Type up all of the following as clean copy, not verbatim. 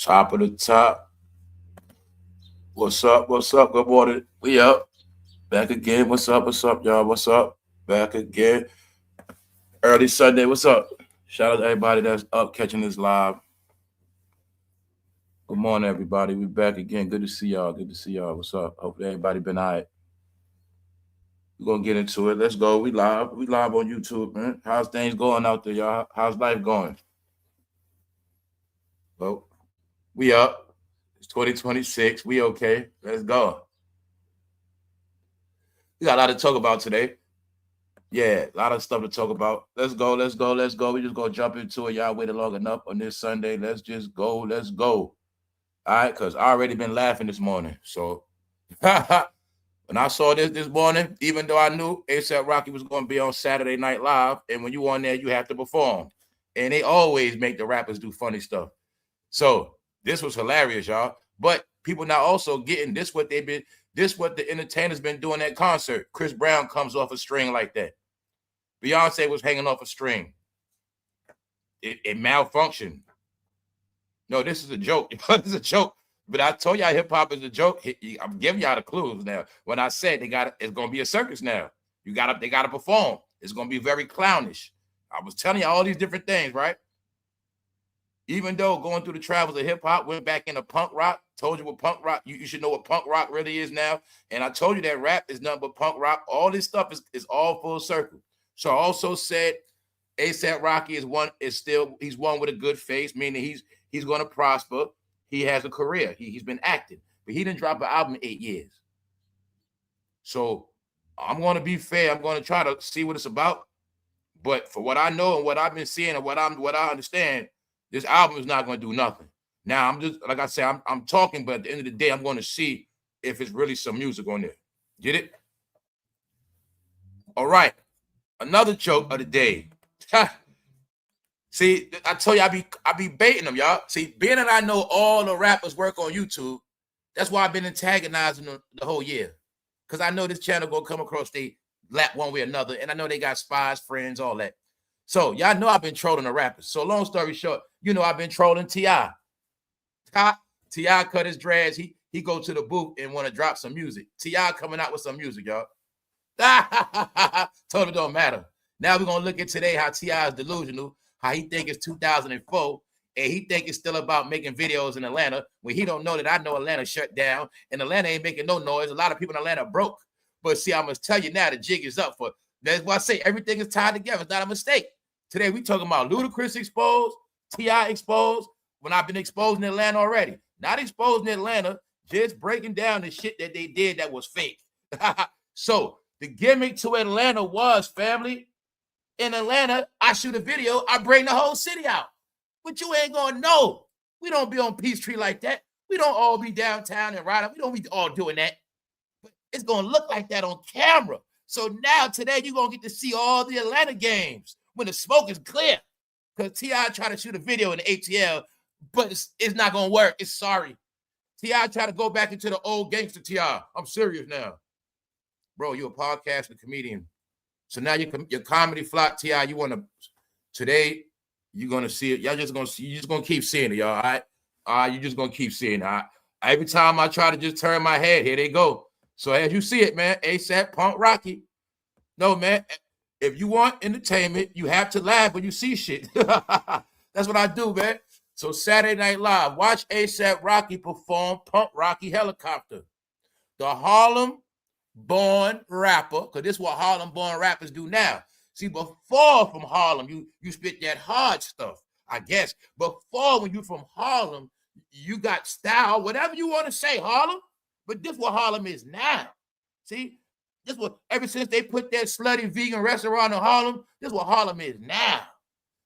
Top of the top. What's up? What's up? Good morning. We up. Back again. What's up? What's up, y'all? What's up? Back again. Early Sunday. What's up? Shout out to everybody that's up catching this live. Good morning, everybody. We back again. Good to see y'all. Good to see y'all. What's up? Hopefully everybody been all right. We're gonna get into it. Let's go. We live. We live on YouTube, man. How's things going out there, y'all? How's life going? Well, we up. It's 2026. We okay. Let's go. We got a lot to talk about today. Yeah, a lot of stuff to talk about. Let's go. Let's go. Let's go. We just gonna jump into it. Y'all waited long enough on this Sunday. Let's just go. Let's go. All right, because I already been laughing this morning. So when I saw this morning, even though I knew Asaprocky was going to be on Saturday Night Live, and when you on there, you have to perform. And they always make the rappers do funny stuff. So this was hilarious, y'all. But people now also getting this what the entertainers been doing at concert. Chris Brown comes off a string like that. Beyonce was hanging off a string. It malfunctioned. No, this is a joke. This is a joke. But I told y'all hip hop is a joke. I'm giving y'all the clues now. When I said it's gonna be a circus now. They gotta perform. It's gonna be very clownish. I was telling you all these different things, right? Even though going through the travels of hip hop, went back into punk rock, told you what punk rock, you should know what punk rock really is now. And I told you that rap is nothing but punk rock. All this stuff is all full circle. So I also said Asaprocky he's one with a good face, meaning he's gonna prosper. He has a career. He's been acting, but he didn't drop an album in 8 years. So I'm going to be fair. I'm going to try to see what it's about. But for what I know and what I've been seeing and what I understand, this album is not going to do nothing. Now I'm just like I said, I'm talking, but at the end of the day, I'm going to see if it's really some music on there. Get it? All right. Another joke of the day. See, I told you I be baiting them, y'all. See, being that I know all the rappers work on YouTube, that's why I've been antagonizing them the whole year. Because I know this channel gonna come across the lap one way or another, and I know they got spies, friends, all that. So y'all know I've been trolling the rappers. So long story short, I've been trolling T.I. T.I. cut his dreads. He go to the booth and want to drop some music. T.I. coming out with some music, y'all. Told him it don't matter. Now we're gonna look at today how T.I. is delusional. How he think it's 2004, and he think it's still about making videos in Atlanta when he don't know that I know Atlanta shut down, and Atlanta ain't making no noise. A lot of people in Atlanta broke. But see, I must tell you now, the jig is up for. That's why I say everything is tied together. It's not a mistake. Today we talking about LUDICRIS exposed, T.I. exposed, when I've been exposed in Atlanta already. Not exposed in Atlanta, just breaking down the shit that they did that was fake. So the gimmick to Atlanta was, family, in Atlanta, I shoot a video, I bring the whole city out. But you ain't gonna know. We don't be on Peachtree like that. We don't all be downtown and ride up. We don't be all doing that. But it's gonna look like that on camera. So now today you're gonna get to see all the Atlanta games when the smoke is clear. Because T.I. tried to shoot a video in the ATL, but it's not gonna work. It's sorry. T.I. tried to go back into the old gangster T.I. I'm serious now. Bro, you a podcaster, comedian. So now your comedy flop, T.I., you want to, today, you're going to see it. You're just going to keep seeing it, y'all, all right? You're just going to keep seeing it, all right? Every time I try to just turn my head, here they go. So as you see it, man, ASAP, Punk Rocky. No, man, if you want entertainment, you have to laugh when you see shit. That's what I do, man. So Saturday Night Live, watch Asaprocky perform Punk Rocky Helicopter. The Harlem-born rapper, because this is what Harlem-born rappers do now. See, before from Harlem, you spit that hard stuff, I guess. Before, when you from Harlem, you got style, whatever you want to say, Harlem. But this is what Harlem is now. See, this what ever since they put that slutty vegan restaurant in Harlem, this is what Harlem is now.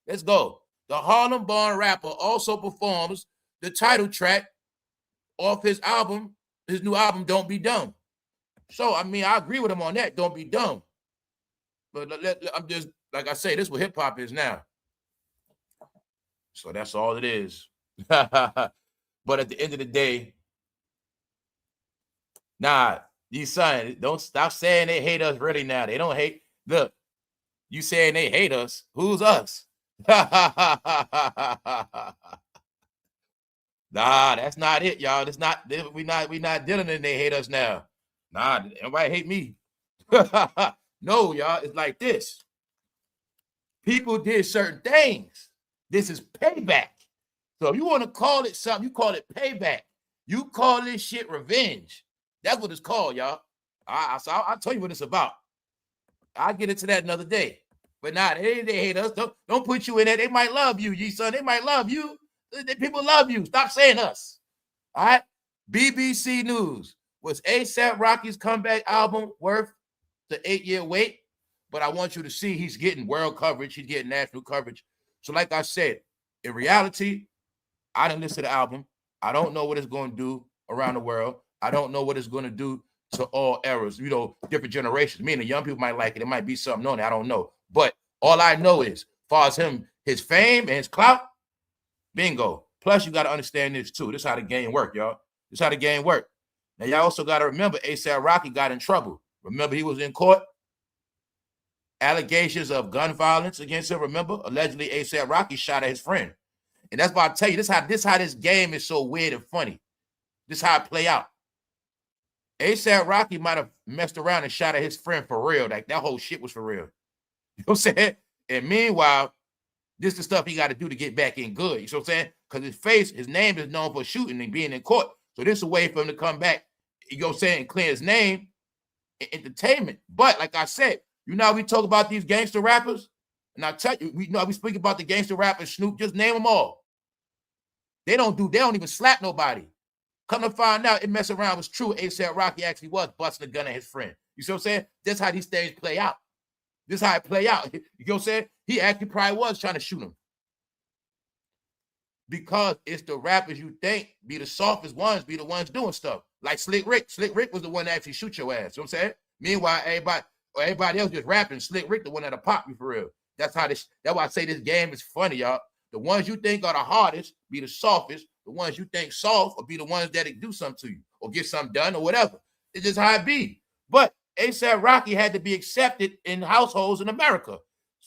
Let's go. The Harlem-born rapper also performs the title track off his new album, Don't Be Dumb. So, I mean, I agree with him on that. Don't be dumb. But I'm just, like I say, this is what hip-hop is now. So that's all it is. But at the end of the day, these sons, don't stop saying they hate us really now. They don't hate. Look, you saying they hate us. Who's us? Nah, that's not it, y'all. That's not, we not dealing and they hate us now. Nah, everybody hate me. No, y'all, it's like this. People did certain things. This is payback. So if you want to call it something, you call it payback. You call this shit revenge. That's what it's called, y'all. I'll tell you what it's about. I'll get into that another day. But nah, they hate us. Don't put you in there. They might love you, son. They might love you. People love you. Stop saying us. All right? BBC News. Was A$AP Rocky's comeback album worth the 8-year wait? But I want you to see he's getting world coverage. He's getting national coverage. So like I said, in reality, I didn't listen to the album. I don't know what it's going to do around the world. I don't know what it's going to do to all eras, different generations. Me and the young people might like it. It might be something on it. I don't know. But all I know is, as far as him, his fame and his clout, bingo. Plus, you got to understand this too. This is how the game work, y'all. This is how the game work. Now, y'all also got to remember A$AP Rocky got in trouble. Remember, he was in court. Allegations of gun violence against him. Remember, allegedly A$AP Rocky shot at his friend. And that's why I tell you, this how this game is so weird and funny. This is how it play out. A$AP Rocky might have messed around and shot at his friend for real. Like, that whole shit was for real. You know what I'm saying? And meanwhile, this is the stuff he got to do to get back in good. You know what I'm saying? Because his name is known for shooting and being in court. So this is a way for him to come back, you know what I'm saying, and clear his name in entertainment. But like I said, we talk about these gangster rappers, and I tell you, we speak about the gangster rappers, Snoop, just name them all. They don't even slap nobody. Come to find out, it mess around was true. A$AP Rocky actually was busting a gun at his friend. You see what I'm saying? That's how these things play out. This is how it play out. You know what I'm saying? He actually probably was trying to shoot him. Because it's the rappers you think be the softest ones, be the ones doing stuff. Like Slick Rick. Slick Rick was the one that actually shoot your ass. You know what I'm saying? Meanwhile, everybody else just rapping. Slick Rick, the one that'll pop you for real. That's why I say this game is funny, y'all. The ones you think are the hardest be the softest. The ones you think soft will be the ones that do something to you or get something done or whatever. It's just how it be. But A$AP Rocky had to be accepted in households in America.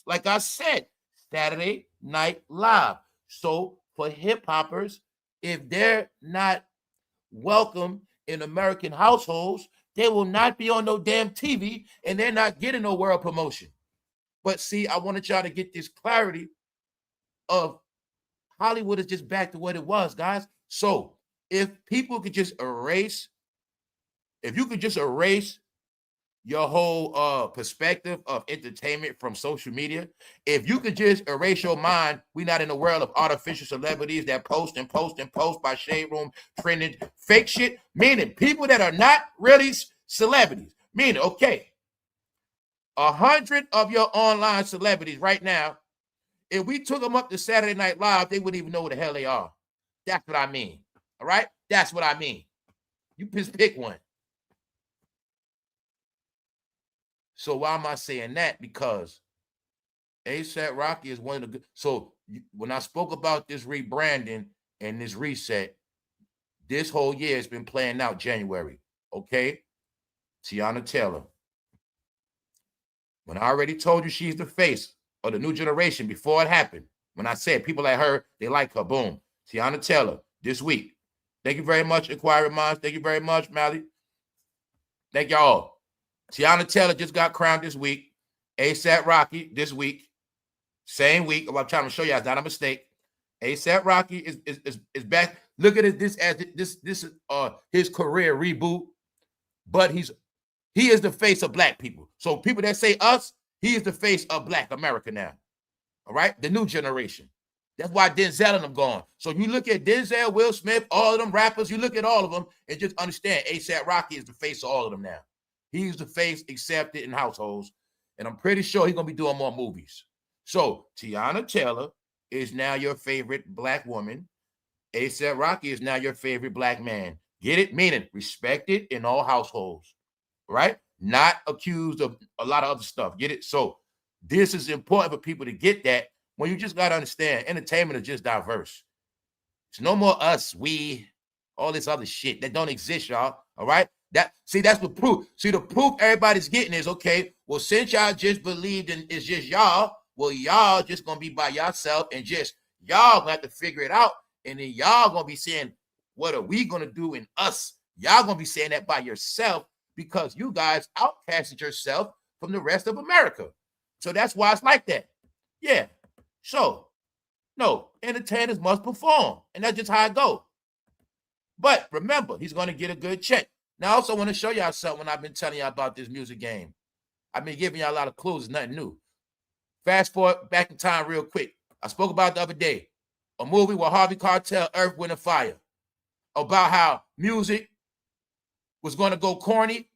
Like I said, Saturday Night Live. So for hip-hoppers, if they're not welcome in American households, they will not be on no damn TV and they're not getting no world promotion. But see, I wanted y'all to get this clarity of Hollywood is just back to what it was, guys. So if people could just erase, if you could just erase your whole perspective of entertainment from social media, if you could just erase your mind, we're not in a world of artificial celebrities that post and post and post by Shade Room, trending fake shit, meaning people that are not really celebrities. Meaning, okay, 100 of your online celebrities right now, if we took them up to Saturday Night Live, they wouldn't even know who the hell they are. That's what I mean. All right? That's what I mean. You just pick one. So why am I saying that? Because A$AP Rocky is one of the good. So when I spoke about this rebranding and this reset, this whole year has been playing out January. Okay? Teyanataylor. When I already told you she's the face of the new generation before it happened, when I said people like her, they like her, boom. Teyanataylor this week. Thank you very much, Inquiry Minds. Thank you very much, Malice. Thank y'all. Teyanataylor just got crowned this week. A$AP Rocky this week. Same week. I'm trying to show you it's not a mistake. A$AP Rocky is back. Look at it, this as this is his career reboot. But he is the face of black people. So people that say us, he is the face of black America now. All right? The new generation. That's why Denzel and them gone. So you look at Denzel, Will Smith, all of them rappers, you look at all of them and just understand A$AP Rocky is the face of all of them now. He's the face accepted in households. And I'm pretty sure he's going to be doing more movies. So Teyanataylor is now your favorite black woman. A$AP Rocky is now your favorite black man. Get it? Meaning respected in all households. Right? Not accused of a lot of other stuff. Get it? So this is important for people to get that. When you just got to understand, entertainment is just diverse. It's no more us, we, all this other shit that don't exist, y'all. All right? That's the proof. See, the proof everybody's getting is, okay, well, since y'all just believed in it's just y'all, well, y'all just going to be by yourself and just y'all going to have to figure it out And then y'all gonna be saying, what are we gonna do in us? Y'all gonna be saying that by yourself because you guys outcasted yourself from the rest of America. So that's why it's like that. Yeah. So, no, entertainers must perform. And that's just how it goes. But remember, he's going to get a good check. Now, I also want to show y'all something I've been telling y'all about this music game. I've been giving y'all a lot of clues. It's nothing new. Fast forward back in time real quick. I spoke about the other day. A movie with Harvey Keitel, Earth, Wind, and Fire. About how music was going to go corny.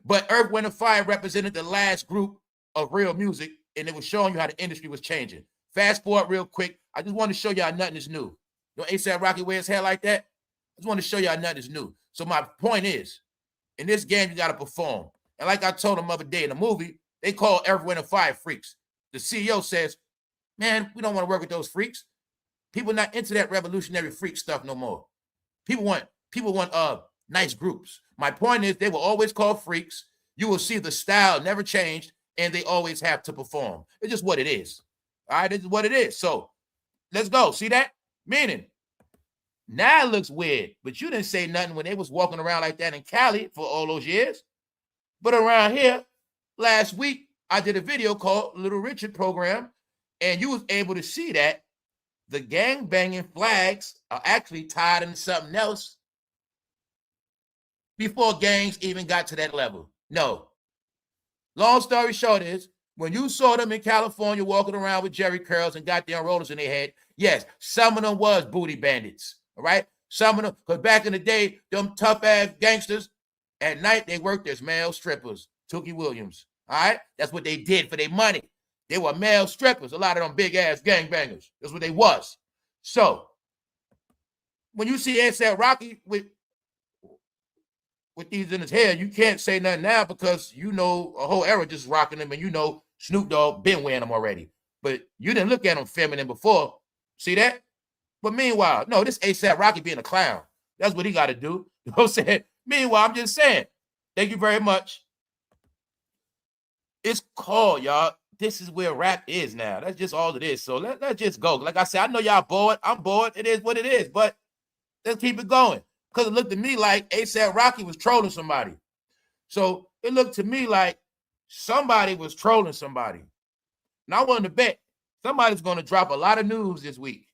But Earth, Wind, and Fire represented the last group of real music. And it was showing you how the industry was changing. Fast forward real quick. I just want to show y'all nothing is new. You know ASAP wears hair like that? I just want to show y'all nothing is new. So my point is, in this game, you got to perform. And like I told them the other day in the movie, they call Earth, Wind, and Fire freaks. The CEO says, man, we don't want to work with those freaks. People not into that revolutionary freak stuff no more. People want nice groups. My point is, they will always call freaks. You will see the style never changed, and they always have to perform. It's just what it is. All right, this is what it is. So let's go. See that? Meaning, now it looks weird, but you didn't say nothing when they was walking around like that in Cali for all those years. But around here, last week, I did a video called Little Richard Program, and you was able to see that the gang-banging flags are actually tied into something else before gangs even got to that level. No. Long story short is, when you saw them in California walking around with jerry curls and goddamn rollers in their head, yes, some of them was booty bandits, all right? Some of them, because back in the day, them tough-ass gangsters, at night, they worked as male strippers, Tookie Williams, all right? That's what they did for their money. They were male strippers, a lot of them big-ass gangbangers. That's what they was. So, when you see asaprocky with these in his hair, you can't say nothing now because you know a whole era just rocking them, and you know Snoop Dogg been wearing them already. But you didn't look at him feminine before. See that? But meanwhile, no, this asaprocky being a clown. That's what he got to do. You know what I'm saying? Meanwhile, I'm just saying, thank you very much. It's called, y'all. This is where rap is now. That's just all it is. So let's just go. Like I said, I know y'all bored. I'm bored. It is what it is. But let's keep it going. Because it looked to me like asaprocky was trolling somebody. So it looked to me like somebody was trolling somebody. And I wanted to bet somebody's going to drop a lot of news this week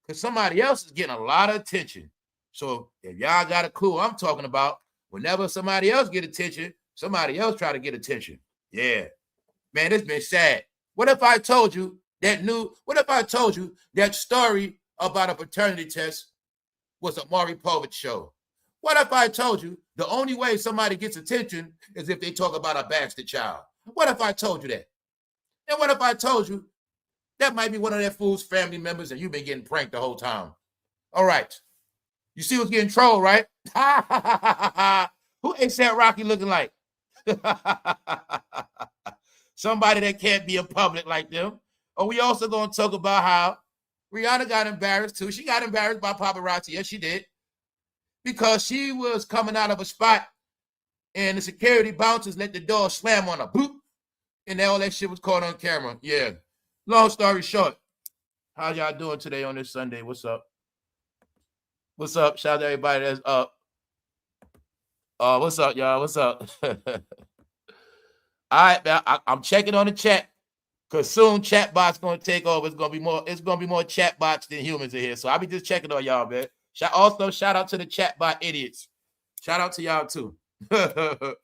because somebody else is getting a lot of attention. So if y'all got a clue I'm talking about, whenever somebody else get attention, somebody else try to get attention. Yeah. Man, it's been sad. What if I told you that story about a paternity test was a Maury Povich show? What if I told you the only way somebody gets attention is if they talk about a bastard child? What if I told you that? And what if I told you that might be one of that fool's family members and you've been getting pranked the whole time? All right. You see what's getting trolled, right? Who asaprocky looking like? Somebody that can't be in public like them. Or we also going to talk about how Rihanna got embarrassed too. She got embarrassed by paparazzi. Yes, she did. Because she was coming out of a spot and the security bouncers let the door slam on her. Boop. And all that shit was caught on camera. Yeah. Long story short, how y'all doing today on this Sunday? What's up? What's up? Shout out to everybody that's up. What's up, y'all? What's up? All right, man. I'm checking on the chat because soon chatbot's gonna take over. It's gonna be more chatbots than humans in here. So I'll be just checking on y'all, man. Also, shout out to the chatbot idiots. Shout out to y'all too. All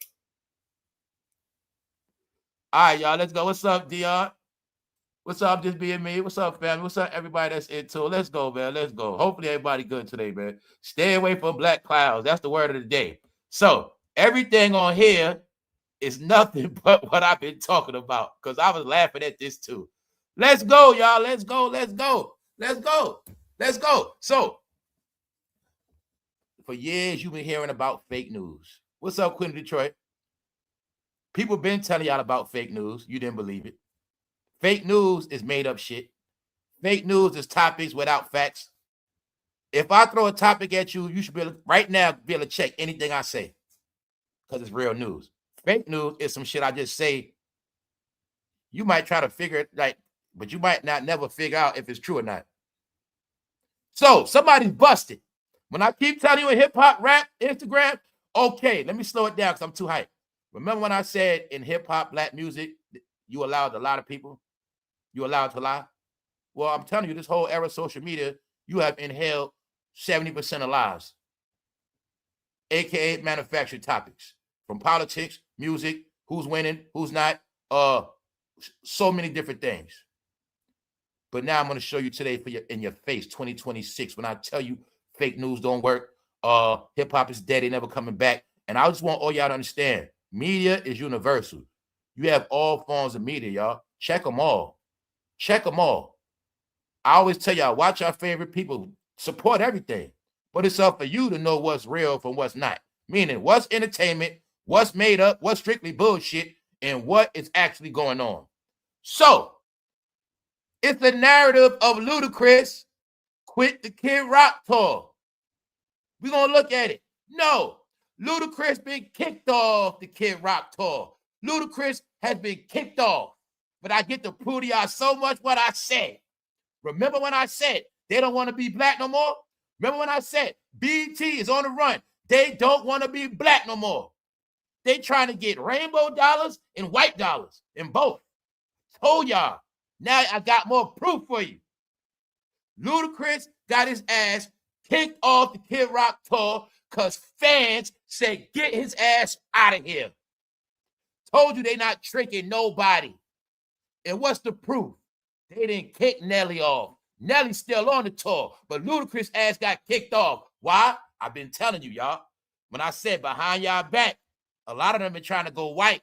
right, y'all. Let's go. What's up, Dion? What's up, just being me? What's up, family? What's up, everybody that's into it? Let's go, man. Let's go. Hopefully, everybody good today, man. Stay away from black clouds. That's the word of the day. So everything on here is nothing but what I've been talking about because I was laughing at this too. Let's go, y'all. Let's go. Let's go. Let's go. Let's go. So for years, you've been hearing about fake news. What's up, Queen of Detroit? People been telling y'all about fake news. You didn't believe it. Fake news is made up shit. Fake news is topics without facts. If I throw a topic at you, you should be able, right now be able to check anything I say because it's real news. Fake news is some shit I just say. You might try to figure it, but you might not never figure out if it's true or not. So somebody's busted. When I keep telling you in hip hop, rap, Instagram, okay, let me slow it down because I'm too hyped. Remember when I said in hip hop, black music, you allowed a lot of people? You allowed to lie? Well, I'm telling you, this whole era of social media, you have inhaled 70% of lies, aka manufactured topics, from politics, music, who's winning, who's not, so many different things. But now I'm going to show you today for in your face, 2026, when I tell you fake news don't work, hip hop is dead, they never coming back. And I just want all y'all to understand, media is universal. You have all forms of media, y'all. Check them all. Check them all. I always tell y'all, watch our favorite people, support everything. But it's up for you to know what's real from what's not. Meaning, what's entertainment, what's made up, what's strictly bullshit, and what is actually going on. So, it's the narrative of Ludicris quit the Kid Rock tour. We're going to look at it. No, Ludicris been kicked off the Kid Rock tour. Ludicris has been kicked off. But I get to prove to y'all so much what I said. Remember when I said they don't want to be black no more? Remember when I said BET is on the run? They don't want to be black no more. They trying to get rainbow dollars and white dollars in both. Told y'all. Now I got more proof for you. Ludicris got his ass kicked off the Kid Rock tour because fans said get his ass out of here. Told you they not tricking nobody. And what's the proof? They didn't kick Nelly off. Nelly's still on the tour, but Ludicris ass got kicked off. Why? I've been telling you, y'all. When I said behind y'all back, a lot of them been trying to go white.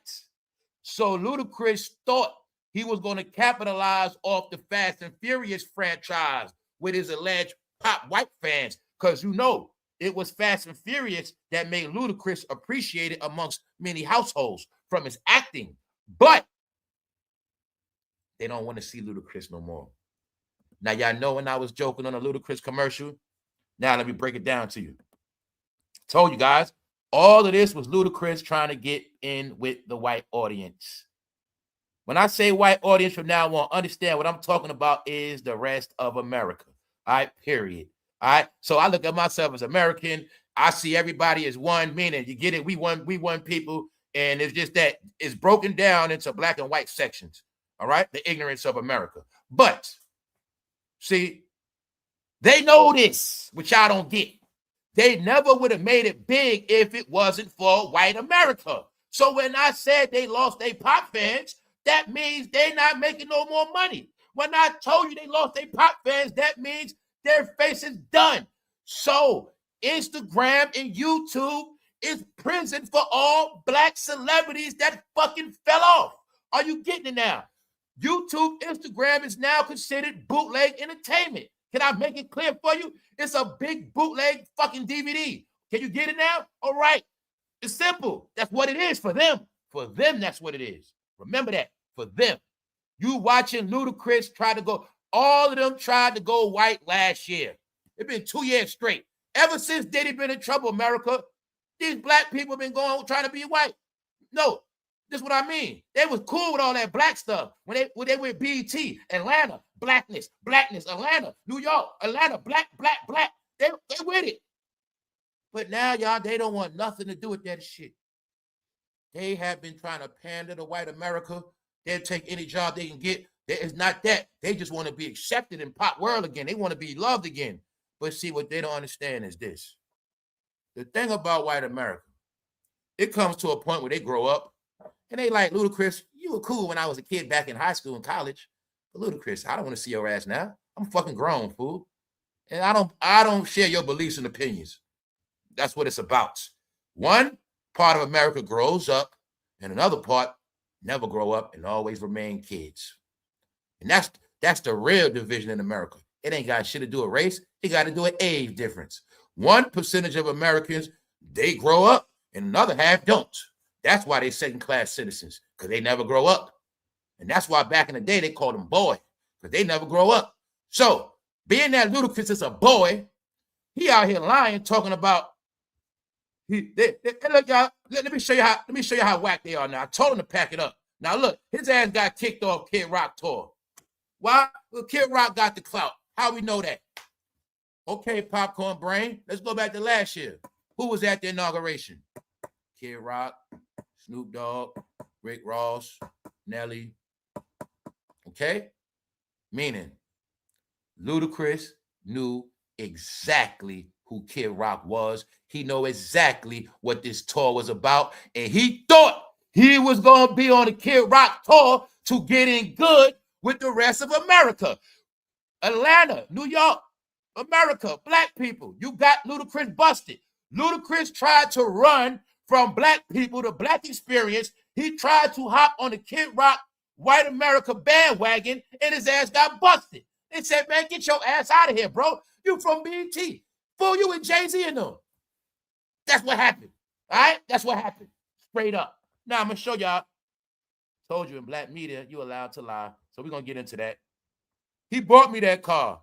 So Ludicris thought he was going to capitalize off the Fast and Furious franchise with his alleged pop white fans. Because you know, it was Fast and Furious that made Ludicris appreciated amongst many households from his acting. But they don't want to see Ludicris no more. Now, y'all know when I was joking on a Ludicris commercial? Now, let me break it down to you. Told you guys, all of this was Ludicris trying to get in with the white audience. When I say white audience from now on, understand what I'm talking about is the rest of America. All right, period. All right, so I look at myself as American. I see everybody as one, meaning you get it. We one people, and it's just that it's broken down into black and white sections. All right, the ignorance of America. But see, they know this, which I don't get. They never would have made it big if it wasn't for white America. So when I said they lost their pop fans, that means they're not making no more money. When I told you they lost their pop fans, that means their face is done. So Instagram and YouTube is prison for all black celebrities that fucking fell off. Are you getting it now? YouTube, Instagram is now considered bootleg entertainment. Can I make it clear for you? It's a big bootleg fucking DVD. Can you get it now? All right. It's simple. That's what it is for them. For them, that's what it is. Remember that. For them. You watching Ludicris try to go, all of them tried to go white last year. It's been 2 years straight. Ever since Diddy been in trouble, America, these black people been going trying to be white. No, this is what I mean. They was cool with all that black stuff. When they went BET, Atlanta, blackness, Atlanta, New York, Atlanta, black. They with it. But now, y'all, they don't want nothing to do with that shit. They have been trying to pander to white America. They'll take any job they can get. It's not that. They just want to be accepted in pop world again. They want to be loved again. But see, what they don't understand is this. The thing about white America, it comes to a point where they grow up and they like, Ludicris, you were cool when I was a kid back in high school and college. But Ludicris, I don't want to see your ass now. I'm fucking grown, fool. And I don't share your beliefs and opinions. That's what it's about. One part of America grows up and another part never grow up and always remain kids. And that's the real division in America. It ain't got shit to do with race. It got to do with age difference. 1% of Americans, they grow up and another half don't. That's why they second-class citizens, because they never grow up. And that's why back in the day, they called them boy, because they never grow up. So being that Ludicris is a boy, he out here lying, talking about, look, y'all, let me show you how whack they are now. I told him to pack it up. Now look, his ass got kicked off Kid Rock tour. Why? Well, Kid Rock got the clout. How we know that? Okay, popcorn brain. Let's go back to last year. Who was at the inauguration? Kid Rock, Snoop Dogg, Rick Ross, Nelly. Okay? Meaning, Ludacris knew exactly who Kid Rock was. He knew exactly what this tour was about. And he thought he was going to be on the Kid Rock tour to get in good with the rest of America. Atlanta, New York, America, black people. You got Ludacris busted. Ludacris tried to run from black people to black experience. He tried to hop on the Kid Rock white America bandwagon, and his ass got busted. They said, man, get your ass out of here, bro. You from BT. Fool, you and Jay-Z and them. That's what happened. All right? That's what happened. Straight up. Now, I'm going to show y'all. Told you in black media, you allowed to lie. So we're going to get into that. He bought me that car.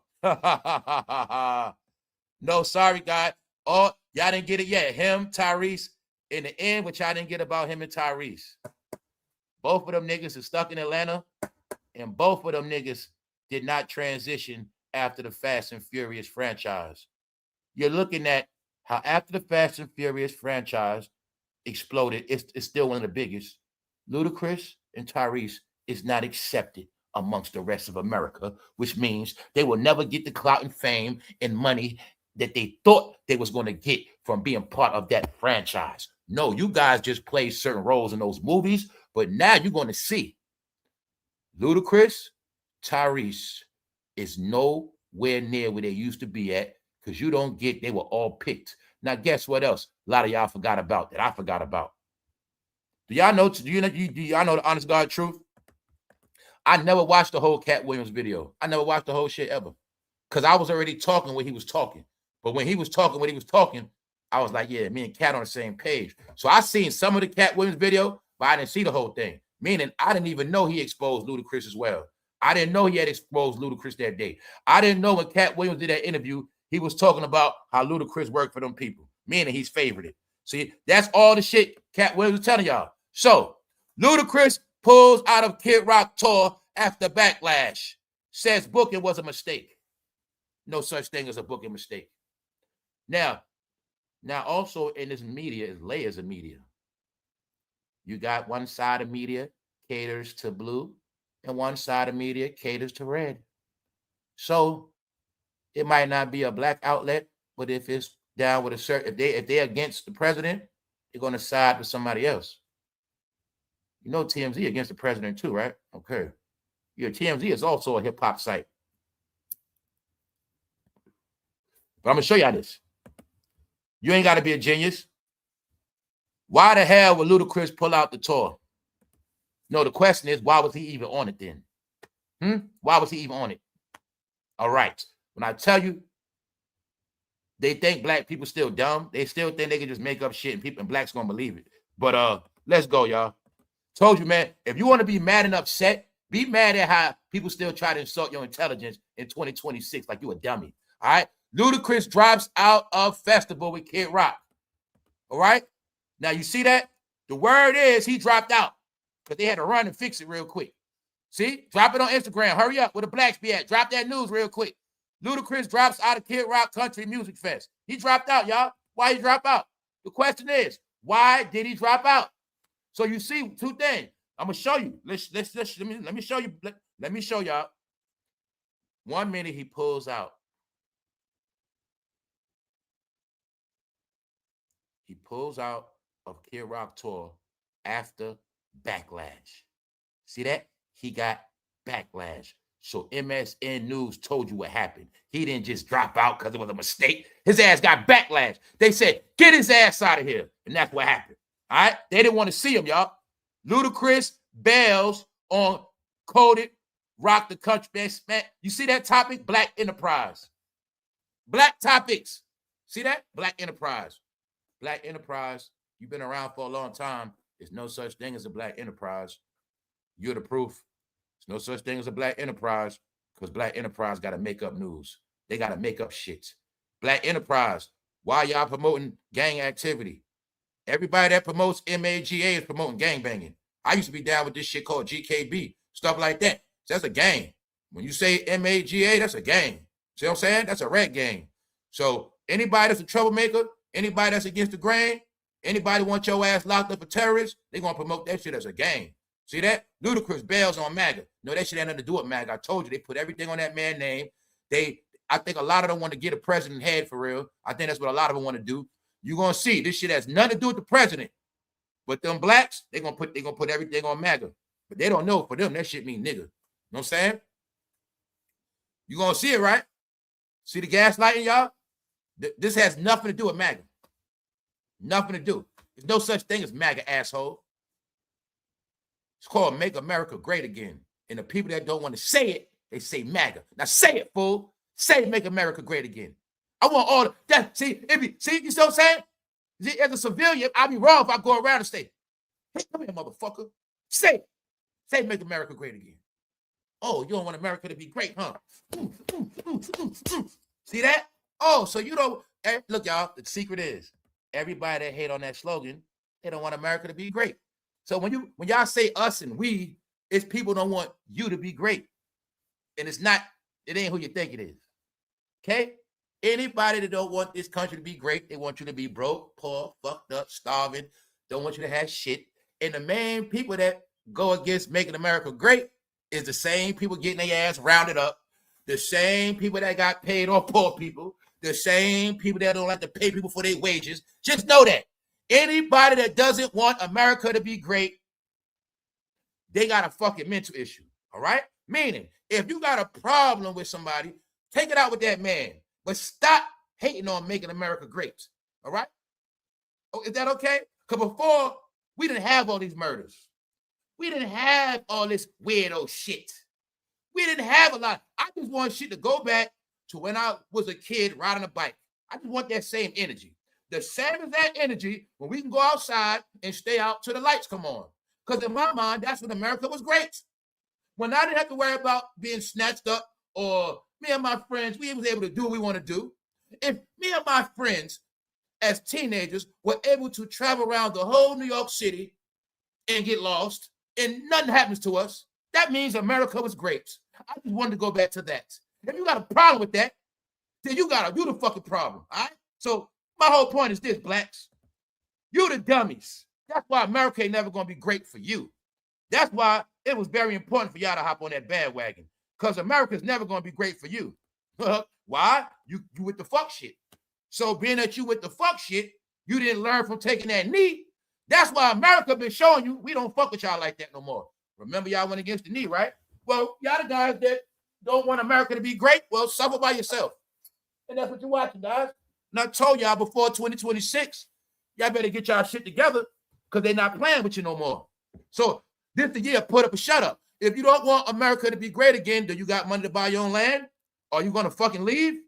No, sorry, God. Oh, y'all didn't get it yet. Him, Tyrese, in the end, which y'all didn't get about him and Tyrese. Both of them niggas are stuck in Atlanta, and both of them niggas did not transition after the Fast and Furious franchise. You're looking at how after the Fast and Furious franchise exploded, it's still one of the biggest. Ludacris and Tyrese is not accepted amongst the rest of America, which means they will never get the clout and fame and money that they thought they was going to get from being part of that franchise. No, you guys just play certain roles in those movies, but now you're going to see Ludacris, Tyrese is nowhere near where they used to be at because you don't get, they were all picked. Now, guess what else? A lot of y'all forgot about that I forgot about. Do y'all know the honest God truth? I never watched the whole Cat Williams video. I never watched the whole shit ever because I was already talking when he was talking. But when he was talking, I was like, yeah, me and Cat on the same page. So I seen some of the Cat Williams video, but I didn't see the whole thing. Meaning I didn't even know he exposed Ludacris as well. I didn't know he had exposed Ludacris that day. I didn't know when Cat Williams did that interview, he was talking about how Ludacris worked for them people, meaning he's favorited. See, that's all the shit Cat Williams was telling y'all. So Ludacris pulls out of Kid Rock tour after backlash. Says booking was a mistake. No such thing as a booking mistake. Now also in this media is layers of media. You got one side of media caters to blue and one side of media caters to red. So it might not be a black outlet, but if it's down with a certain, if they're against the president, they're going to side with somebody else. You know TMZ against the president too, right? Okay. Yeah, TMZ is also a hip hop site. But I'm going to show y'all this. You ain't got to be a genius. Why the hell would Ludacris pull out the tour? No, the question is, why was he even on it then? Why was he even on it? All right. When I tell you, they think black people still dumb. They still think they can just make up shit and people and blacks gonna believe it. But let's go, y'all. Told you, man, if you want to be mad and upset, be mad at how people still try to insult your intelligence in 2026 like you a dummy. All right. Ludacris drops out of festival with Kid Rock. All right. Now you see that? The word is he dropped out because they had to run and fix it real quick. See? Drop it on Instagram. Hurry up where the blacks be at. Drop that news real quick. Ludacris drops out of Kid Rock Country Music Fest. He dropped out, y'all. Why he drop out? The question is, why did he drop out? So you see two things. I'm gonna show you. Let me show you. Let me show y'all. 1 minute he pulls out. He pulls out of Kid Rock tour after backlash. See that? He got backlash. So MSN News told you what happened. He didn't just drop out because it was a mistake. His ass got backlash. They said, get his ass out of here. And that's what happened. All right? They didn't want to see him, y'all. Ludacris bails on Coded Rock the Country. Man, you see that topic? Black Enterprise. Black topics. See that? Black Enterprise. Black Enterprise. You've been around for a long time. There's no such thing as a black enterprise. You're the proof. There's no such thing as a black enterprise because black enterprise got to make up news. They got to make up shit. Black enterprise. Why y'all promoting gang activity? Everybody that promotes MAGA is promoting gang banging. I used to be down with this shit called GKB, stuff like that. So that's a gang. When you say MAGA, that's a gang. See what I'm saying? That's a red gang. So anybody that's a troublemaker, anybody that's against the grain, anybody want your ass locked up for terrorists, they're going to promote that shit as a game. See that? Ludicrous bails on MAGA. No, that shit ain't nothing to do with MAGA. I told you, they put everything on that man's name. I think a lot of them want to get a president head for real. I think that's what a lot of them want to do. You're going to see this shit has nothing to do with the president. But them blacks, they're gonna put everything on MAGA. But they don't know, for them, that shit mean nigga. You know what I'm saying? You're gonna see it, right? See the gaslighting, y'all? This has nothing to do with MAGA. Nothing to do. There's no such thing as MAGA, asshole. It's called Make America Great Again. And the people that don't want to say it, they say MAGA. Now say it, fool. Say Make America Great Again. I want all that. See, you see what I'm saying? As a civilian, I'd be wrong if I go around and say, hey, come here, motherfucker. Say Make America Great Again. Oh, you don't want America to be great, huh? See that? Oh, so you don't. Look, y'all, the secret is everybody that hate on that slogan, they don't want America to be great. So when y'all say us and we, it's people don't want you to be great. And it ain't who you think it is. Okay? Anybody that don't want this country to be great, they want you to be broke, poor, fucked up, starving, don't want you to have shit. And the main people that go against making America great is the same people getting their ass rounded up, the same people that got paid on poor people, the same people that don't like to pay people for their wages. Just know that. Anybody that doesn't want America to be great, they got a fucking mental issue, all right? Meaning, if you got a problem with somebody, take it out with that man. But stop hating on making America great. All right? Oh, is that okay? Because before, we didn't have all these murders. We didn't have all this weirdo shit. We didn't have a lot. I just want shit to go back to when I was a kid riding a bike. I just want that same energy. The same as that energy when we can go outside and stay out till the lights come on. Because in my mind, that's when America was great. When I didn't have to worry about being snatched up or me and my friends, we was able to do what we want to do. If me and my friends as teenagers were able to travel around the whole New York City and get lost and nothing happens to us, that means America was great. I just wanted to go back to that. If you got a problem with that, then you the fucking problem, all right? So my whole point is this, blacks. You the dummies. That's why America ain't never going to be great for you. That's why it was very important for y'all to hop on that bandwagon. Because America's never going to be great for you. Why? You with the fuck shit. So being that you with the fuck shit, you didn't learn from taking that knee. That's why America been showing you we don't fuck with y'all like that no more. Remember y'all went against the knee, right? Well, y'all the guys that don't want America to be great, well, suffer by yourself. And that's what you're watching, guys. And I told y'all before 2026, y'all better get y'all shit together because they're not playing with you no more. So this the year, put up a shut up. If you don't want America to be great again, do you got money to buy your own land? Are you going to fucking leave?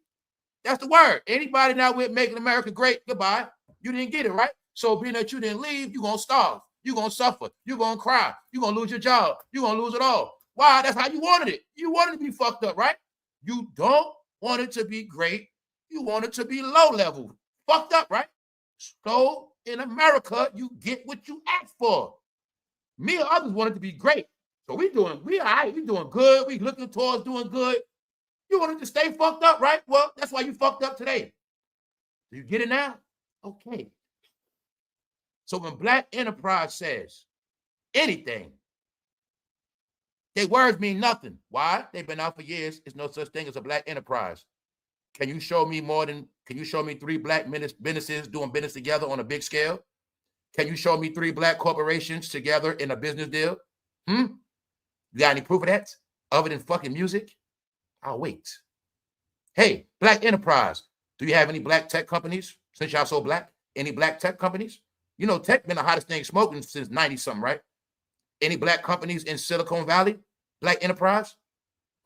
That's the word. Anybody now with making America great, goodbye. You didn't get it, right? So being that you didn't leave, you're going to starve. You're going to suffer. You're going to cry. You're going to lose your job. You're going to lose it all. Why? That's how you wanted it. You wanted to be fucked up, right? You don't want it to be great. You want it to be low level. Fucked up, right? So in America, you get what you asked for. Me and others want it to be great. So we all right. We doing good. We looking towards doing good. You wanted to stay fucked up, right? Well, that's why you fucked up today. Do you get it now? Okay. So when Black Enterprise says anything, their words mean nothing. Why? They've been out for years. There's no such thing as a Black Enterprise. Can you show me 3 Black businesses doing business together on a big scale? Can you show me 3 Black corporations together in a business deal? You got any proof of that other than fucking music? I'll wait. Hey, Black Enterprise, do you have any Black tech companies since y'all so Black? Any Black tech companies? You know, tech been the hottest thing smoking since 90-something, right? Any Black companies in Silicon Valley? Black Enterprise?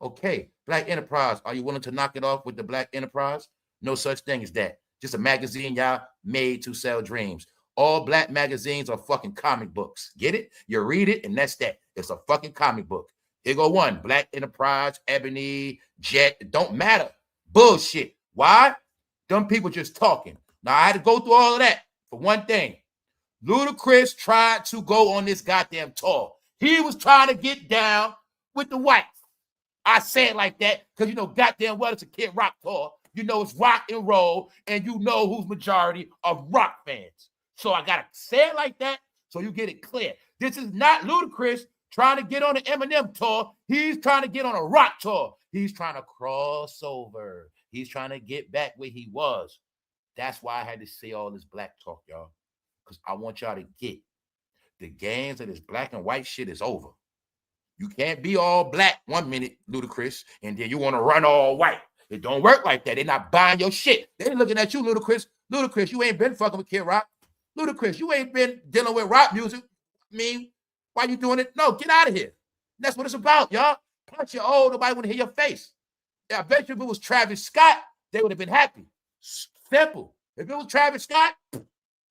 Okay, Black Enterprise, are you willing to knock it off with the Black Enterprise? No such thing as that. Just a magazine y'all made to sell dreams. All Black magazines are fucking comic books. Get it? You read it, and that's that. It's a fucking comic book. Here go one. Black Enterprise, Ebony, Jet. It don't matter. Bullshit. Why? Them people just talking. Now, I had to go through all of that for one thing. Ludicris tried to go on this goddamn tour. He was trying to get down with the whites. I say it like that because, you know, goddamn well it's a Kid Rock tour. you know it's rock and roll, and you know who's majority of rock fans. So I gotta say it like that so you get it clear. This is not Ludacris trying to get on an Eminem tour. He's trying to get on a rock tour. He's trying to cross over. He's trying to get back where he was. That's why I had to say all this black talk, y'all, because I want y'all to get the games of this black and white shit is over. You can't be all black 1 minute, Ludacris, and then you want to run all white. It don't work like that. They're not buying your shit. They're looking at you, Ludacris. Ludacris, you ain't been fucking with Kid Rock. Ludacris, you ain't been dealing with rock music. I mean, why you doing it? No, get out of here. That's what it's about, y'all. Punch your old, nobody want to hear your face. I bet you if it was Travis Scott, they would have been happy. Simple. If it was Travis Scott,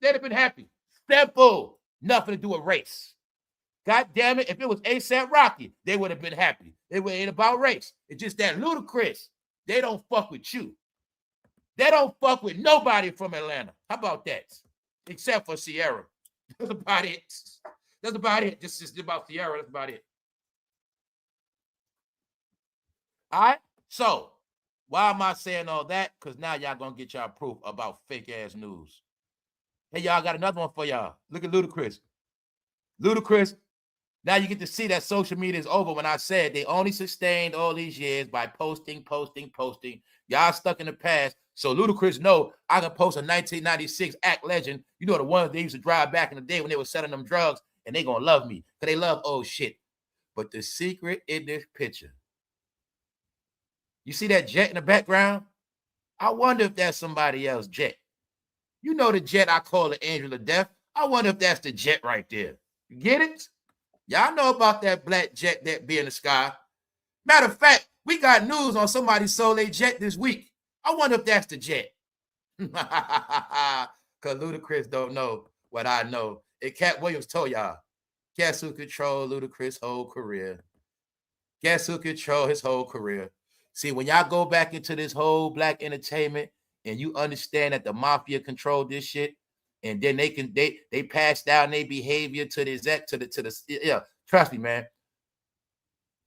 they'd have been happy. Simple. Nothing to do with race. God damn it. If it was A$AP Rocky, they would have been happy. It ain't about race. It's just that Ludacris, they don't fuck with you. They don't fuck with nobody from Atlanta. How about that? Except for Sierra. That's about it. That's about it. Just about Sierra. That's about it. All right? So, why am I saying all that? Because now y'all going to get y'all proof about fake-ass news. Hey, y'all got another one for y'all. Look at Ludacris. Ludacris, now you get to see that social media is over when I said they only sustained all these years by posting. Y'all stuck in the past. So Ludacris know I can post a 1996 act legend. You know, the ones they used to drive back in the day when they were selling them drugs, and they going to love me because they love old shit. But the secret in this picture, you see that jet in the background? I wonder if that's somebody else's jet. You know the jet I call the angel of death. I wonder if that's the jet right there. You get it? Y'all know about that black jet that be in the sky. Matter of fact, we got news on somebody sold a jet this week. I wonder if that's the jet. Because Ludacris don't know what I know. And Cat Williams told y'all, guess who controlled Ludacris' whole career? Guess who controlled his whole career? See, when y'all go back into this whole black entertainment and you understand that the mafia controlled this shit, and then they pass down their behavior to the trust me, man.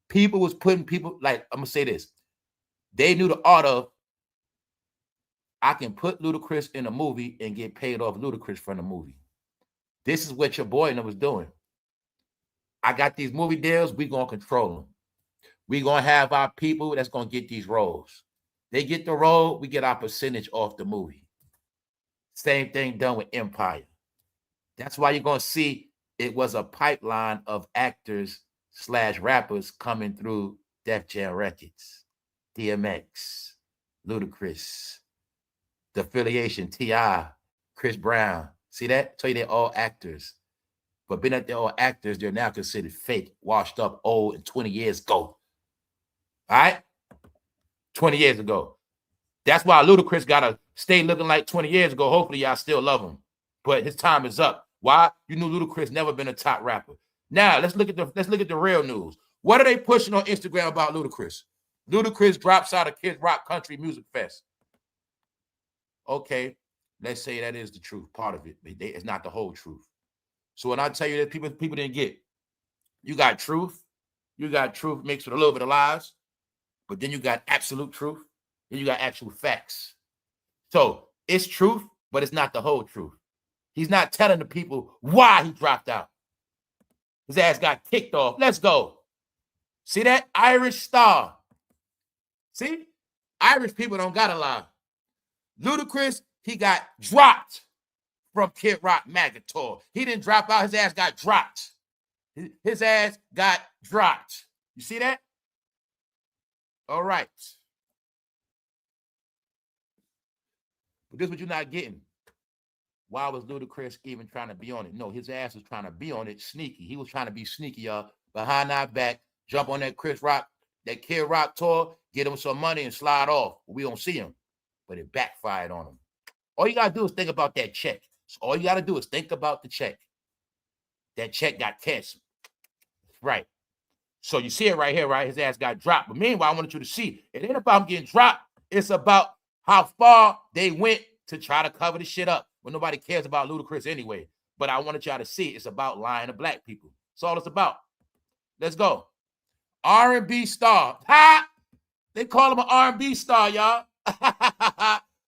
People was putting people, like, I'm gonna say this. They knew the art of, I can put Ludacris in a movie and get paid off Ludacris from the movie. This is what your boy was doing. I got these movie deals, we gonna control them. We gonna have our people that's gonna get these roles. They get the role, we get our percentage off the movie. Same thing done with Empire. That's why you're going to see it was a pipeline of actors / rappers coming through Def Jam Records, DMX, Ludacris, the affiliation, T.I., Chris Brown. See that? Tell you they're all actors. But being that they're all actors, they're now considered fake, washed up, old, and 20 years ago. All right? 20 years ago. That's why Ludacris got to stay looking like 20 years ago. Hopefully, y'all still love him. But his time is up. Why? You knew Ludacris never been a top rapper. Now, let's look at the real news. What are they pushing on Instagram about Ludacris? Ludacris drops out of Kid Rock Country Music Fest. Okay, let's say that is the truth, part of it. It's not the whole truth. So when I tell you that people didn't get, you got truth mixed with a little bit of lies, but then you got absolute truth. Then you got actual facts. So it's truth, but it's not the whole truth. He's not telling the people why he dropped out. His ass got kicked off. Let's go. See that? Irish star. See? Irish people don't gotta lie. Ludacris, he got dropped from Kid Rock Maggot Tour. He didn't drop out. His ass got dropped. His ass got dropped. You see that? All right. But this is what you're not getting. Why was Ludacris even trying to be on it? No, his ass was trying to be on it sneaky. He was trying to be sneaky, y'all. Behind our back, jump on that Kid Rock tour, get him some money and slide off. We don't see him. But it backfired on him. All you got to do is think about that check. So all you got to do is think about the check. That check got canceled. Right. So you see it right here, right? His ass got dropped. But meanwhile, I wanted you to see, it ain't about him getting dropped. It's about how far they went to try to cover the shit up when nobody cares about Ludacris anyway. But I wanted y'all to see it's about lying to black people. That's all it's about. Let's go. R&B star. Ha! They call him an R&B star, y'all.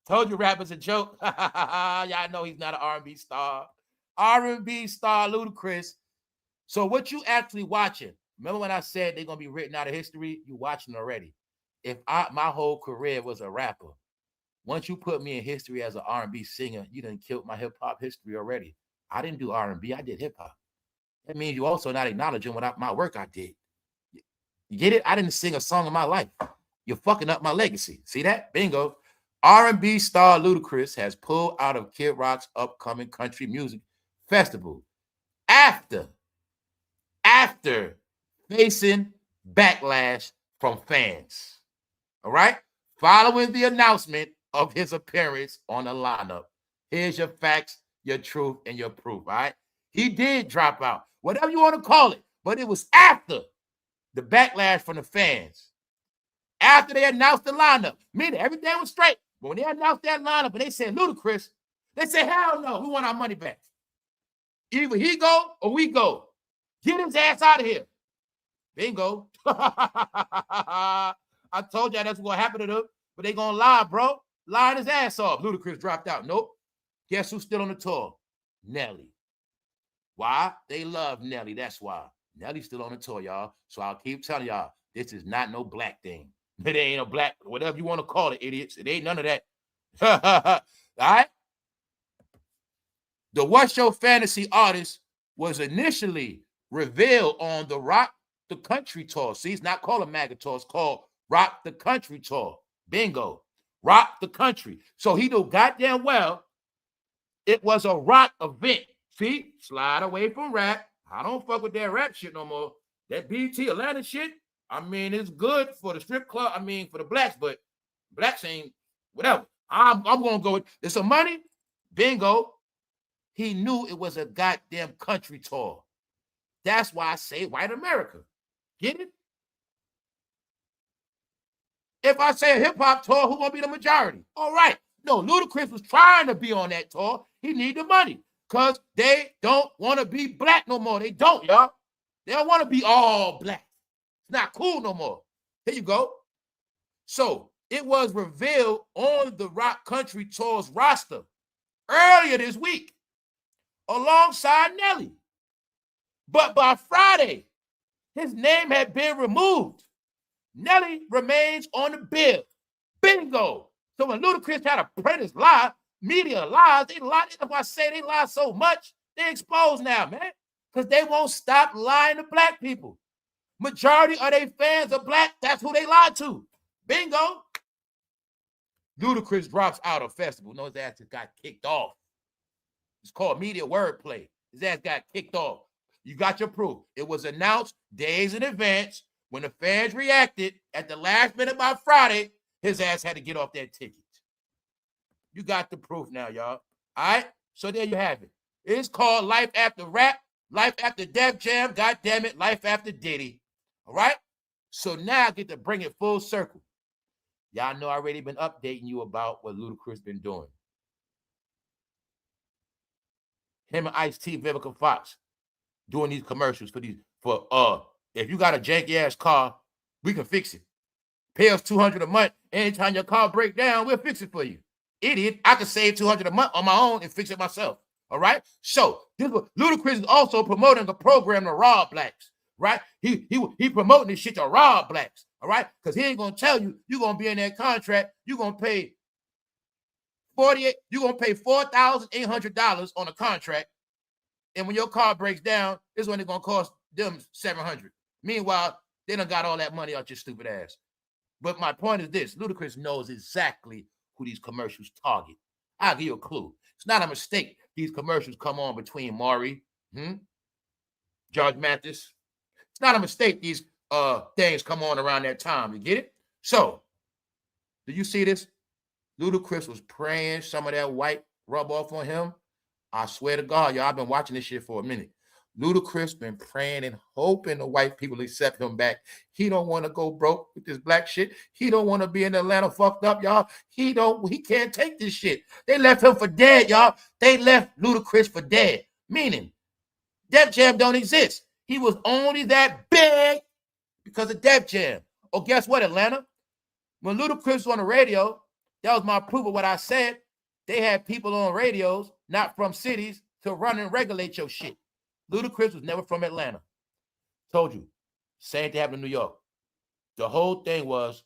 Told you rapper's a joke. Y'all know he's not an R&B star. R&B star Ludicris. So what you actually watching? Remember when I said they're gonna be written out of history? You watching already. If my whole career was a rapper, once you put me in history as an R&B singer, you done killed my hip hop history already. I didn't do R&B, I did hip hop. That means you also not acknowledging my work I did. You get it? I didn't sing a song in my life. You're fucking up my legacy. See that? Bingo. R&B star Ludacris has pulled out of Kid Rock's upcoming country music festival after facing backlash from fans. All right? Following the announcement of his appearance on the lineup. Here's your facts, your truth, and your proof. All right? He did drop out, whatever you want to call it, but it was after the backlash from the fans. After they announced the lineup, meaning everything was straight. But when they announced that lineup and they said Ludacris, they said, hell no, we want our money back. Either he go or we go. Get his ass out of here. Bingo. I told y'all that's what's going to happen to them, but they going to lie, bro. Lying his ass off. Ludacris dropped out. Nope. Guess who's still on the tour? Nelly. Why? They love Nelly. That's why. Nelly's still on the tour, y'all. So I'll keep telling y'all, this is not no black thing. It ain't a black, whatever you want to call it, idiots. It ain't none of that. All right? The What's Your Fantasy artist was initially revealed on the Rock the Country tour. See, it's not called a MAGA tour. It's called Rock the Country tour. Bingo. Rock the Country. So he knew goddamn well it was a rock event. See, slide away from rap. I don't fuck with that rap shit no more. That BT Atlanta shit, I mean, it's good for the strip club. I mean, for the blacks, but blacks ain't whatever. I'm going to go with it's some money. Bingo. He knew it was a goddamn country tour. That's why I say white America. Get it? If I say a hip-hop tour, who gonna be the majority? All right. No, Ludacris was trying to be on that tour. He need the money because they don't want to be black no more. They don't, y'all. They don't want to be all black. It's not cool no more. Here you go. So it was revealed on the Rock Country Tour's roster earlier this week alongside Nelly. But by Friday, his name had been removed. Nelly remains on the bill. Bingo. So when Ludacris tried to print his lie, media lies, they lie. That's why I say they lie so much. They exposed now, man. Because they won't stop lying to black people. Majority of their fans are black. That's who they lie to. Bingo. Ludacris drops out of festival. No, his ass just got kicked off. It's called media wordplay. His ass got kicked off. You got your proof. It was announced days in advance. When the fans reacted at the last minute by Friday, his ass had to get off that ticket. You got the proof now, y'all. All right? So there you have it. It's called Life After Rap, Life After Def Jam, God damn it, Life After Diddy. All right? So now I get to bring it full circle. Y'all know I already been updating you about what Ludacris been doing. Him and Ice-T, Vivica Fox, doing these commercials for if you got a janky ass car, we can fix it. Pay us $200 a month. Anytime your car break down, we'll fix it for you. Idiot, I can save $200 a month on my own and fix it myself. All right? So Ludacris is also promoting a program to rob blacks. Right? He promoting this shit to rob blacks. All right? Because he ain't gonna tell you you're gonna be in that contract, you're gonna pay $4,800 on a contract. And when your car breaks down, this is when it's gonna cost them $700. Meanwhile, they done got all that money out your stupid ass. But my point is this: Ludacris knows exactly who these commercials target. I'll give you a clue. It's not a mistake these commercials come on between Maury, George Mathis. It's not a mistake these things come on around that time. You get it? So, do you see this? Ludacris was praying some of that white rub off on him. I swear to God, y'all, I've been watching this shit for a minute. Ludacris been praying and hoping the white people accept him back. He don't want to go broke with this black shit. He don't want to be in Atlanta fucked up, y'all. He can't take this shit. They left him for dead, y'all. They left Ludacris for dead. Meaning, Def Jam don't exist. He was only that big because of Def Jam. Oh, guess what, Atlanta? When Ludacris was on the radio, That was my proof of what I said. They had people on radios, not from cities, to run and regulate your shit. Ludicris was never from Atlanta. Told you. Same thing happened in New York. The whole thing was,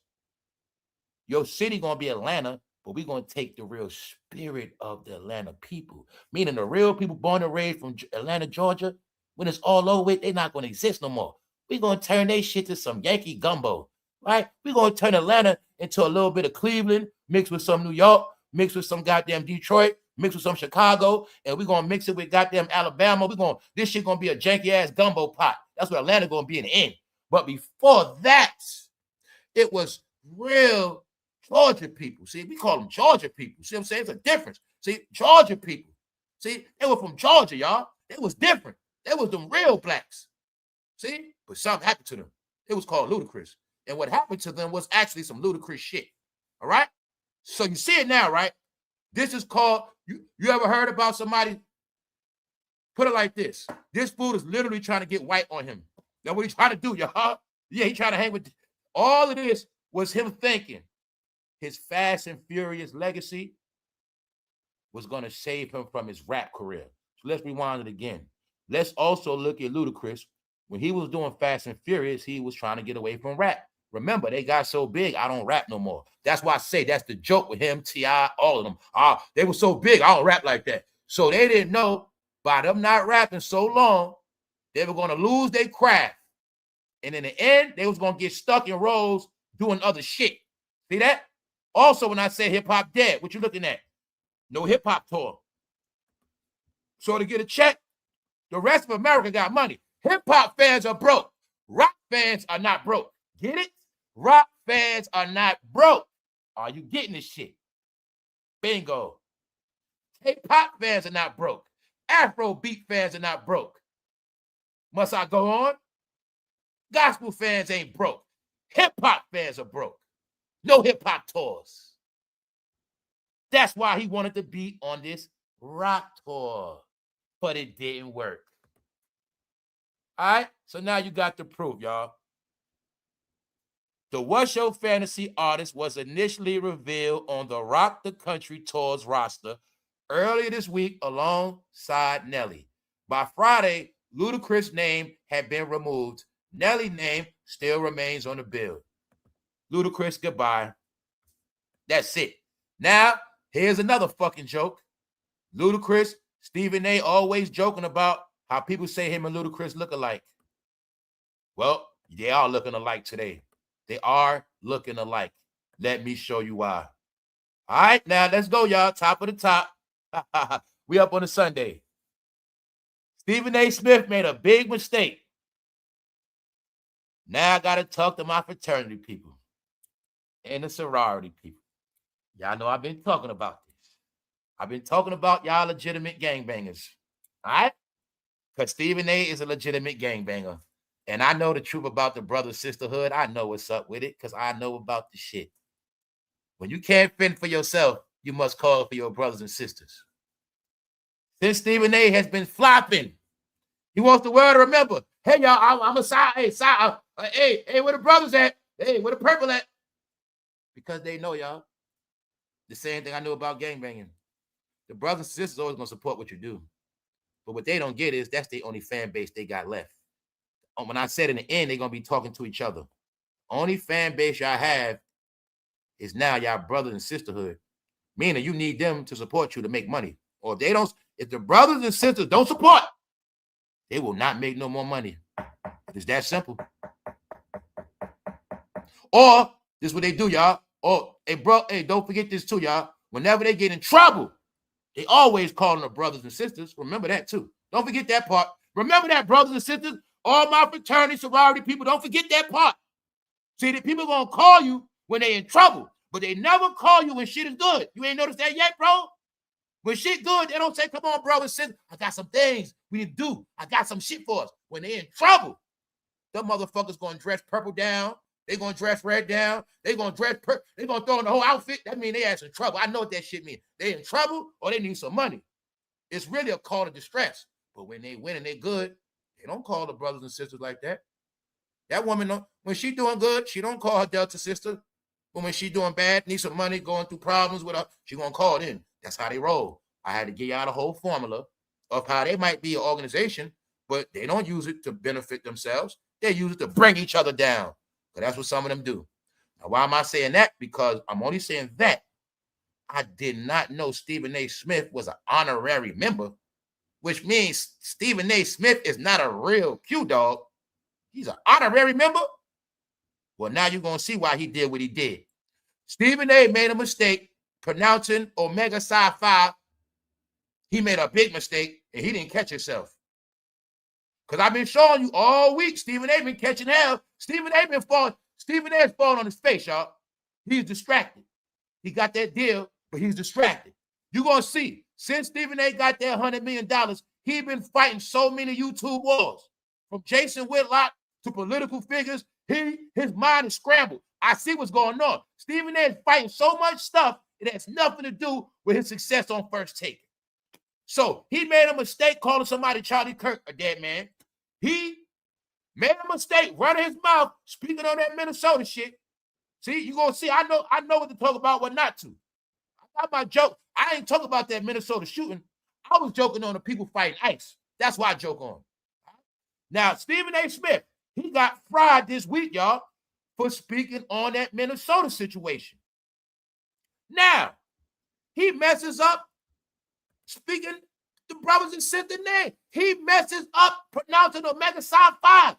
your city gonna be Atlanta, but we're gonna take the real spirit of the Atlanta people. Meaning the real people born and raised from Atlanta, Georgia, when it's all over with, they're not gonna exist no more. We're gonna turn their shit to some Yankee gumbo, right? We're gonna turn Atlanta into a little bit of Cleveland, mixed with some New York, mixed with some goddamn Detroit, mixed with some Chicago, and we're gonna mix it with goddamn Alabama. This shit gonna be a janky ass gumbo pot. That's what Atlanta gonna be in the end. But before that, it was real Georgia people. See, we call them Georgia people. See what I'm saying? It's a difference. See, Georgia people. See, they were from Georgia, y'all. It was different. They was them real blacks. See? But something happened to them. It was called Ludicris. And what happened to them was actually some ludicrous shit. All right? So you see it now, right? This is called, you ever heard about somebody? Put it like this. This fool is literally trying to get white on him. That's what he's trying to do, y'all. Yeah, he's trying to hang with. All of this was him thinking his Fast and Furious legacy was going to save him from his rap career. So let's rewind it again. Let's also look at Ludicris. When he was doing Fast and Furious, he was trying to get away from rap. Remember, they got so big, I don't rap no more. That's why I say that's the joke with him, T.I., all of them. They were so big, I don't rap like that. So they didn't know by them not rapping so long, they were going to lose their craft. And in the end, they was going to get stuck in roles doing other shit. See that? Also, when I say hip-hop dead, what you looking at? No hip-hop tour. So to get a check, the rest of America got money. Hip-hop fans are broke. Rock fans are not broke. Get it? Rock fans are not broke. Are you getting this shit? Bingo. Hip-hop fans are not broke. Afrobeat fans are not broke. Must I go on? Gospel fans ain't broke. Hip-hop fans are broke. No hip-hop tours. That's why he wanted to be on this rock tour. But it didn't work. All right? So now you got the proof, y'all. The What's Your Fantasy artist was initially revealed on the Rock the Country Tours roster earlier this week alongside Nelly. By Friday, Ludicris' name had been removed. Nelly's name still remains on the bill. Ludicris, goodbye. That's it. Now, here's another fucking joke. Ludicris, Stephen A. always joking about how people say him and Ludicris look alike. Well, they are looking alike today. They are looking alike. Let me show you why. All right, now let's go, y'all. Top of the top. We up on a Sunday. Stephen A. Smith made a big mistake. Now I got to talk to my fraternity people and the sorority people. Y'all know I've been talking about this. I've been talking about y'all legitimate gangbangers. All right? Because Stephen A. is a legitimate gangbanger. And I know the truth about the brother sisterhood. I know what's up with it because I know about the shit. When you can't fend for yourself, you must call for your brothers and sisters. Since Stephen A. has been flopping, he wants the world to remember, hey, y'all, I'm a side. Hey, where the brothers at? Hey, where the purple at? Because they know, y'all, the same thing I know about gangbanging. The brothers and sisters always going to support what you do. But what they don't get is that's the only fan base they got left. When I said in the end, they're going to be talking to each other. Only fan base y'all have is now y'all brothers and sisterhood. Meaning you need them to support you to make money. Or if the brothers and sisters don't support, they will not make no more money. It's that simple. Or this is what they do, y'all. Or hey, don't forget this too, y'all. Whenever they get in trouble, they always call them brothers and sisters. Remember that too. Don't forget that part. Remember that, brothers and sisters. All my fraternity, sorority people, don't forget that part. See, the people gonna call you when they in trouble, but they never call you when shit is good. You ain't noticed that yet, bro? When shit good, they don't say, come on, brother and sister, I got some things we need to do. I got some shit for us. When they in trouble, them motherfuckers gonna dress purple down. They gonna dress red down. They gonna dress they gonna throw in the whole outfit. That means they ass in trouble. I know what that shit means. They in trouble or they need some money. It's really a call to distress. But when they win and they good, they don't call the brothers and sisters like that. That woman, when she doing good, she don't call her Delta sister. But when she doing bad, needs some money, going through problems with her, she gonna call it in. That's how they roll. I had to give y'all the whole formula of how they might be an organization, but they don't use it to benefit themselves. They use it to bring each other down. But that's what some of them do. Now, why am I saying that? Because I'm only saying that. I did not know Stephen A. Smith was an honorary member, which means Stephen A. Smith is not a real Q dog. He's an honorary member. Well, now you're going to see why he did what he did. Stephen A. made a mistake pronouncing Omega Psi Phi. He made a big mistake, and he didn't catch himself. Because I've been showing you all week, Stephen A. been catching hell. Stephen A. been falling. Stephen A. is falling on his face, y'all. He's distracted. He got that deal, but he's distracted. You're going to see, since Stephen A. got that $100 million, he's been fighting so many YouTube wars. From Jason Whitlock to political figures, his mind is scrambled. I see what's going on. Stephen A. is fighting so much stuff, it has nothing to do with his success on First Take. So he made a mistake calling somebody Charlie Kirk a dead man. He made a mistake running his mouth, speaking on that Minnesota shit. See, you're going to see, I know what to talk about, what not to. I got my joke. I ain't talking about that Minnesota shooting. I was joking on the people fighting ICE. That's why I joke on. Now, Stephen A. Smith, he got fried this week, y'all, for speaking on that Minnesota situation. Now, he messes up speaking the brothers and sisters' name. He messes up pronouncing Omega Psi Phi,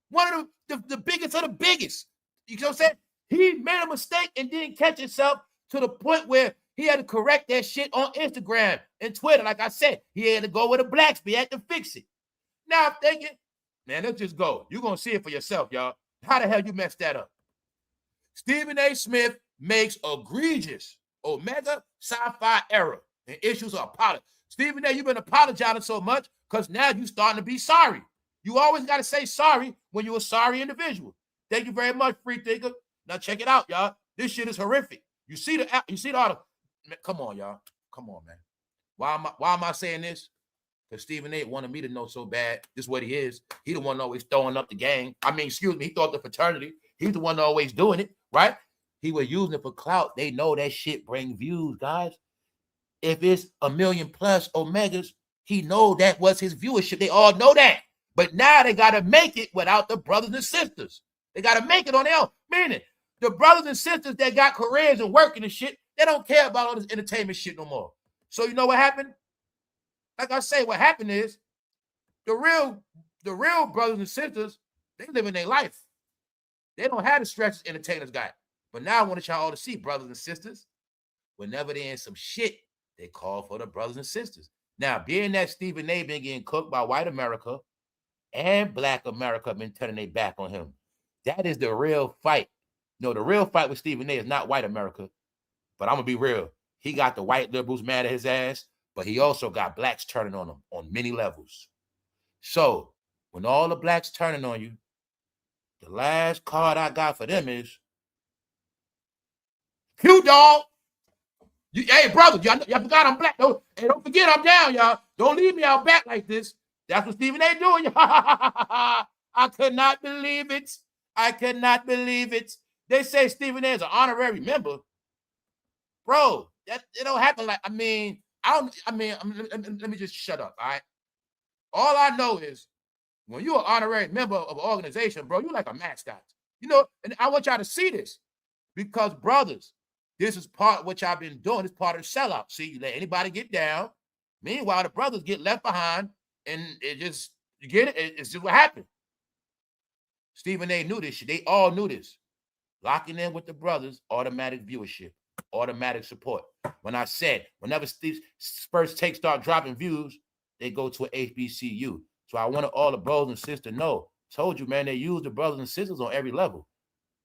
one of the biggest of the biggest. You know what I'm saying? He made a mistake and didn't catch himself to the point where he had to correct that shit on Instagram and Twitter. Like I said, he had to go with a Blacksby. He had to fix it. Now I'm thinking, man, let's just go. You're going to see it for yourself, y'all. How the hell you messed that up? Stephen A. Smith makes egregious Omega Psi Phi error and issues of apology. Stephen A., you've been apologizing so much because now you're starting to be sorry. You always got to say sorry when you're a sorry individual. Thank you very much, free thinker. Now check it out, y'all. This shit is horrific. You see the article. Come on, y'all. Come on, man. Why am I saying this? Because Stephen A. wanted me to know so bad. This is what he is. He the one always throwing up the gang. I mean, excuse me, he thought the fraternity. He's the one always doing it, right? He was using it for clout. They know that shit bring views, guys. If it's 1 million plus Omegas, he know that was his viewership. They all know that. But now they got to make it without the brothers and sisters. They got to make it on their own. Meaning, the brothers and sisters that got careers and working and shit, they don't care about all this entertainment shit no more. So you know what happened? Like I say, what happened is the real brothers and sisters, they living their life. They don't have the stresses entertainers got. But now I want y'all all to see, brothers and sisters, whenever they're in some shit, they call for the brothers and sisters. Now, being that Stephen A. been getting cooked by white America and black America been turning their back on him, that is the real fight. No, the real fight with Stephen A. is not white America, but I'm going to be real. He got the white liberals mad at his ass, but he also got blacks turning on him on many levels. So, when all the blacks turning on you, the last card I got for them is Q Dog. Hey, brother, y'all forgot I'm black. Don't forget I'm down, y'all. Don't leave me out back like this. That's what Stephen A. doing. I could not believe it. I cannot believe it. They say Stephen A. is an honorary member. Bro, it don't happen like, let me just shut up, all right? All I know is when you're an honorary member of an organization, bro, you're like a mascot. You know, and I want y'all to see this because, brothers, this is part of what y'all been doing. It's part of the sellout. See, you let anybody get down. Meanwhile, the brothers get left behind, and it just, you get it? It's just what happened. Stephen A. knew this shit. They all knew this. Locking in with the brothers, automatic viewership, automatic support. When I said, whenever First Take start dropping views, they go to an HBCU. So I wanted all the brothers and sisters to know. Told you, man, they use the brothers and sisters on every level.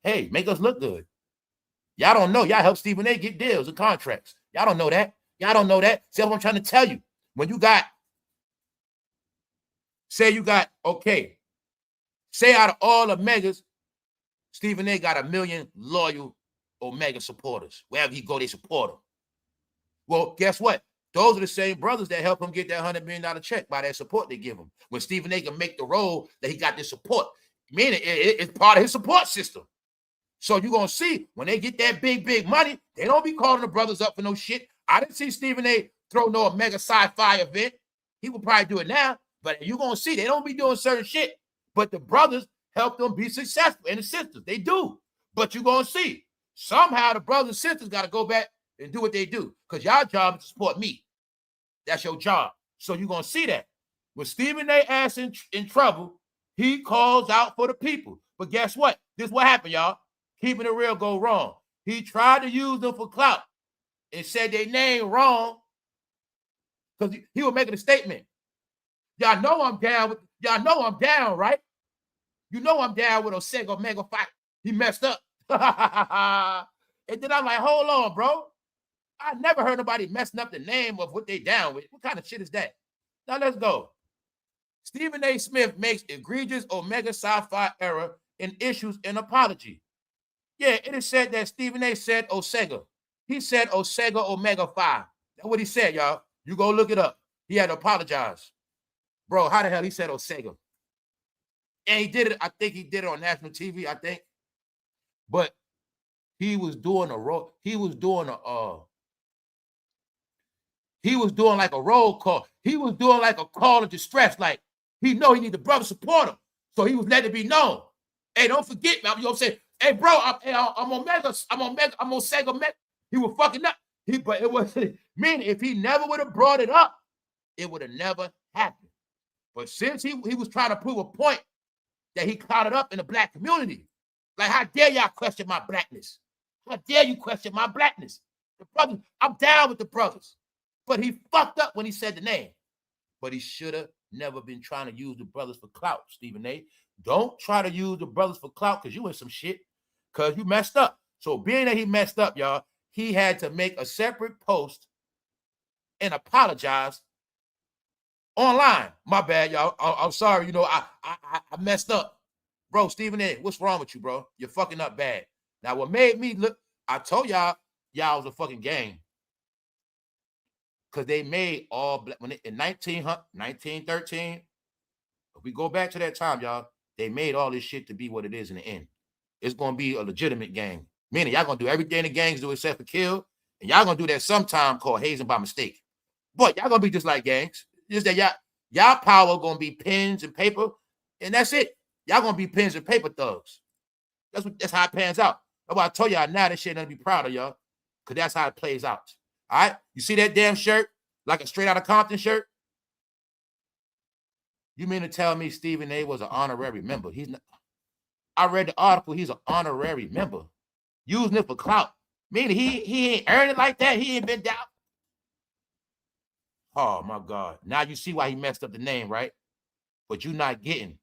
Hey, make us look good. Y'all don't know. Y'all help Stephen A. get deals and contracts. Y'all don't know that. Y'all don't know that. See what I'm trying to tell you. When you got, say out of all the megas, Stephen A. got 1 million loyal Omega supporters. Wherever he go, they support him. Well, guess what? Those are the same brothers that help him get that $100 million check by that support they give him. When Stephen A. can make the role that he got this support, meaning it's part of his support system. So you're going to see when they get that big money, they don't be calling the brothers up for no shit. I didn't see Stephen A. throw no mega sci-fi event. He will probably do it now, but you're going to see they don't be doing certain shit. But the brothers help them be successful, and the sisters, they do. But you're going to see somehow the brothers and sisters got to go back and do what they do, because y'all job is to support me. That's your job. So you're going to see that. When Stephen A. ass in trouble, he calls out for the people. But guess what? This is what happened, y'all. Keeping it real go wrong. He tried to use them for clout and said their name wrong because he was making a statement. Y'all know I'm down with, y'all know I'm down, right? You know I'm down with Osego Mega Fight. He messed up. And then I'm like, hold on, bro. I never heard nobody messing up the name of what they down with. What kind of shit is that? Now let's go. Stephen A. Smith makes egregious Omega Sci-Fi error and issues an apology. Yeah, it is said that Stephen A. said Osega. He said Osega Omega 5. That's what he said, y'all. You go look it up. He had to apologize. Bro, how the hell he said Osega? And he did it, I think he did it on national TV, I think. But he was doing a roll. He was doing like a roll call. He was doing like a call of distress. Like he know he need the brother support him. So he was letting it be known. Hey, don't forget, man. You know what I'm saying? Hey, bro, I'm Omega. I'm Osega Mega. He was fucking up. But it was meaning if he never would have brought it up, it would have never happened. But since he was trying to prove a point that he clouded up in the black community, like how dare y'all question my blackness? How dare you question my blackness? The brothers, I'm down with the brothers. But he fucked up when he said the name. But he should have never been trying to use the brothers for clout, Stephen A. Don't try to use the brothers for clout because you in some shit. Because you messed up. So being that he messed up, y'all, he had to make a separate post and apologize online. My bad, y'all. I'm sorry. You know, I messed up. Bro, Stephen A., what's wrong with you, bro? You're fucking up bad. Now, what made me look, I told y'all was a fucking game. Because they made all black, when in 1913, if we go back to that time, y'all, they made all this shit to be what it is in the end. It's going to be a legitimate gang. Meaning, y'all going to do everything the gangs do except for kill, and y'all going to do that sometime called hazing by mistake. But y'all going to be just like gangs. Just that y'all power going to be pens and paper, and that's it. Y'all going to be pens and paper thugs. That's how it pans out. That's why I told y'all now this shit ain't gonna be proud of y'all, because that's how it plays out. All right? You see that damn shirt? Like a straight out of Compton shirt? You mean to tell me Stephen A. was an honorary member? He's not. I read the article. He's an honorary member. Using it for clout. Meaning he ain't earned it like that. He ain't been down. Oh, my God. Now you see why he messed up the name, right? But you're not getting.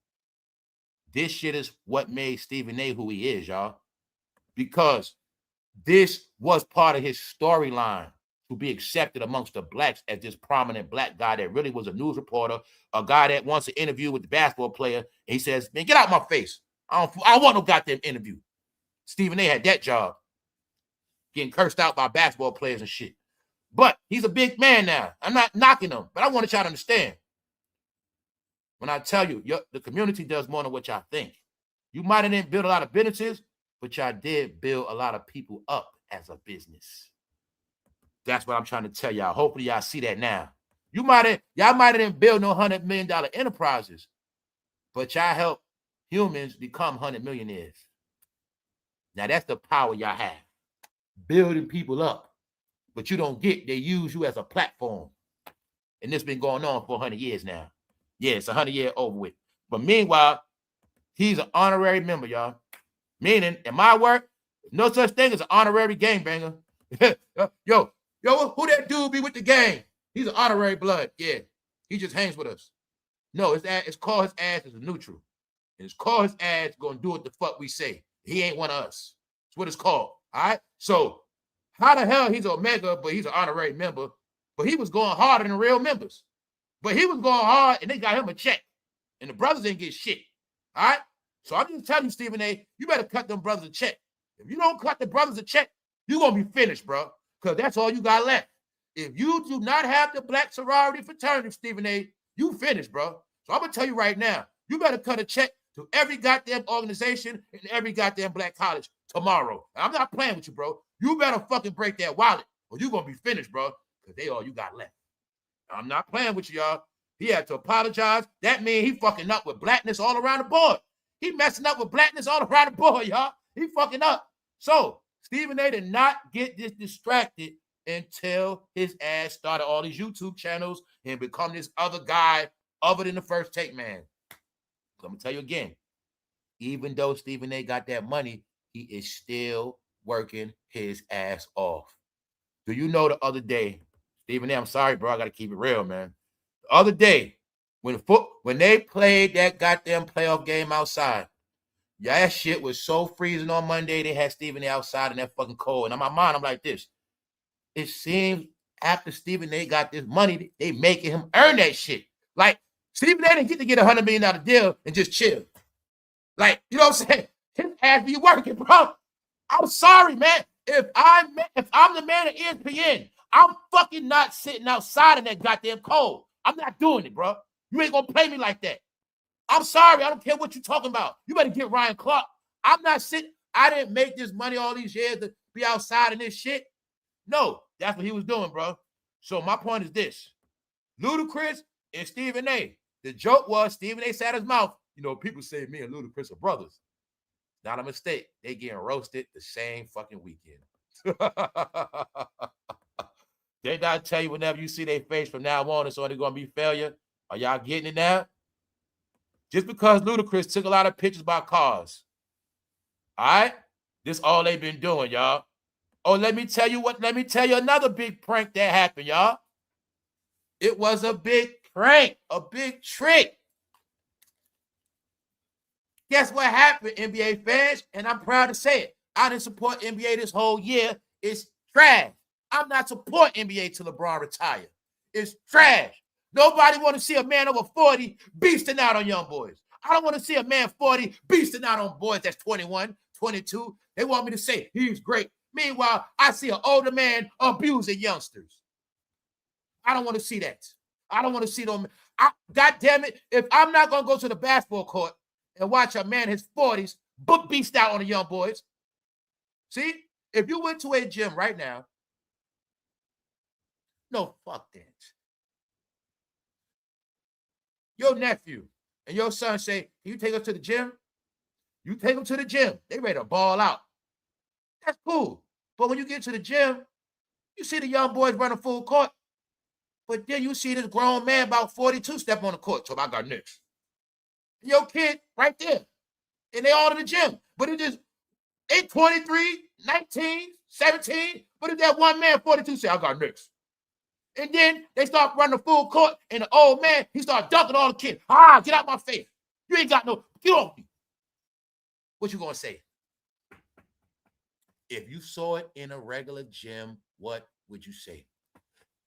This shit is what made Stephen A. who he is, y'all. Because this was part of his storyline to be accepted amongst the blacks as this prominent black guy that really was a news reporter, a guy that wants an interview with the basketball player, and he says, man, get out my face. I don't want no goddamn interview. Stephen A. had that job, getting cursed out by basketball players and shit. But he's a big man now. I'm not knocking him, but I want y'all to understand. When I tell you, the community does more than what y'all think. You might have didn't build a lot of businesses, but y'all did build a lot of people up as a business. That's what I'm trying to tell y'all. Hopefully y'all see that now. Y'all might have didn't build no $100 million enterprises, but y'all help humans become 100 millionaires. Now that's the power y'all have. Building people up. But you don't get, they use you as a platform. And this been going on for 100 years now. Yeah, it's 100 years over with. But meanwhile, he's an honorary member, y'all. Meaning, in my work, no such thing as an honorary gangbanger. Yo, who that dude be with the gang? He's an honorary blood. Yeah, he just hangs with us. No, it's called his ass as a neutral. And it's called his ass going to do what the fuck we say. He ain't one of us. That's what it's called. All right? So, how the hell he's Omega, but he's an honorary member, but he was going harder than the real members. But he was going hard, and they got him a check. And the brothers didn't get shit. All right? So I'm just telling you, Stephen A., you better cut them brothers a check. If you don't cut the brothers a check, you're going to be finished, bro, because that's all you got left. If you do not have the black sorority fraternity, Stephen A., you finished, bro. So I'm going to tell you right now, you better cut a check to every goddamn organization and every goddamn black college tomorrow. I'm not playing with you, bro. You better fucking break that wallet or you're going to be finished, bro, because they all you got left. I'm not playing with you, y'all. He had to apologize. That means he fucking up with blackness all around the board. He messing up with blackness all around the board, y'all. He fucking up. So Stephen A did not get this distracted until his ass started all these YouTube channels and become this other guy other than the First Take Man. So I'm going to tell you again, even though Stephen A got that money, he is still working his ass off. Do you know the other day, Stephen A, I'm sorry, bro, I got to keep it real, man. The other day, when they played that goddamn playoff game outside, yeah, that shit was so freezing on Monday, they had Stephen A outside in that fucking cold. And in my mind, I'm like this. It seems after Stephen A got this money, they making him earn that shit. Like, Stephen A didn't get to get $100 million deal and just chill. Like, you know what I'm saying? His ass be working, bro. I'm sorry, man. If I'm the man of ESPN, I'm fucking not sitting outside in that goddamn cold. I'm not doing it, bro. You ain't gonna play me like that. I'm sorry. I don't care what you're talking about. You better get Ryan Clark. I'm not sitting. I didn't make this money all these years to be outside in this shit. No, that's what he was doing, bro. So my point is this. Ludicris and Stephen A. The joke was Stephen A. sat his mouth. You know, people say me and Ludicris are brothers. Not a mistake. They getting roasted the same fucking weekend. They gotta tell you whenever you see their face from now on, it's only gonna be failure. Are y'all getting it now? Just because Ludicris took a lot of pictures about cars. All right? This all they've been doing, y'all. Oh, let me tell you another big prank that happened, y'all. It was a big prank, a big trick. Guess what happened, NBA fans? And I'm proud to say it. I didn't support NBA this whole year. It's trash. I'm not supporting NBA till LeBron retire. It's trash. Nobody want to see a man over 40 beasting out on young boys. I don't want to see a man 40 beasting out on boys that's 21, 22. They want me to say he's great. Meanwhile, I see an older man abusing youngsters. I don't want to see that. I don't want to see them. God damn it. If I'm not going to go to the basketball court and watch a man in his 40s beast out on the young boys. See, if you went to a gym right now, no, fuck that. Your nephew and your son say, can you take us to the gym? You take them to the gym. They ready to ball out. That's cool. But when you get to the gym, you see the young boys running full court. But then you see this grown man about 42 step on the court. So I got Knicks. Your kid right there. And they all in the gym. But it just ain't 23, 19, 17. But if that one man 42 say, I got Knicks. And then they start running full court, and the old man, he start dunking all the kids. Get out my face. You ain't got no, get off me. What you gonna say? If you saw it in a regular gym, what would you say?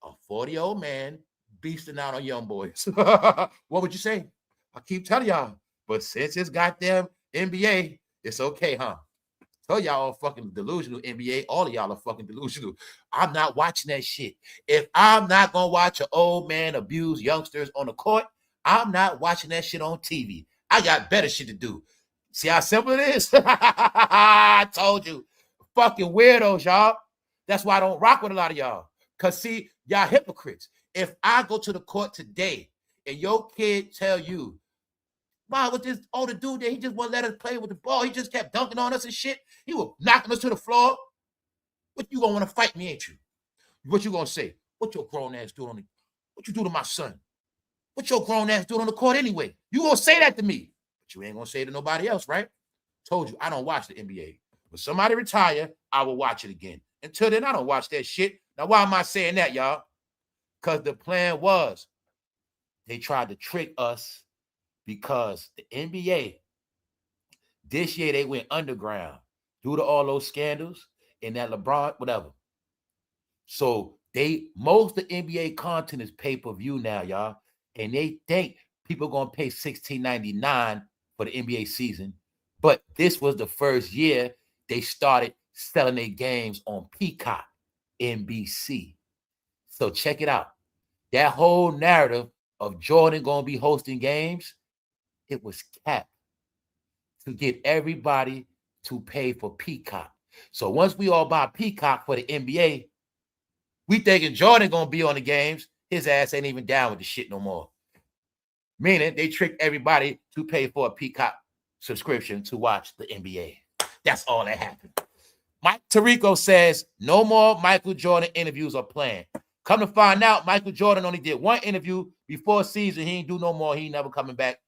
A 40-year-old man beasting out on young boys. What would you say? I keep telling y'all. But since it's goddamn NBA, it's okay, huh? Tell y'all all fucking delusional, NBA. All of y'all are fucking delusional. I'm not watching that shit. If I'm not going to watch an old man abuse youngsters on the court, I'm not watching that shit on TV. I got better shit to do. See how simple it is? I told you. Fucking weirdos, y'all. That's why I don't rock with a lot of y'all. Because, see, y'all hypocrites. If I go to the court today and your kid tell you, wow, with this older dude there, he just wouldn't let us play with the ball. He just kept dunking on us and shit. He was knocking us to the floor. What you gonna want to fight me, ain't you? What you gonna say? What your grown ass doing on the, what you do to my son? What your grown ass doing on the court anyway? You gonna say that to me, but you ain't gonna say it to nobody else, right? Told you, I don't watch the NBA. When somebody retire, I will watch it again. Until then, I don't watch that shit. Now, why am I saying that, y'all? Because the plan was they tried to trick us. Because the NBA, this year they went underground due to all those scandals and that LeBron, whatever. So most of the NBA content is pay-per-view now, y'all. And they think people are going to pay $16.99 for the NBA season. But this was the first year they started selling their games on Peacock, NBC. So check it out. That whole narrative of Jordan going to be hosting games, it was capped to get everybody to pay for Peacock. So once we all buy Peacock for the NBA, we thinking Jordan gonna be on the games. His ass ain't even down with the shit no more. Meaning they tricked everybody to pay for a Peacock subscription to watch the NBA. That's all that happened. Mike Tirico says no more Michael Jordan interviews are planned. Come to find out, Michael Jordan only did one interview before season. He ain't do no more. He ain't never coming back.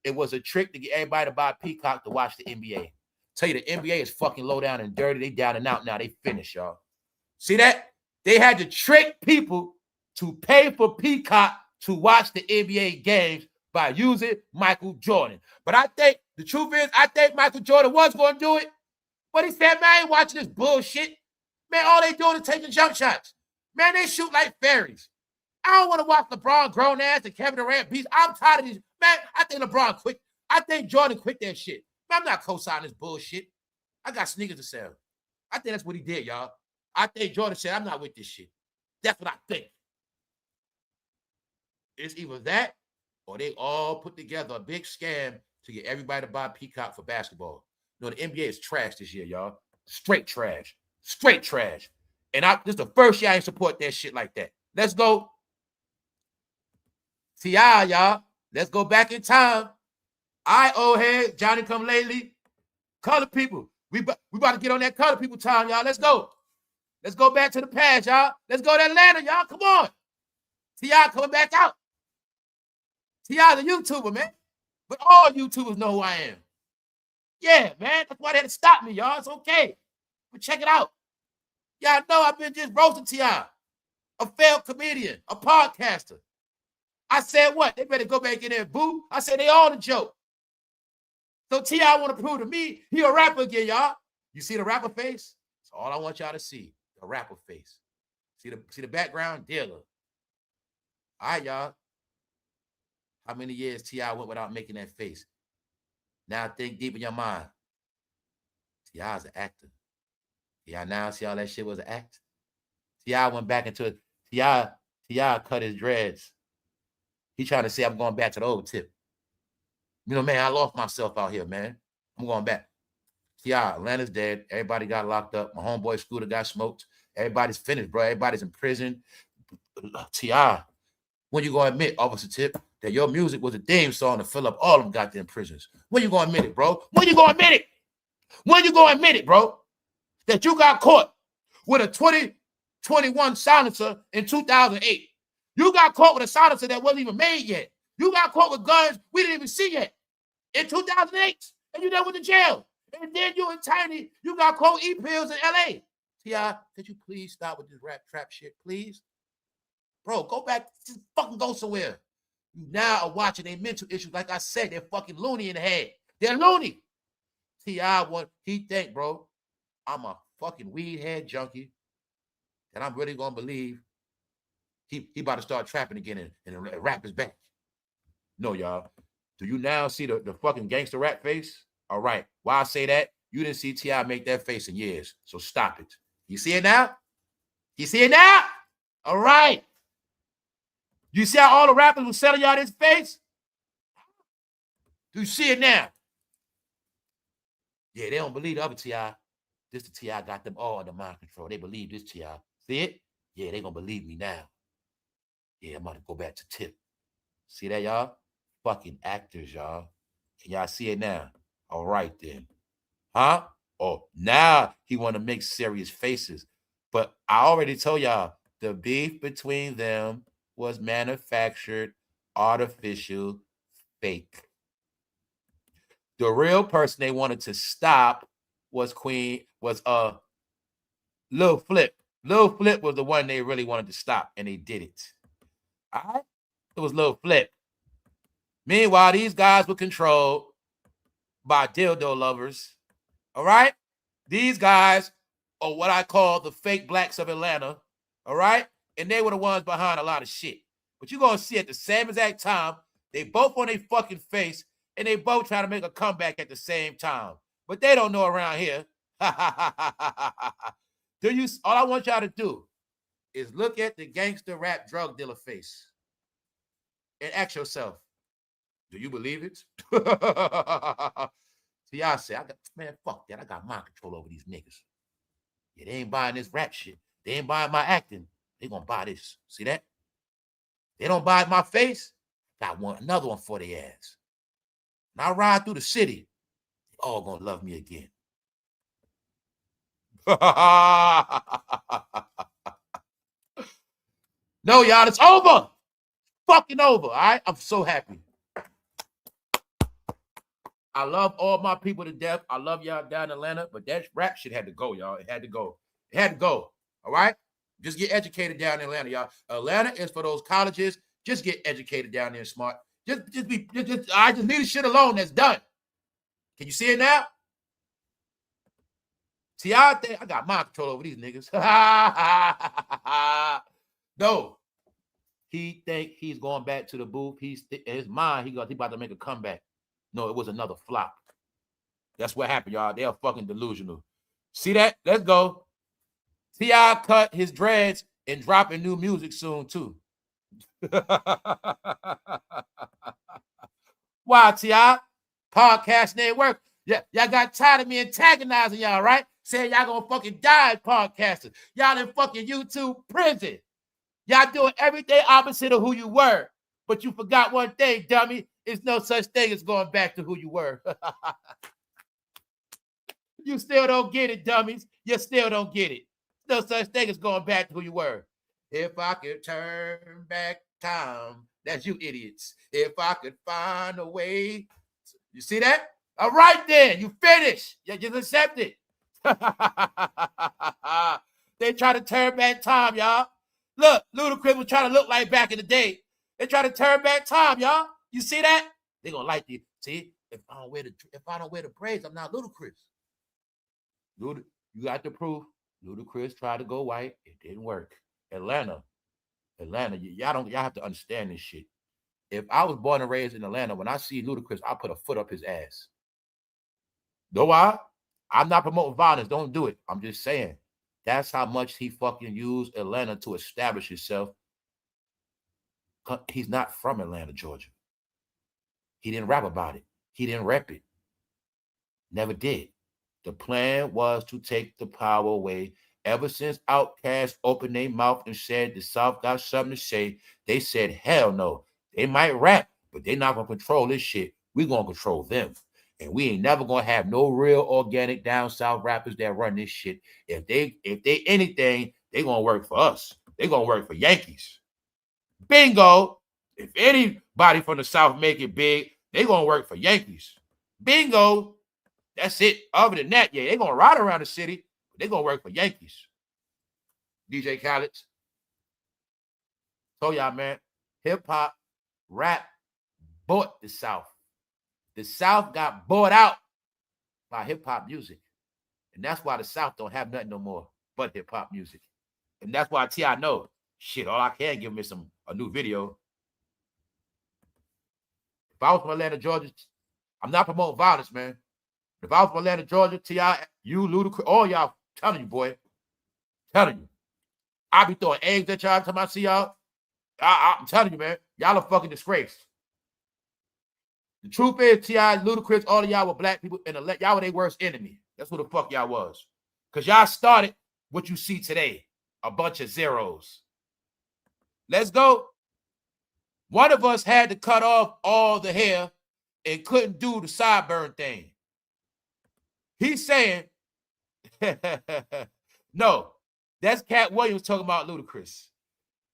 It was a trick to get everybody to buy Peacock to watch the NBA. Tell you the NBA is fucking low down and dirty. They down and out now. They finished, y'all. See that? They had to trick people to pay for Peacock to watch the NBA games by using Michael Jordan. But I think the truth is, I think Michael Jordan was going to do it. But he said, man, I ain't watching this bullshit. Man, all they doing is taking jump shots. Man, they shoot like fairies. I don't want to watch LeBron grown ass and Kevin Durant beats. I'm tired of these. Man, I think LeBron quit. I think Jordan quit that shit. Man, I'm not co-signing this bullshit. I got sneakers to sell. I think that's what he did, y'all. I think Jordan said, I'm not with this shit. That's what I think. It's either that or they all put together a big scam to get everybody to buy Peacock for basketball. You know, the NBA is trash this year, y'all. Straight trash. Straight trash. And this is the first year I ain't support that shit like that. Let's go. T.I., y'all. Let's go back in time. Old head, Johnny come lately. Color people. We about to get on that color people time, y'all. Let's go. Let's go back to the past, y'all. Let's go to Atlanta, y'all. Come on. T.I. coming back out. T.I.'s a YouTuber, man. But all YouTubers know who I am. Yeah, man. That's why they had to stop me, y'all. It's okay. But check it out. Y'all know I've been just roasting T.I., a failed comedian, a podcaster. I said what? They better go back in there and boo. I said they all a joke. So T.I. want to prove to me he a rapper again, y'all. You see the rapper face? That's all I want y'all to see. The rapper face. See the background? Dealer. All right, y'all. How many years T.I. went without making that face? Now think deep in your mind. T.I.'s an actor. Y'all now see all that shit was an act? T.I. went back into it. T.I. cut his dreads. He trying to say I'm going back to the old tip. You know, man, I lost myself out here, man. I'm going back. T.I., Atlanta's dead. Everybody got locked up. My homeboy Scooter got smoked. Everybody's finished, bro. Everybody's in prison. T.I., when you gonna admit, Officer Tip, that your music was a theme song to fill up all them goddamn prisons? When you gonna admit it, bro? When you gonna admit it? When you gonna admit it, bro? That you got caught with a 2021 silencer in 2008. You got caught with a silencer that wasn't even made yet. You got caught with guns we didn't even see yet in 2008, and you never went to jail. And then you and Tiny, you got caught E-pills in L.A. T.I., could you please stop with this rap trap shit, please? Bro, go back, just fucking go somewhere. You now are watching their mental issues. Like I said, they're fucking loony in the head. They're loony. T.I., what he think, bro? I'm a fucking weed head junkie, and I'm really gonna believe he about to start trapping again and rap is back. No, y'all. Do you now see the fucking gangster rap face? All right. Why I say that? You didn't see T.I. make that face in years, so stop it. You see it now? You see it now? All right. You see how all the rappers were selling y'all this face? Do you see it now? Yeah, they don't believe the other T.I. This the T.I. got them all under mind control. They believe this T.I. See it? Yeah, they gonna believe me now. Yeah, I'm about to go back to Tip. See that, y'all? Fucking actors, y'all. Can y'all see it now? All right, then. Huh? Oh, now he want to make serious faces. But I already told y'all, the beef between them was manufactured, artificial, fake. The real person they wanted to stop was Lil Flip. Lil Flip was the one they really wanted to stop, and they did it. All right? It was Lil Flip. Meanwhile, these guys were controlled by dildo lovers. All right? These guys are what I call the fake blacks of Atlanta. All right? And they were the ones behind a lot of shit. But you're going to see at the same exact time, they both on their fucking face, and they both trying to make a comeback at the same time. But they don't know around here. All I want y'all to do is look at the gangster rap drug dealer face and ask yourself, do you believe it? T.I. said, man, fuck that. I got mind control over these niggas. Yeah, they ain't buying this rap shit. They ain't buying my acting. They gonna buy this. See that? They don't buy my face. Got another one for their ass. And I ride through the city. They all gonna love me again. No, y'all, it's over. Fucking over. All right. I'm so happy. I love all my people to death. I love y'all down in Atlanta, but that rap shit had to go, y'all. It had to go. It had to go. All right? Just get educated down in Atlanta, y'all. Atlanta is for those colleges. Just get educated down there, smart. I just leave the shit alone. That's done. Can you see it now? See, I got mind control over these niggas. No. He think he's going back to the booth. In his mind, he about to make a comeback. No, it was another flop. That's what happened, y'all. They are fucking delusional. See that? Let's go. T.I. cut his dreads and dropping new music soon, too. Why, T.I.? Podcast ain't work. Yeah, y'all got tired of me antagonizing y'all, right? Saying y'all gonna fucking die as podcasters. Y'all in fucking YouTube prison. Y'all doing everything opposite of who you were. But you forgot one thing, dummy. There's no such thing as going back to who you were. You still don't get it, dummies. You still don't get it. No such thing as going back to who you were. If I could turn back time, that's you idiots. If I could find a way. You see that? All right then, you finished. You just accept it. They try to turn back time, y'all. Look, Ludicris was trying to look like back in the day. They try to turn back time, y'all. You see that? They gonna like you. See, if I don't wear the braids, I'm not Ludicris. You got the proof. Ludicris tried to go white. It didn't work. Atlanta, y'all have to understand this shit. If I was born and raised in Atlanta, when I see Ludicris, I put a foot up his ass. Know why? I'm not promoting violence. Don't do it. I'm just saying. That's how much he fucking used Atlanta to establish himself. He's not from Atlanta, Georgia. He didn't rap about it. He didn't rep it. Never did. The plan was to take the power away. Ever since Outkast opened their mouth and said the South got something to say, they said, hell no. They might rap, but they're not going to control this shit. We're going to control them. And we ain't never going to have no real organic down South rappers that run this shit. If they anything, they going to work for us. They going to work for Yankees. Bingo. If anybody from the South make it big, they going to work for Yankees. Bingo. That's it. Other than that, yeah, they going to ride around the city, but they going to work for Yankees. DJ Khaled. Told y'all, man, hip-hop, rap bought the South. The South got bought out by hip-hop music. And that's why the South don't have nothing no more but hip-hop music. And that's why T.I. know, shit, all I can give him is a new video. If I was from Atlanta, Georgia, I'm not promoting violence, man. If I was from Atlanta, Georgia, T.I., you, Ludicris, all y'all, telling you, boy. Telling you. I be throwing eggs at y'all every time I see y'all. I'm telling you, man. Y'all are fucking disgrace. The truth is, T.I., Ludicris, all of y'all were black people, and y'all were their worst enemy. That's who the fuck y'all was. Because y'all started what you see today. A bunch of zeros. Let's go. One of us had to cut off all the hair and couldn't do the sideburn thing. He's saying, no, that's Cat Williams talking about Ludicris.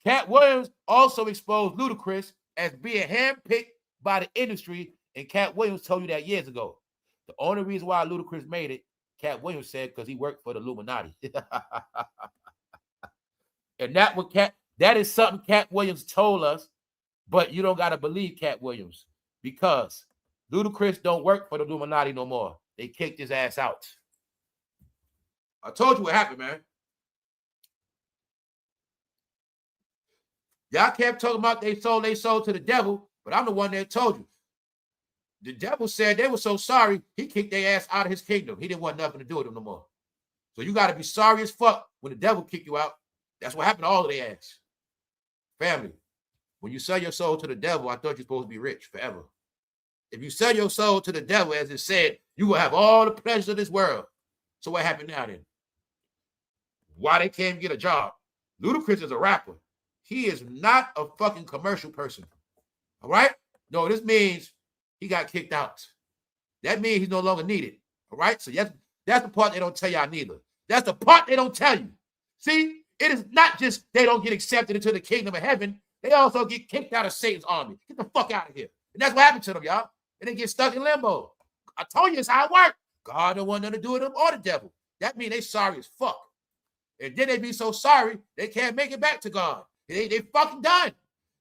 Cat Williams also exposed Ludicris as being handpicked by the industry, and Cat Williams told you that years ago. The only reason why Ludicris made it, Cat Williams said, because he worked for the Illuminati. And that is something Cat Williams told us, but you don't got to believe Cat Williams because Ludicris don't work for the Illuminati no more. They kicked his ass out. I told you what happened, man. Y'all kept talking about they sold to the devil, but I'm the one that told you. The devil said they were so sorry, he kicked their ass out of his kingdom. He didn't want nothing to do with them no more. So you got to be sorry as fuck when the devil kick you out. That's what happened to all of their ass. Family, when you sell your soul to the devil, I thought you're supposed to be rich forever. If you sell your soul to the devil, as it said, you will have all the pleasures of this world. So what happened now then? Why they can't get a job? Ludacris is a rapper. He is not a fucking commercial person. All right? No, this means he got kicked out. That means he's no longer needed. All right? So that's the part they don't tell y'all neither. That's the part they don't tell you. See, it is not just they don't get accepted into the kingdom of heaven. They also get kicked out of Satan's army. Get the fuck out of here. And that's what happened to them, y'all. And they get stuck in limbo. I told you it's how it works. God don't want nothing to do with them or the devil. That means they sorry as fuck. And then they be so sorry, they can't make it back to God. They fucking done.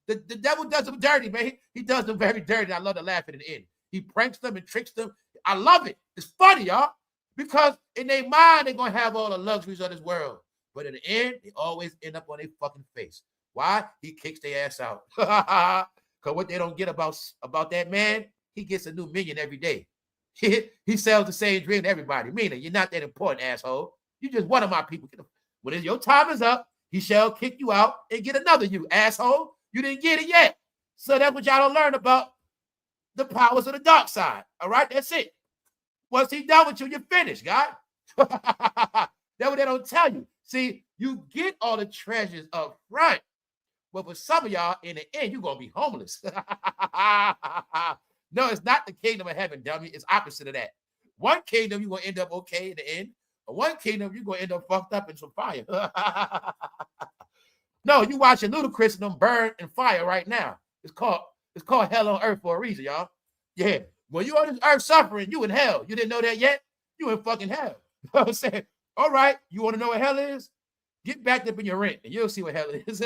The devil does them dirty, man. He does them very dirty. I love to laugh at the end. He pranks them and tricks them. I love it. It's funny, y'all. Because in their mind, they're going to have all the luxuries of this world. But in the end, they always end up on their fucking face. Why? He kicks their ass out. Because what they don't get about that man, he gets a new million every day. He sells the same dream to everybody. Meaning, you're not that important, asshole. You're just one of my people. When your time is up, he shall kick you out and get another you, asshole. You didn't get it yet. So that's what y'all don't learn about the powers of the dark side. All right? That's it. Once he's done with you, you're finished, God. That's what they don't tell you. See, you get all the treasures up front. But for some of y'all, in the end, you're going to be homeless. No, it's not the kingdom of heaven, dummy. It's opposite of that. One kingdom, you're going to end up okay in the end. One kingdom, you're going to end up fucked up in some fire. No, you watching Ludicrous and them burn in fire right now. It's called hell on earth for a reason, y'all. Yeah. When you on this earth suffering, you in hell. You didn't know that yet? You in fucking hell. You know what I'm saying? All right, you want to know what hell is? Get back up in your rent, and you'll see what hell is.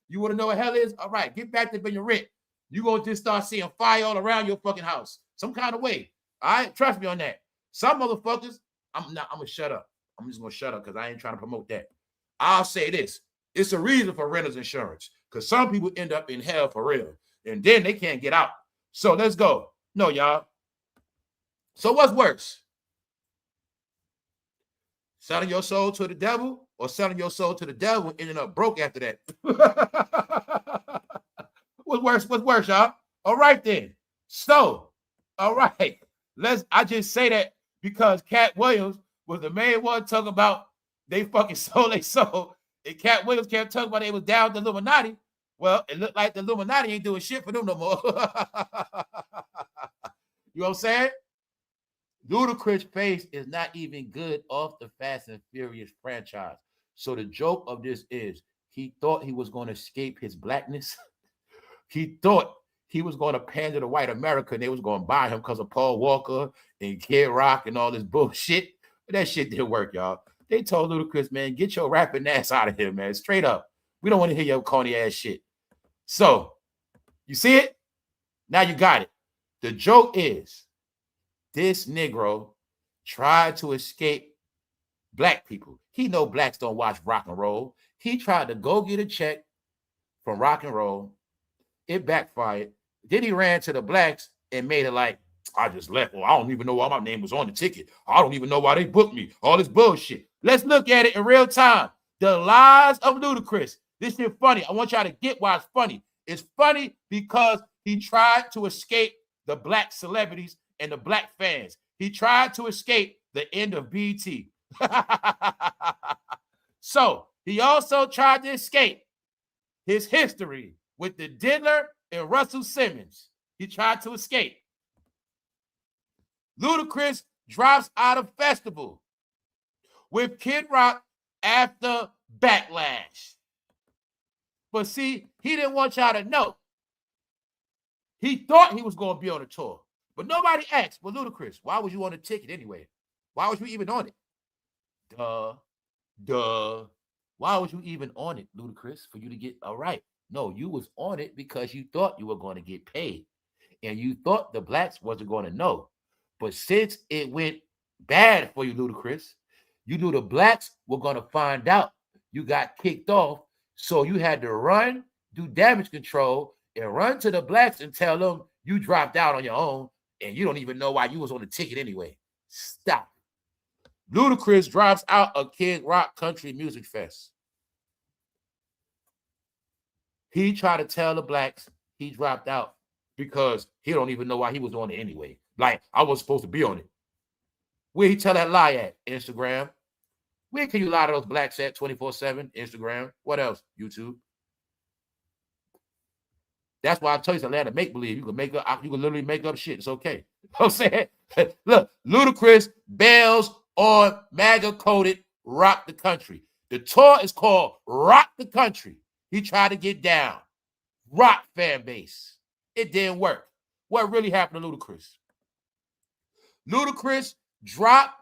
You want to know what hell is? All right, get back up in your rent. You're going to just start seeing fire all around your fucking house. Some kind of way. All right? Trust me on that. Some motherfuckers, I'm going to shut up. I'm just going to shut up because I ain't trying to promote that. I'll say this. It's a reason for renter's insurance because some people end up in hell for real, and then they can't get out. So let's go. No, y'all. So what's worse? Selling your soul to the devil or selling your soul to the devil and ending up broke after that? What's worse? What's worse, y'all? All right, then. So, all right. I just say that because Cat Williams was the main one talking about they fucking sold their soul. And Cat Williams kept talking about they was down the Illuminati. Well, it looked like the Illuminati ain't doing shit for them no more. You know what I'm saying? Ludicris' face is not even good off the Fast and Furious franchise. So the joke of this is he thought he was going to escape his blackness. He thought he was going to pander to white America and they was going to buy him because of Paul Walker and kidrock and all this bullshit. But that shit didn't work, y'all. They told Ludacris, man, get your rapping ass out of here, man. Straight up. We don't want to hear your corny ass shit. So, you see it? Now you got it. The joke is this Negro tried to escape black people. He know blacks don't watch rock and roll. He tried to go get a check from rock and roll. It backfired. Then he ran to the blacks and made it like, I just left. Well, I don't even know why my name was on the ticket. I don't even know why they booked me. All this bullshit. Let's look at it in real time. The lies of Ludacris. This shit funny. I want y'all to get why it's funny. It's funny because he tried to escape the black celebrities and the black fans. He tried to escape the end of BT. So he also tried to escape his history with the Diddler and Russell Simmons. He tried to escape. Ludacris drops out of festival with Kid Rock after backlash. But see, he didn't want y'all to know. He thought he was going to be on the tour. But nobody asked, well, Ludacris, why was you on the ticket anyway? Why was you even on it? Duh. Why was you even on it, Ludacris, for you to get all right? No, you was on it because you thought you were going to get paid. And you thought the blacks wasn't going to know. But since it went bad for you, Ludacris, you knew the blacks were going to find out you got kicked off. So you had to run, do damage control, and run to the blacks and tell them you dropped out on your own and you don't even know why you was on the ticket anyway. Stop. Ludacris drops out of Kid Rock Country Music Fest. He tried to tell the blacks he dropped out because he don't even know why he was on it anyway. Like, I was supposed to be on it. Where he tell that lie at? Instagram. Where can you lie to those blacks at 24/7? Instagram. What else? YouTube. That's why I tell you, Atlanta make believe. You can make up, you can literally make up shit. It's okay. You know what I'm saying? Look, Ludicris bails on MAGA coded Rock the Country. The tour is called Rock the Country. He tried to get down. Rock fan base. It didn't work. What really happened to Ludicris? Ludicris dropped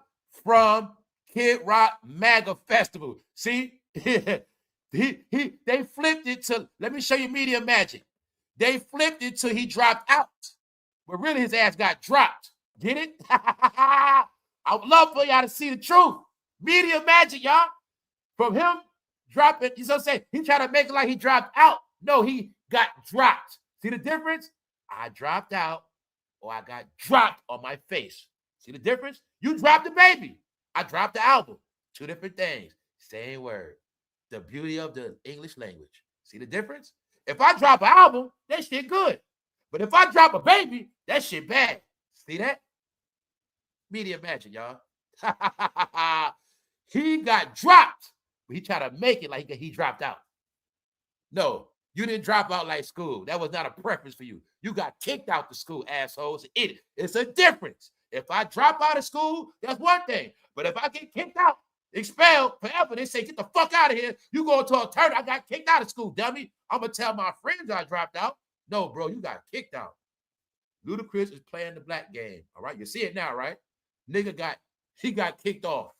from Kid Rock MAGA Festival. See? They flipped it to, let me show you media magic. They flipped it till he dropped out. But really his ass got dropped. Get it? I would love for y'all to see the truth. Media magic, y'all. From him dropping, you know what I'm saying? He tried to make it like he dropped out. No, he got dropped. See the difference? I dropped out or I got dropped on my face. See the difference? You dropped the baby. I dropped the album. Two different things. Same word. The beauty of the English language. See the difference? If I drop an album, that shit good. But if I drop a baby, that shit bad. See that? Media magic, y'all. He got dropped. But he tried to make it like he dropped out. No, you didn't drop out like school. That was not a preference for you. You got kicked out the school, assholes. It's a difference. If I drop out of school, that's one thing. But if I get kicked out, expelled forever, they say, get the fuck out of here. You go to a turn. I got kicked out of school, dummy. I'm going to tell my friends I dropped out. No, bro, you got kicked out. Ludicris is playing the black game. All right, you see it now, right? Nigga got kicked off.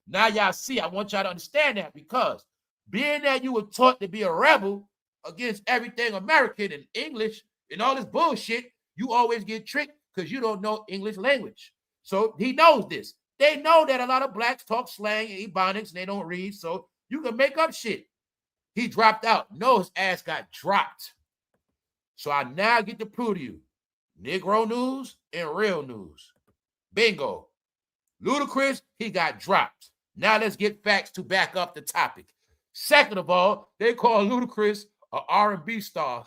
Now y'all see, I want y'all to understand that, because being that you were taught to be a rebel against everything American and English and all this bullshit, you always get tricked because you don't know English language. So he knows this. They know that a lot of blacks talk slang and ebonics and they don't read, so you can make up shit. He dropped out. No, his ass got dropped. So I now get to prove to you Negro news and real news. Bingo. Ludicris, he got dropped. Now let's get facts to back up the topic. Second of all, they call Ludicris an R&B star.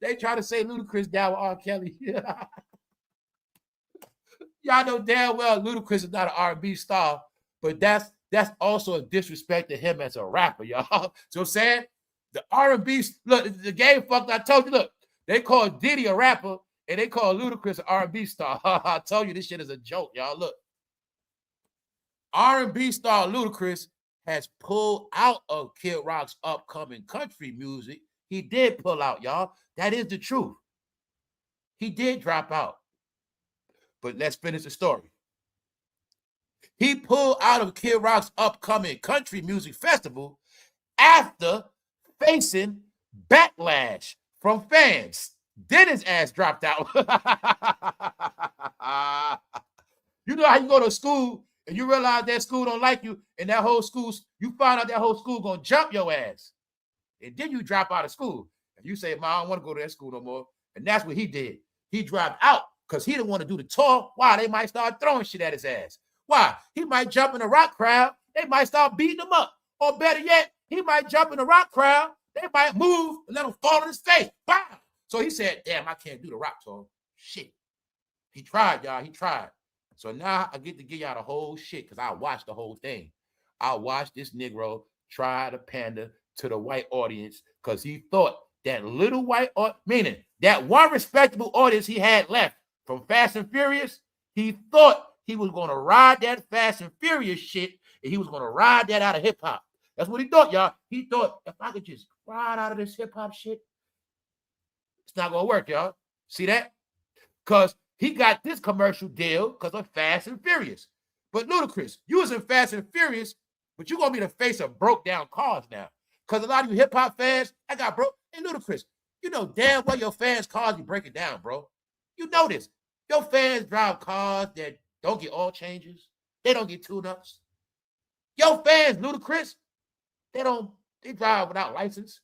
They try to say Ludicris down with R. Kelly. Y'all know damn well Ludicris is not an R&B star, but that's also a disrespect to him as a rapper, y'all. So I'm saying the R&B, look, the game fucked. I told you, look, they call Diddy a rapper and they call Ludicris an R&B star. I told you this shit is a joke, y'all. Look, R&B star Ludicris has pulled out of Kid Rock's upcoming country music. He did pull out, y'all. That is the truth. He did drop out. But let's finish the story. He pulled out of Kid Rock's upcoming country music festival after facing backlash from fans. Then his ass dropped out. You know how you go to school and you realize that school don't like you, and that whole school, you find out that whole school gonna jump your ass. And then you drop out of school. And you say, Mom, I don't want to go to that school no more. And that's what he did. He dropped out because he didn't want to do the tour. Why? They might start throwing shit at his ass. Why? He might jump in the rock crowd. They might start beating him up. Or better yet, he might jump in the rock crowd. They might move and let him fall on his face. Bam! So he said, damn, I can't do the rock tour. Shit. He tried, y'all. He tried. So now I get to give y'all the whole shit because I watched the whole thing. I watched this Negro try to pander to the white audience because he thought that little white, meaning that one respectable audience he had left from Fast and Furious, he thought he was going to ride that Fast and Furious shit and he was going to ride that out of hip-hop. That's what he thought, y'all. He thought, if I could just ride out of this hip-hop shit, it's not going to work, y'all. See that? Because he got this commercial deal because of Fast and Furious. But Ludicris, you was in Fast and Furious, but you're going to be the face of broke down cars now. Because a lot of you hip-hop fans, I got broke. Hey, Ludicris, you know damn well your fans' cars you break it down, bro. You know this. Your fans drive cars that don't get oil changes. They don't get tune-ups. Your fans, Ludicris, they drive without license.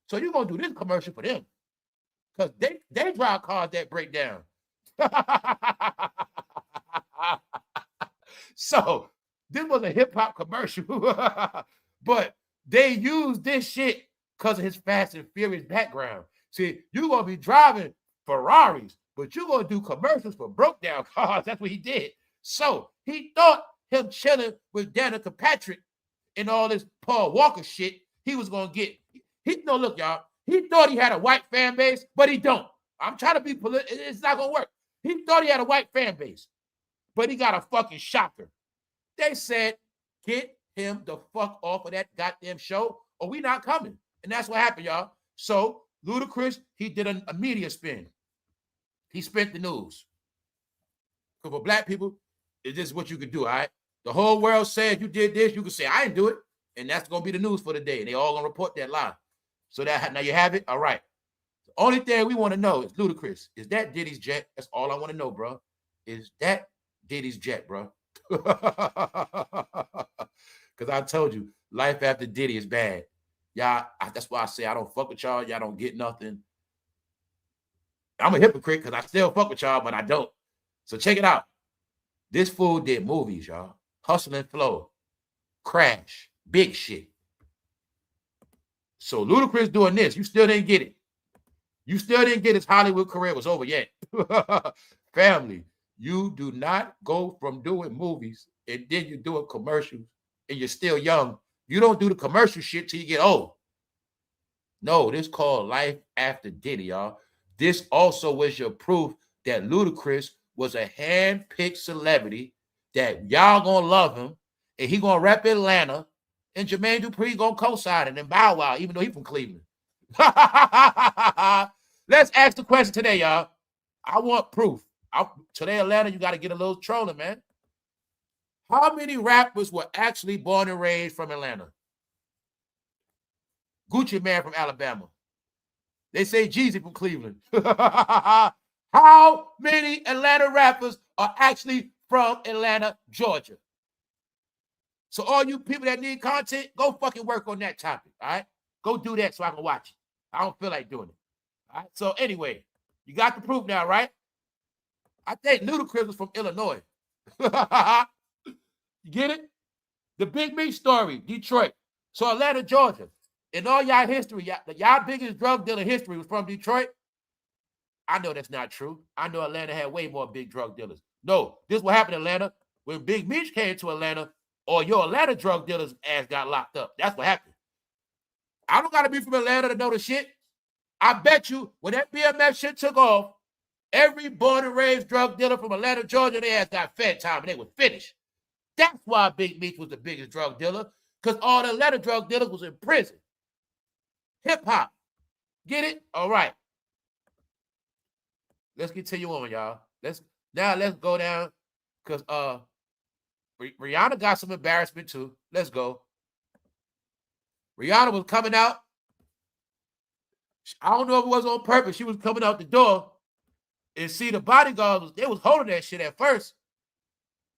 So you're going to do this commercial for them. Because they drive cars that break down. So this was a hip-hop commercial. But they used this shit because of his Fast and Furious background. See, you're going to be driving Ferraris, but you're going to do commercials for broke down cars. That's what he did. So he thought him chilling with Danica Patrick and all this Paul Walker shit, he was going to get. No, look, y'all. He thought he had a white fan base, but he don't. I'm trying to be political. It's not going to work. He thought he had a white fan base, but he got a fucking shocker. They said, get him the fuck off of that goddamn show or we not coming. And that's what happened, y'all. So Ludacris, he did a media spin. He spent the news. Because for black people, it's just what you could do, all right? The whole world said you did this, you could say, I didn't do it. And that's going to be the news for the day. And they all going to report that lie. So that now you have it? All right. The only thing we want to know is Ludacris. Is that Diddy's jet? That's all I want to know, bro. Is that Diddy's jet, bro? Because I told you, life after Diddy is bad. Y'all, that's why I say I don't fuck with y'all. Y'all don't get nothing. I'm a hypocrite because I still fuck with y'all, but I don't. So check it out. This fool did movies, y'all. Hustle and Flow. Crash. Big shit. So Ludacris doing this. You still didn't get it. You still didn't get his Hollywood career was over yet. Family, you do not go from doing movies and then you're doing commercials and you're still young. You don't do the commercial shit till you get old. No, this called life after Diddy, y'all. This also was your proof that Ludacris was a hand-picked celebrity, that y'all gonna love him, and he gonna rep Atlanta, and Jermaine Dupri gonna co-sign it, and Bow Wow, even though he from Cleveland. Let's ask the question today, y'all. I want proof. Today, Atlanta, you got to get a little trolling, man. How many rappers were actually born and raised from Atlanta? Gucci Man from Alabama. They say Jeezy from Cleveland. How many Atlanta rappers are actually from Atlanta, Georgia? So all you people that need content, go fucking work on that topic, all right? Go do that so I can watch it. I don't feel like doing it. All right? So anyway, you got the proof now, right? I think Ludacris was from Illinois. You get it? The Big Meat story, Detroit. So Atlanta, Georgia. In all y'all history, y'all biggest drug dealer history was from Detroit. I know that's not true. I know Atlanta had way more big drug dealers. No, this is what happened in Atlanta. When Big Meat came to Atlanta, or your Atlanta drug dealers' ass got locked up. That's what happened. I don't got to be from Atlanta to know the shit. I bet you when that BMF shit took off, every born and raised drug dealer from Atlanta, Georgia, they ass got fed time and they were finished. That's why Big Meat was the biggest drug dealer, because all the Atlanta drug dealers was in prison. Hip-hop. Get it? All right. Let's continue on, y'all. Let's go down, because Rihanna got some embarrassment too. Let's go. Rihanna was coming out. I don't know if it was on purpose. She was coming out the door and see the bodyguards, they was holding that shit at first.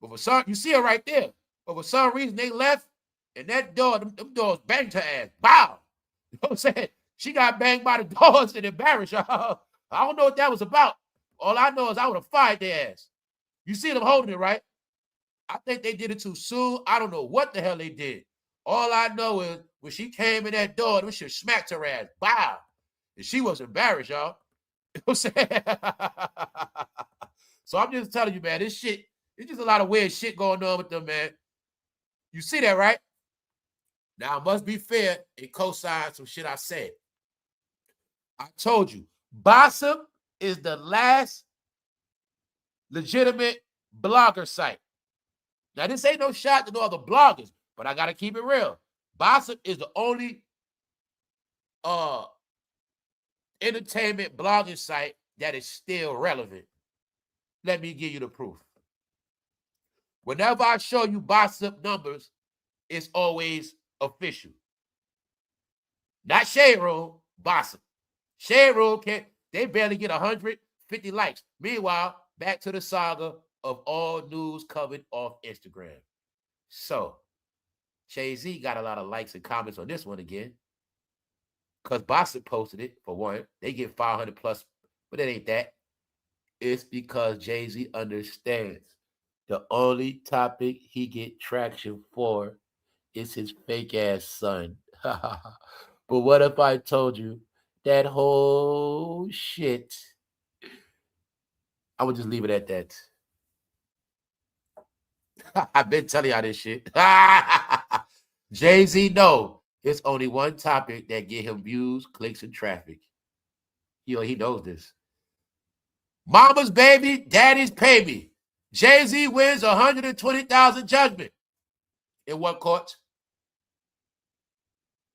But for some, you see her right there. But for some reason, they left, and that door, them doors banged her ass. Bow. You know what I'm saying? She got banged by the doors and embarrassed y'all. I don't know what that was about. All I know is I would have fired their ass. You see them holding it, right? I think they did it too soon. I don't know what the hell they did. All I know is when she came in that door, them shit smacked her ass. Bow. And she was embarrassed, y'all. You know what I'm saying? So I'm just telling you, man, this shit, it's just a lot of weird shit going on with them, man. You see that, right? Now, I must be fair and co-sign some shit I said. I told you, Gossip is the last legitimate blogger site. Now, this ain't no shot to no other bloggers, but I got to keep it real. Gossip is the only entertainment blogging site that is still relevant. Let me give you the proof. Whenever I show you Gossip numbers, it's always official. Not Shade Room, Gossip. Shade Room they barely get 150 likes. Meanwhile, back to the saga of all news covered off Instagram. So, Jay-Z got a lot of likes and comments on this one again. Because Gossip posted it, for one. They get 500 plus, but it ain't that. It's because Jay-Z understands the only topic he get traction for is his fake-ass son. But But what if I told you that whole shit? I would just leave it at that. I've been telling y'all this shit. Jay-Z, no. It's only one topic that get him views, clicks, and traffic. He knows this. Mama's baby, daddy's baby. Jay-Z wins 120,000 judgment. In what court?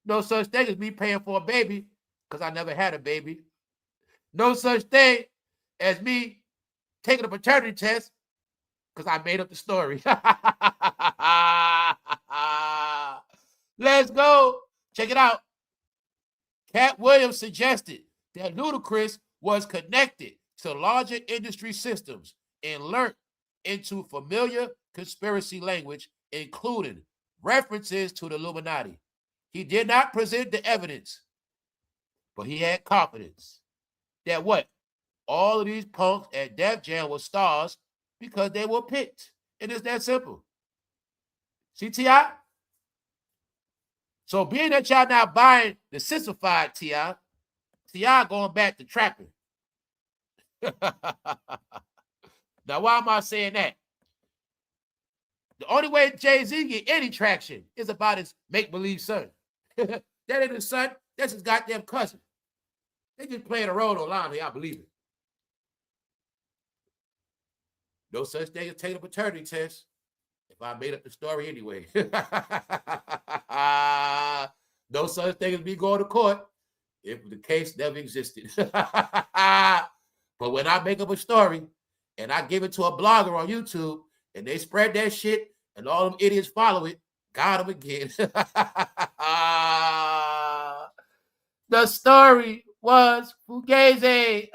No such thing as me paying for a baby because I never had a baby. No such thing as me taking a paternity test because I made up the story. Let's go. Check it out. Cat Williams suggested that Ludicris was connected to larger industry systems and learned into familiar conspiracy language, including references to the Illuminati. He did not present the evidence, but he had confidence that what? All of these punks at Def Jam were stars because they were picked. And it's that simple. See, T.I.? So being that y'all now buying the sissified T.I., T.I. going back to trapping. Now, why am I saying that? The only way Jay-Z get any traction is about his make-believe son. That ain't his son. That's his goddamn cousin. They just playing a role online here. I believe it. No such thing as taking a paternity test. If I made up the story anyway. No such thing as me going to court if the case never existed. But when I make up a story and I give it to a blogger on YouTube and they spread that shit and all them idiots follow it, got them again. The story was Fugazi.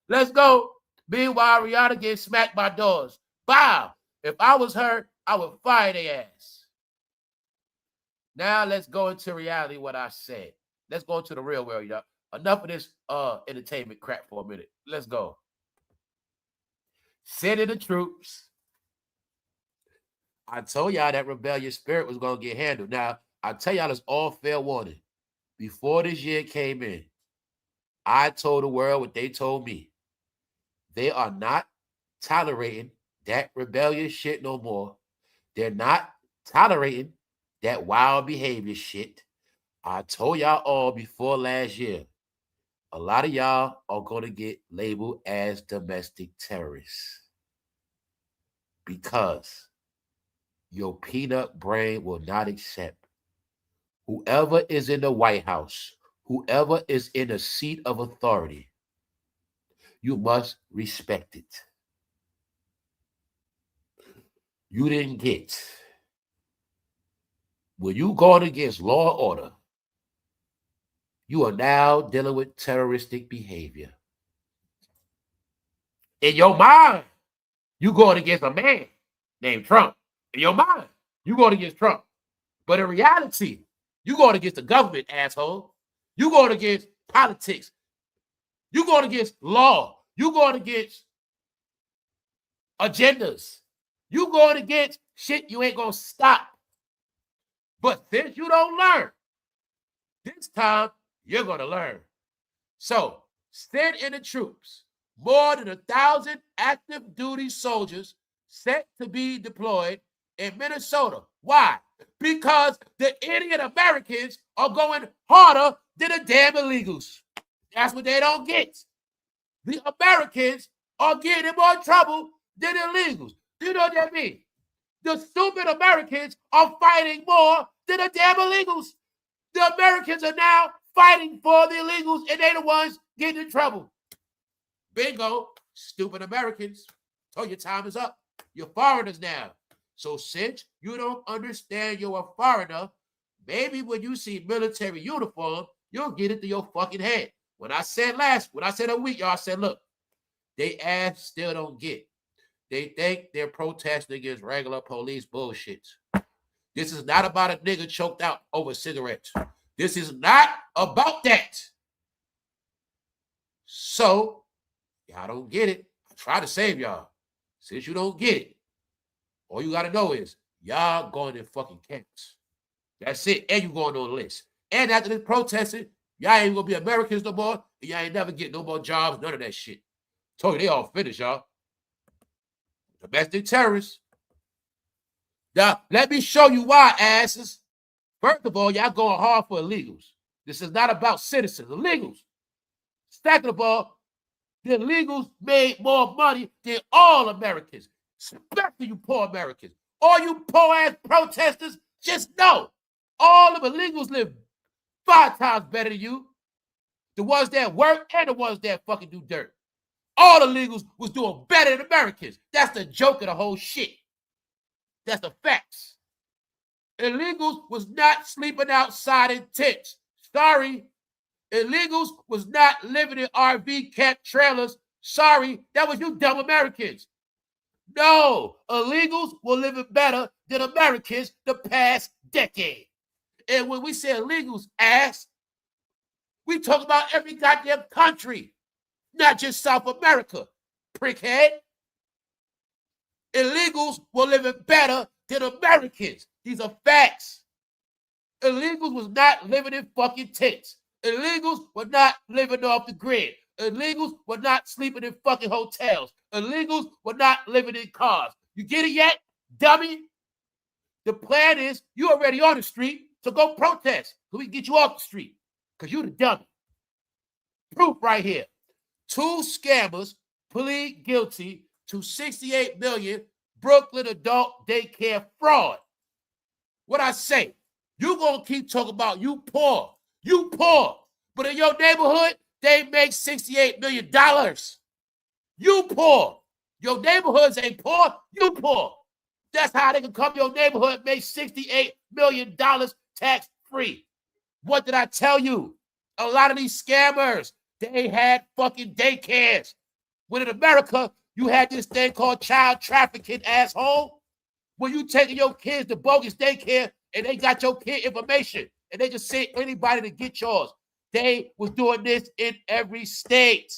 Let's go. Meanwhile, Rihanna gets smacked by doors. Wow. If I was her, I would fire their ass. Now let's go into reality, what I said. Let's go into the real world, y'all. Enough of this entertainment crap for a minute. Let's go. Sending the troops. I told y'all that rebellious spirit was going to get handled. Now, I tell y'all this all fair warning. Before this year came in, I told the world what they told me. They are not tolerating that rebellious shit no more. They're not tolerating that wild behavior shit. I told y'all all before last year, a lot of y'all are going to get labeled as domestic terrorists because your peanut brain will not accept whoever is in the White House, whoever is in a seat of authority. You must respect it. You didn't get. When you going against law and order, you are now dealing with terroristic behavior. In your mind, you going against a man named Trump. In your mind, you going against Trump. But in reality, you going against the government, asshole. You going against politics. You going against law. You going against agendas. You going against shit you ain't going to stop. But since you don't learn, this time you're going to learn. So send in the troops. More than 1,000 active duty soldiers set to be deployed in Minnesota. Why? Because the idiot Americans are going harder than the damn illegals. That's what they don't get. The Americans are getting in more trouble than the illegals. Do you know what that means? The stupid Americans are fighting more than the damn illegals. The Americans are now fighting for the illegals, and they're the ones getting in trouble. Bingo, stupid Americans. So your time is up. You're foreigners now. So since you don't understand you're a foreigner, maybe when you see military uniform, you'll get it to your fucking head. When I said a week, y'all said, look, they ass still don't get. They think they're protesting against regular police bullshit. This is not about a nigga choked out over cigarettes. This is not about that. So, y'all don't get it. I try to save y'all. Since you don't get it, all you got to know is y'all going in fucking camps. That's it. And you going on the list. And after this protesting, y'all ain't gonna be Americans no more. And y'all ain't never get no more jobs, none of that shit. Told you they all finished, y'all. Domestic terrorists. Now, let me show you why, asses. First of all, y'all going hard for illegals. This is not about citizens, illegals. Second of all, the illegals made more money than all Americans, especially you poor Americans. All you poor-ass protesters, just know, all of the illegals live 5 times better than you. The ones that work and the ones that fucking do dirt. All the illegals was doing better than Americans. That's the joke of the whole shit. That's the facts. Illegals was not sleeping outside in tents. Sorry. Illegals was not living in RV camp trailers. Sorry. That was you dumb Americans. No. Illegals were living better than Americans the past decade. And when we say illegals, ass, we talk about every goddamn country, not just South America, prickhead. Illegals were living better than Americans. These are facts. Illegals was not living in fucking tents. Illegals were not living off the grid. Illegals were not sleeping in fucking hotels. Illegals were not living in cars. You get it yet, dummy? The plan is you already on the street, so go protest so we can get you off the street because you the dummy. Proof right here. 2 scammers plead guilty to $68 million Brooklyn adult daycare fraud. What I say? You gonna keep talking about you poor, but in your neighborhood they make $68 million. You poor. Your neighborhoods ain't poor. You poor. That's how they can come to your neighborhood and make $68 million tax free. What did I tell you? A lot of these scammers, they had fucking daycares. When in America, you had this thing called child trafficking, asshole. When you taking your kids to bogus daycare and they got your kid information and they just send anybody to get yours. They was doing this in every state.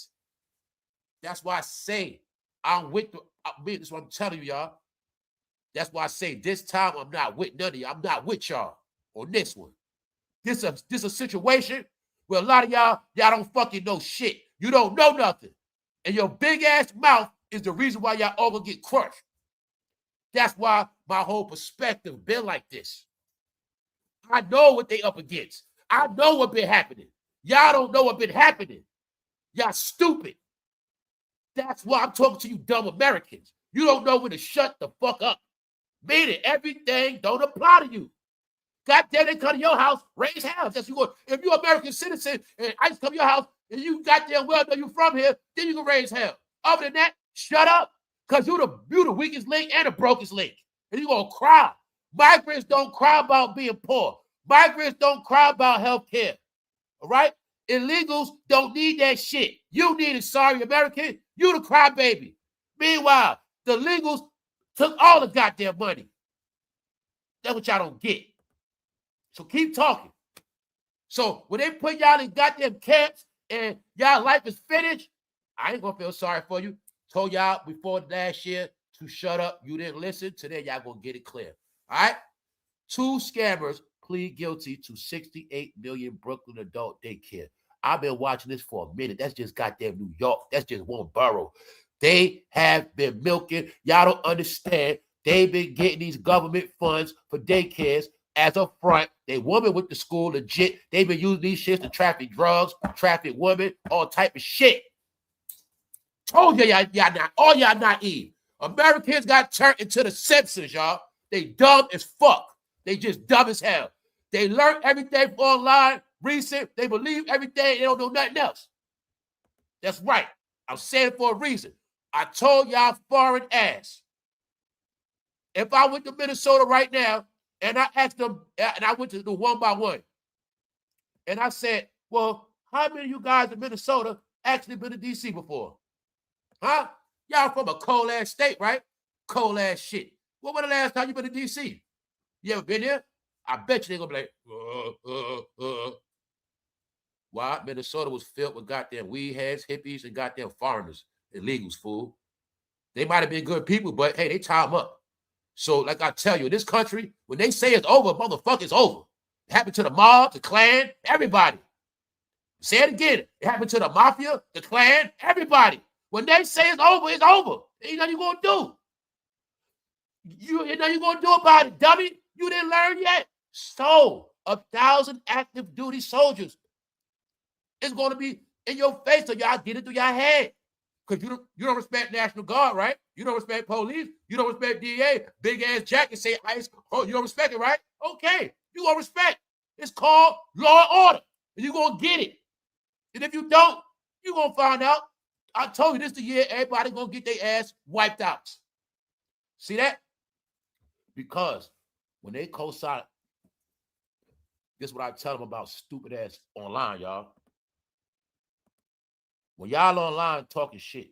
That's why I say I'm with this is what I'm telling you, y'all. That's why I say this time I'm not with none of y'all. I'm not with y'all on this one. This is a situation where a lot of y'all don't fucking know shit. You don't know nothing. And your big ass mouth is the reason why y'all all gonna get crushed. That's why my whole perspective been like this. I know what they up against. I know what been happening. Y'all don't know what been happening. Y'all stupid. That's why I'm talking to you dumb Americans. You don't know when to shut the fuck up. Meaning everything don't apply to you. God damn, they come to your house, raise hell. That's you. If you're an American citizen and I just come to your house and you goddamn well know you from here, then you can raise hell. Other than that, shut up. Because you're the weakest link and the brokest link. And you're going to cry. Migrants don't cry about being poor. Migrants don't cry about health care. All right? Illegals don't need that shit. You need it, sorry, American. You the crybaby. Meanwhile, the illegals took all the goddamn money. That's what y'all don't get. So keep talking. So when they put y'all in goddamn camps and y'all life is finished, I ain't gonna feel sorry for you. Told y'all before last year to shut up. You didn't listen. Today y'all gonna get it clear. All right? 2 scammers plead guilty to $68 million Brooklyn adult daycare. I've been watching this for a minute. That's just goddamn New York. That's just one borough. They have been milking. Y'all don't understand. They've been getting these government funds for daycares as a front. They women with the school legit. They've been using these shits to traffic drugs, traffic women, all type of shit. Told you y'all not, all y'all naive. Americans got turned into the Simpsons, y'all. They dumb as fuck. They just dumb as hell. They learn everything online, recent. They believe everything. They don't know nothing else. That's right. I'm saying it for a reason. I told y'all foreign ass. If I went to Minnesota right now and I asked them, and I went to the one by one, and I said, well, how many of you guys in Minnesota actually been to D.C. before? Huh? Y'all from a cold ass state, right? Cold ass shit. When was the last time you been to D.C.? You ever been there? I bet you they're gonna be like, Why? Minnesota was filled with goddamn weed heads, hippies, and goddamn foreigners, illegals, fool. They might have been good people, but hey, they tie them up. So, like I tell you, in this country, when they say it's over, motherfucker, it's over. It happened to the mob, the Klan, everybody. Say it again. It happened to the mafia, the Klan, everybody. When they say it's over, it's over. Ain't nothing you gonna do. You ain't nothing you gonna do about it, dummy. You didn't learn yet. So 1,000 active duty soldiers is gonna be in your face, so y'all get it through your head. Because you don't respect National Guard, right? You don't respect police. You don't respect DA. Big ass jacket say ICE. Oh, you don't respect it, right? Okay, you gonna respect. It's called law and order. And you gonna get it. And if you don't, you gonna find out. I told you this the year everybody gonna get their ass wiped out. See that? Because when they co-sign, this is what I tell them about stupid ass online, y'all. When y'all online talking shit,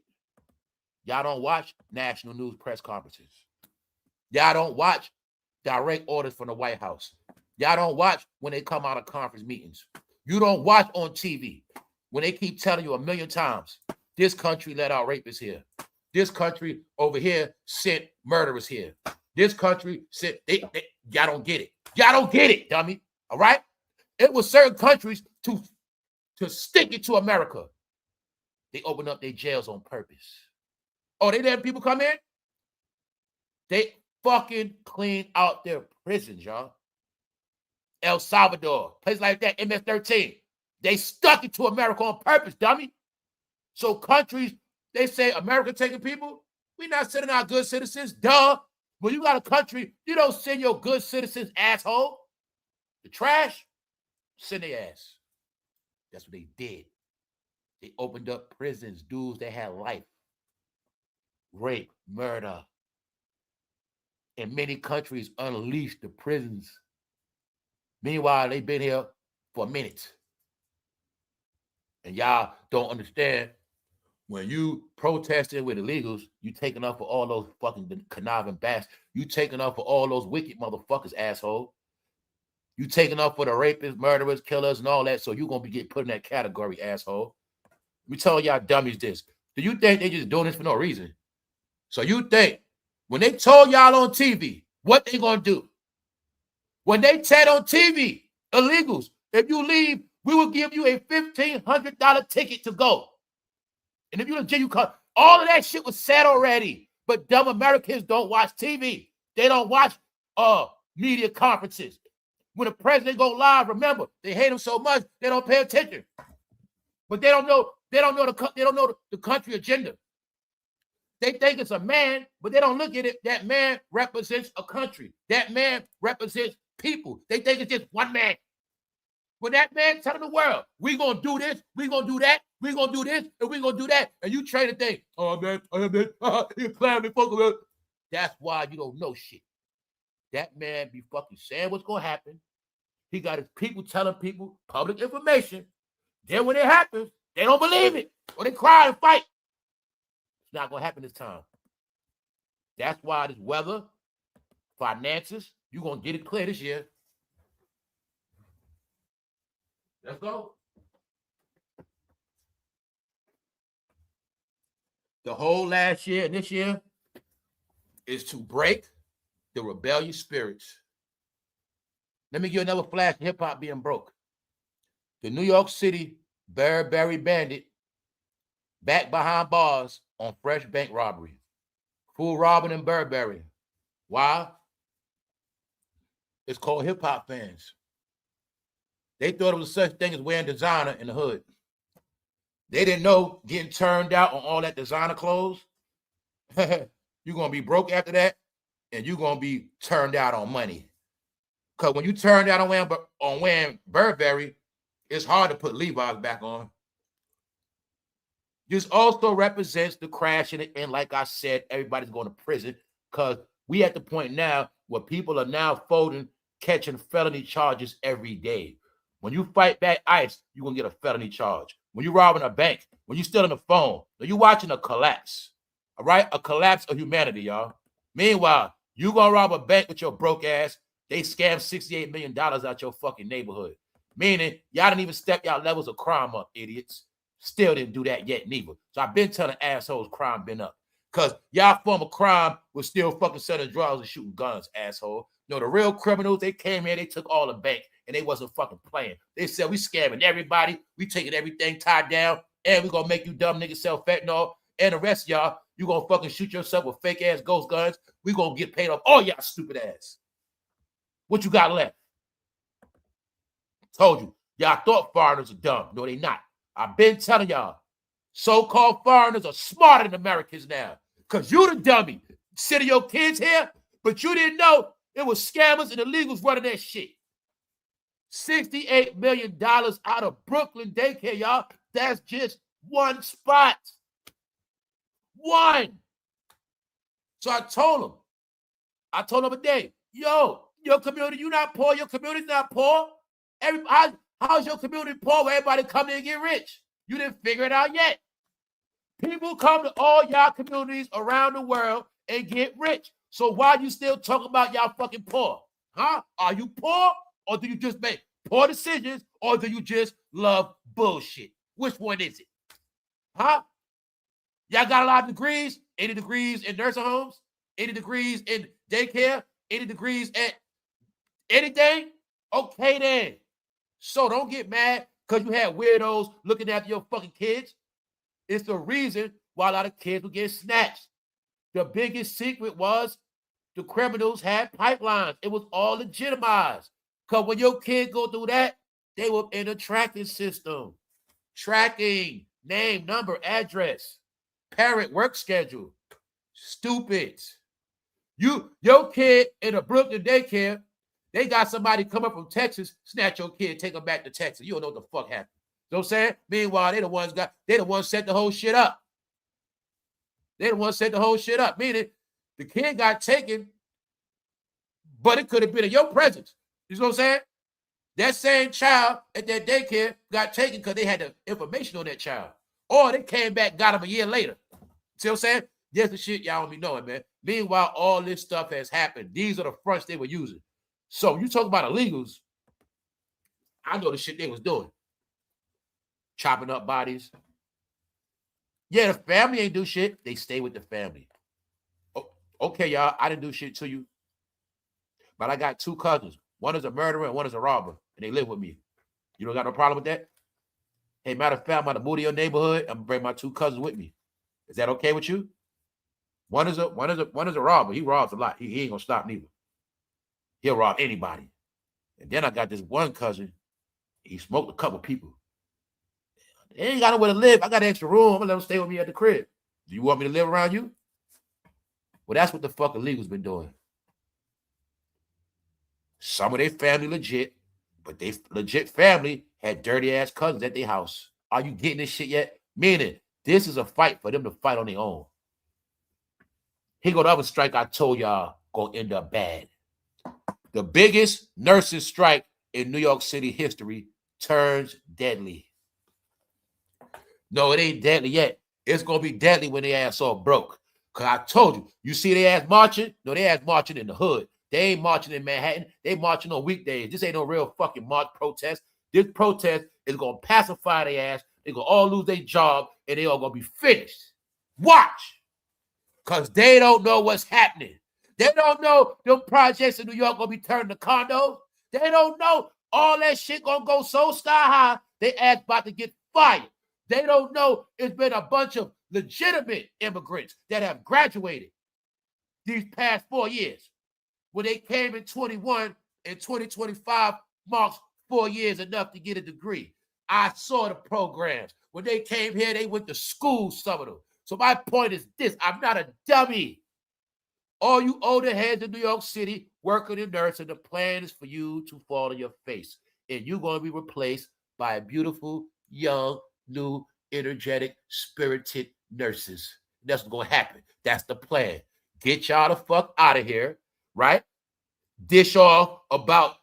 y'all don't watch national news press conferences. Y'all don't watch direct orders from the White House. Y'all don't watch when they come out of conference meetings. You don't watch on TV when they keep telling you a million times, this country let out rapists here. This country over here sent murderers here. This country sent, y'all don't get it. Y'all don't get it, dummy. All right? It was certain countries to stick it to America. They opened up their jails on purpose. Oh, they let people come in? They fucking cleaned out their prisons, y'all. El Salvador, place like that, MS-13. They stuck it to America on purpose, dummy. So countries, they say America taking people. We're not sending our good citizens. Duh. When you got a country, you don't send your good citizens, asshole. The trash, send their ass. That's what they did. They opened up prisons, dudes that had life. Rape, murder. In many countries, unleashed the prisons. Meanwhile, they've been here for minutes. And y'all don't understand, when you protesting with illegals, you taking up for all those fucking conniving bastards. You taking up for all those wicked motherfuckers, asshole. You taking up for the rapists, murderers, killers, and all that, so you're going to be getting put in that category, asshole. We tell y'all dummies this. Do you think they just doing this for no reason? So you think, when they told y'all on TV, what they going to do? When they said on TV, illegals, if you leave, we will give you a $1,500 ticket to go. And if you legit, you come. All of that shit was said already. But dumb Americans don't watch TV. They don't watch media conferences. When the president go live, remember, they hate him so much, they don't pay attention. But they don't know the country agenda. They think it's a man, but they don't look at it. That man represents a country. That man represents people. They think it's just one man. When that man telling the world, we gonna do this, we gonna do that, we gonna do this, and we gonna do that, and you try to think, oh man, you playing me fucking. That's why you don't know shit. That man be fucking saying what's gonna happen. He got his people telling people public information. Then when it happens, they don't believe it, or they cry and fight. It's not gonna happen this time. That's why this weather, finances, you're gonna get it clear this year. Let's go. The whole last year and this year is to break the rebellious spirits. Let me give you another flash of hip-hop being broke. The New York City Burberry bandit back behind bars on fresh bank robbery. Fool robbing in Burberry. Why? It's called hip-hop fans. They thought it was such thing as wearing designer in the hood. They didn't know getting turned out on all that designer clothes. You're going to be broke after that, and you're going to be turned out on money. Because when you turned out on wearing Burberry, it's hard to put Levi's back on. This also represents the crashing, and like I said, everybody's going to prison because we at the point now where people are now catching felony charges every day. When you fight back ICE, you're going to get a felony charge. When you're robbing a bank, when you're stealing a phone, when you're watching a collapse, all right? A collapse of humanity, y'all. Meanwhile, you going to rob a bank with your broke ass. They scammed $68 million out your fucking neighborhood. Meaning, y'all didn't even step y'all levels of crime up, idiots. Still didn't do that yet, neither. So I've been telling assholes crime been up. Because y'all form a crime with still fucking selling drugs and shooting guns, asshole. No, the real criminals, they came here, they took all the bank, and they wasn't fucking playing. They said, we scamming everybody. We taking everything tied down, and we gonna make you dumb niggas sell fentanyl. And the rest of y'all, you gonna fucking shoot yourself with fake ass ghost guns. We gonna get paid off all y'all stupid ass. What you got left? Told you. Y'all thought foreigners are dumb. No, they not. I've been telling y'all. So-called foreigners are smarter than Americans now. Because you the dummy. Sending your kids here, but you didn't know it was scammers and illegals running that shit. $68 million out of Brooklyn daycare, y'all. That's just one spot. One. So I told him a day, yo, your community, you not poor. Your community's not poor. How's your community poor where everybody come in and get rich? You didn't figure it out yet. People come to all y'all communities around the world and get rich. So why you still talking about y'all fucking poor? Huh? Are you poor, or do you just make poor decisions, or do you just love bullshit? Which one is it? Huh? Y'all got a lot of degrees? 80 degrees in nursing homes? 80 degrees in daycare? 80 degrees at anything? Okay then. So don't get mad because you had weirdos looking after your fucking kids. It's the reason why a lot of kids will get snatched. The biggest secret was the criminals had pipelines. It was all legitimized. Because when your kids go through that, they were in a tracking system. Tracking, name, number, address, parent work schedule. Stupid. Your kid in a Brooklyn daycare, they got somebody come up from Texas, snatch your kid, take them back to Texas. You don't know what the fuck happened. You know what I'm saying? Meanwhile, they the ones set the whole shit up. Meaning the kid got taken, but it could have been in your presence. You know what I'm saying? That same child at that daycare got taken because they had the information on that child. Or they came back, got him a year later. See what I'm saying? That's the shit y'all don't be knowing, man. Meanwhile, all this stuff has happened. These are the fronts they were using. So you talk about illegals, I know the shit they was doing. Chopping up bodies. Yeah, the family ain't do shit. They stay with the family. Oh, okay, y'all, I didn't do shit to you. But I got two cousins. One is a murderer and one is a robber. And they live with me. You don't got no problem with that? Hey, matter of fact, I'm about to move to your neighborhood. I'm gonna bring my two cousins with me. Is that okay with you? One is a robber. He robs a lot. He ain't gonna stop neither. He'll rob anybody. And then I got this one cousin. He smoked a couple people. They ain't got nowhere to live. I got an extra room. I'm gonna let them stay with me at the crib. Do you want me to live around you? Well, that's what the fuck illegals been doing. Some of their family legit, but they legit family had dirty ass cousins at their house. Are you getting this shit yet? Meaning, this is a fight for them to fight on their own. Here go the other strike I told y'all gonna end up bad. The biggest nurses strike in New York City history turns deadly. No, it ain't deadly yet. It's gonna be deadly when they ass all broke. Cause I told you see they ass marching? No, they ass marching in the hood. They ain't marching in Manhattan. They marching on weekdays. This ain't no real fucking march protest. This protest is gonna pacify their ass. They gonna all lose their job and they all gonna be finished. Watch. Cause they don't know what's happening. They don't know them projects in New York gonna be turned to condos. They don't know all that shit gonna go so sky high, they ass about to get fired. They don't know it's been a bunch of legitimate immigrants that have graduated these past 4 years. When they came in 21 and 2025 marks 4 years enough to get a degree. I saw the programs. When they came here, they went to school, some of them. So my point is this, I'm not a dummy. All you older heads in New York City working in nursing, the plan is for you to fall on your face. And you're going to be replaced by beautiful, young, new, energetic, spirited nurses. That's what's going to happen. That's the plan. Get y'all the fuck out of here, right? Dish off about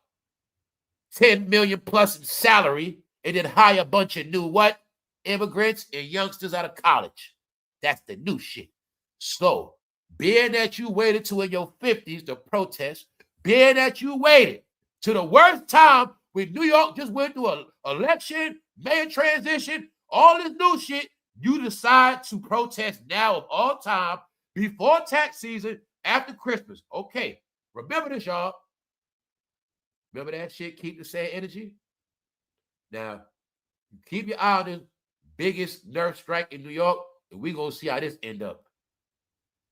10 million plus in salary and then hire a bunch of new what? Immigrants and youngsters out of college. That's the new shit. So, being that you waited till in your 50s to protest, being that you waited to the worst time when New York just went through an election, mayor transition, all this new shit, you decide to protest now of all time, before tax season, after Christmas. Okay, remember this, y'all. Remember that shit? Keep the same energy. Now, keep your eye on this biggest nurse strike in New York, and we gonna see how this end up.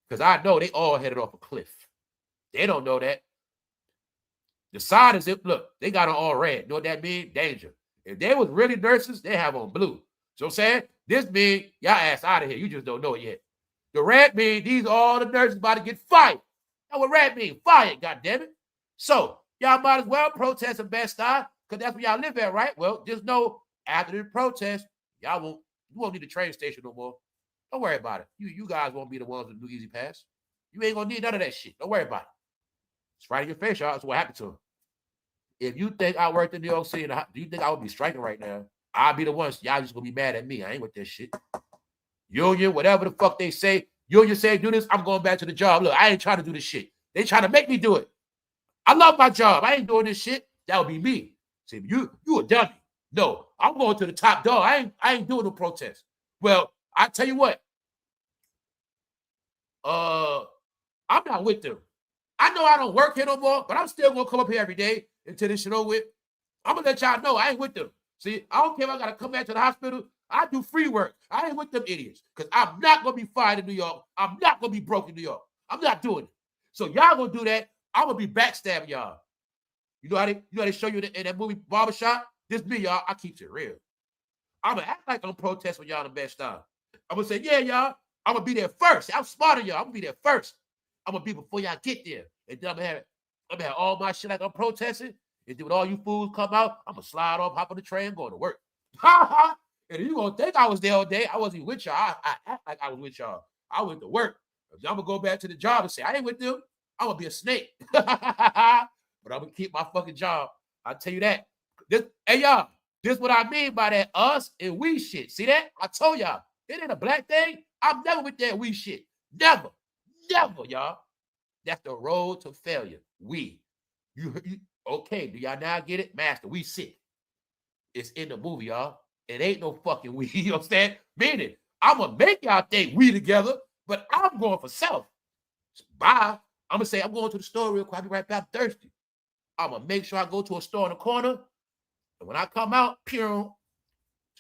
Because I know they all headed off a cliff. They don't know that. The sign is, look, they got on all red. You know what that means? Danger. If they was really nurses, they have on blue. So I'm saying, this means y'all ass out of here. You just don't know it yet. The red means these are all the nurses about to get fired. That's what red means. Fired, goddammit. So y'all might as well protest in Bed-Stuy, because that's where y'all live at, right? Well, just know after the protest, you won't need the train station no more. Don't worry about it. You guys won't be the ones to do Easy Pass. You ain't gonna need none of that shit. Don't worry about it. It's right in your face, y'all. That's what happened to him. If you think I worked in New York City, do you think I would be striking right now? I'll be the ones. Y'all just gonna be mad at me. I ain't with this shit. Union, whatever the fuck they say. Union say do this, I'm going back to the job. Look, I ain't trying to do this shit. They trying to make me do it. I love my job. I ain't doing this shit. That would be me. See, you a dummy. No, I'm going to the top dog. I ain't doing no protest. Well, I tell you what. I'm not with them. I know I don't work here no more, but I'm still gonna come up here every day until this shit over with. I'm gonna let y'all know I ain't with them. See, I don't care if I gotta come back to the hospital. I do free work. I ain't with them idiots, because I'm not gonna be fired in New York. I'm not gonna be broke in New York. I'm not doing it. So y'all gonna do that. I'm gonna be backstabbing y'all. You know how they show you in that movie Barbershop? This me, y'all. I keep it real. I'm gonna act like I'm protesting y'all the best time. I'm gonna say, yeah, y'all. I'm gonna be there first. I'm smarter, y'all. I'm gonna be there first. I'm gonna be before y'all get there. And then I'm gonna have all my shit like I'm protesting. And then when all you fools come out, I'm gonna slide off, hop on the train, going to work. And you gonna think I was there all day. I wasn't even with y'all. I act like I was with y'all. I went to work. I'm gonna go back to the job and say, I ain't with them. I'm gonna be a snake. But I'm gonna keep my fucking job. I'll tell you that. Hey, y'all, this is what I mean by that us and we shit. See that? I told y'all. It ain't a black thing. I'm never with that we shit. Never. Never, y'all. That's the road to failure. We. You okay, do y'all now get it? Master, we sick. It's in the movie, y'all. It ain't no fucking we. You understand? Meaning, I'm going to make y'all think we together, but I'm going for self. Bye. I'm going to say, I'm going to the store real quick. I'll be right back. I'm thirsty. I'm going to make sure I go to a store in the corner. And when I come out, pure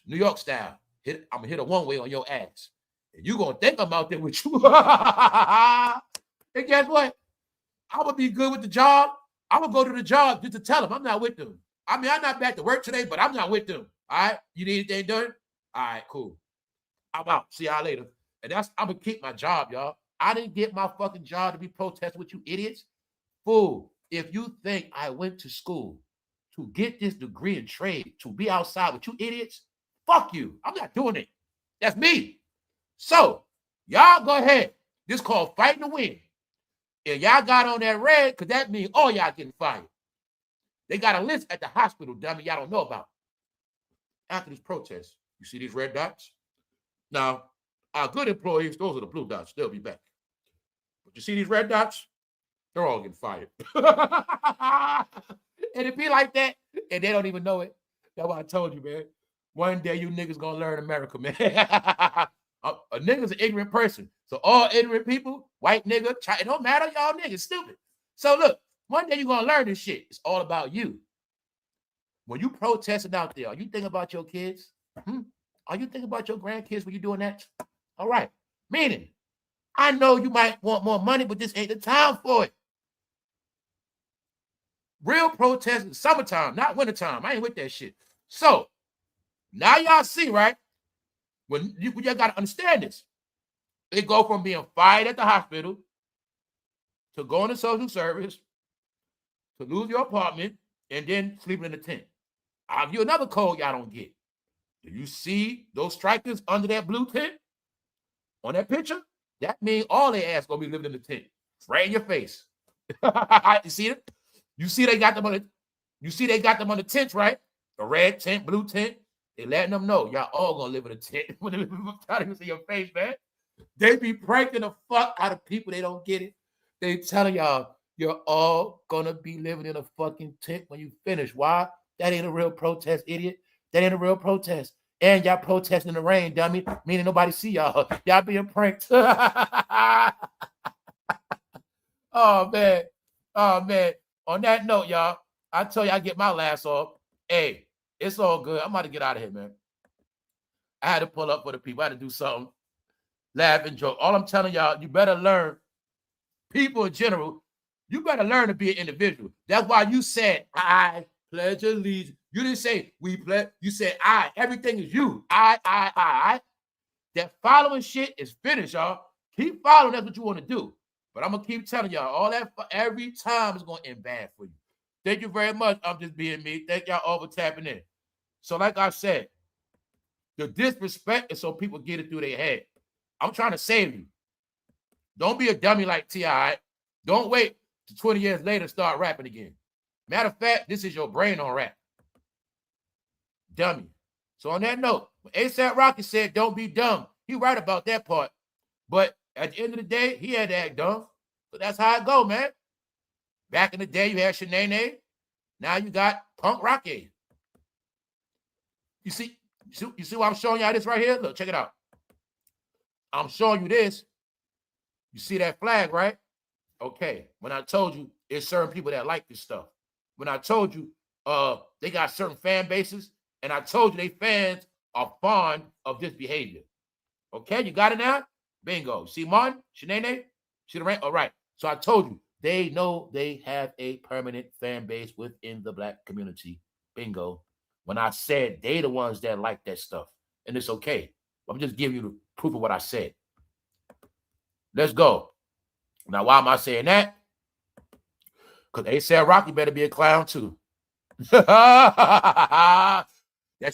New York style, I'm going to hit a one-way on your ass. And you're going to think I'm out there with you. And guess what? I'm going to be good with the job. I'm going to go to the job just to tell them I'm not with them. I mean, I'm not back to work today, but I'm not with them. All right? You need anything done? All right, cool. I'm out. See y'all later. And I'm going to keep my job, y'all. I didn't get my fucking job to be protesting with you idiots. Fool, if you think I went to school to get this degree in trade, to be outside with you idiots, fuck you. I'm not doing it. That's me. So, y'all go ahead. This is called fighting to win. And y'all got on that red, because that means all y'all getting fired. They got a list at the hospital, dummy, y'all don't know about. After this protest, you see these red dots? Now, our good employees, those are the blue dots. They'll be back. But you see these red dots? They're all getting fired. And it be like that, and they don't even know it. That's why I told you, man. One day you niggas gonna learn America, man. A nigga's an ignorant person. So all ignorant people, white nigga, it don't matter, y'all niggas stupid. So look, one day you're gonna learn this shit. It's all about you. When you protesting out there, are you thinking about your kids? Are you thinking about your grandkids when you're doing that? All right. Meaning, I know you might want more money, but this ain't the time for it. Real protest is summertime, not wintertime. I ain't with that shit. So, now y'all see, right? When you got to understand this. It go from being fired at the hospital to going to social service to lose your apartment and then sleeping in a tent. I'll give you another code y'all don't get. Do you see those strikers under that blue tent on that picture? That means all their ass gonna be living in the tent. It's right in your face. You see it? You see they got them on the tents, right? A red tent, blue tent. They letting them know y'all all gonna live in a tent. When they trying to see your face, man. They be pranking the fuck out of people. They don't get it. They telling y'all you're all gonna be living in a fucking tent when you finish. Why? That ain't a real protest, idiot. That ain't a real protest. And y'all protesting in the rain, dummy. Meaning nobody see y'all. Y'all being pranked. Oh man. On that note, y'all, I tell you, I get my last off. Hey, it's all good. I'm about to get out of here, man. I had to pull up for the people. I had to do something. Laugh and joke. All I'm telling y'all, you better learn. People in general, you better learn to be an individual. That's why you said, I pledge allegiance. You didn't say, we pledge. You said, I. Everything is you. I. That following shit is finished, y'all. Keep following. That's what you want to do. But I'm going to keep telling y'all, all that every time is going to end bad for you. Thank you very much. I'm just being me. Thank y'all all for tapping in. So like I said, the disrespect is so people get it through their head. I'm trying to save you. Don't be a dummy like T.I. Don't wait to 20 years later to start rapping again. Matter of fact, this is your brain on rap. Dummy. So on that note, when asaprocky said, don't be dumb, he right about that part. But at the end of the day, he had to act dumb. So that's how it go, man. Back in the day, you had Shanae. Now you got Punk Rocky. You see what I'm showing y'all this right here? Look, check it out. I'm showing you this. You see that flag, right? Okay. When I told you, there's certain people that like this stuff. When I told you, they got certain fan bases, and I told you they fans are fond of this behavior. Okay, you got it now? Bingo. See Martin? Shanae? See the rank? All right. So I told you, they know they have a permanent fan base within the black community. Bingo. When I said they the ones that like that stuff. And it's okay. I'm just giving you the proof of what I said. Let's go. Now, why am I saying that? Because asaprocky better be a clown too. That's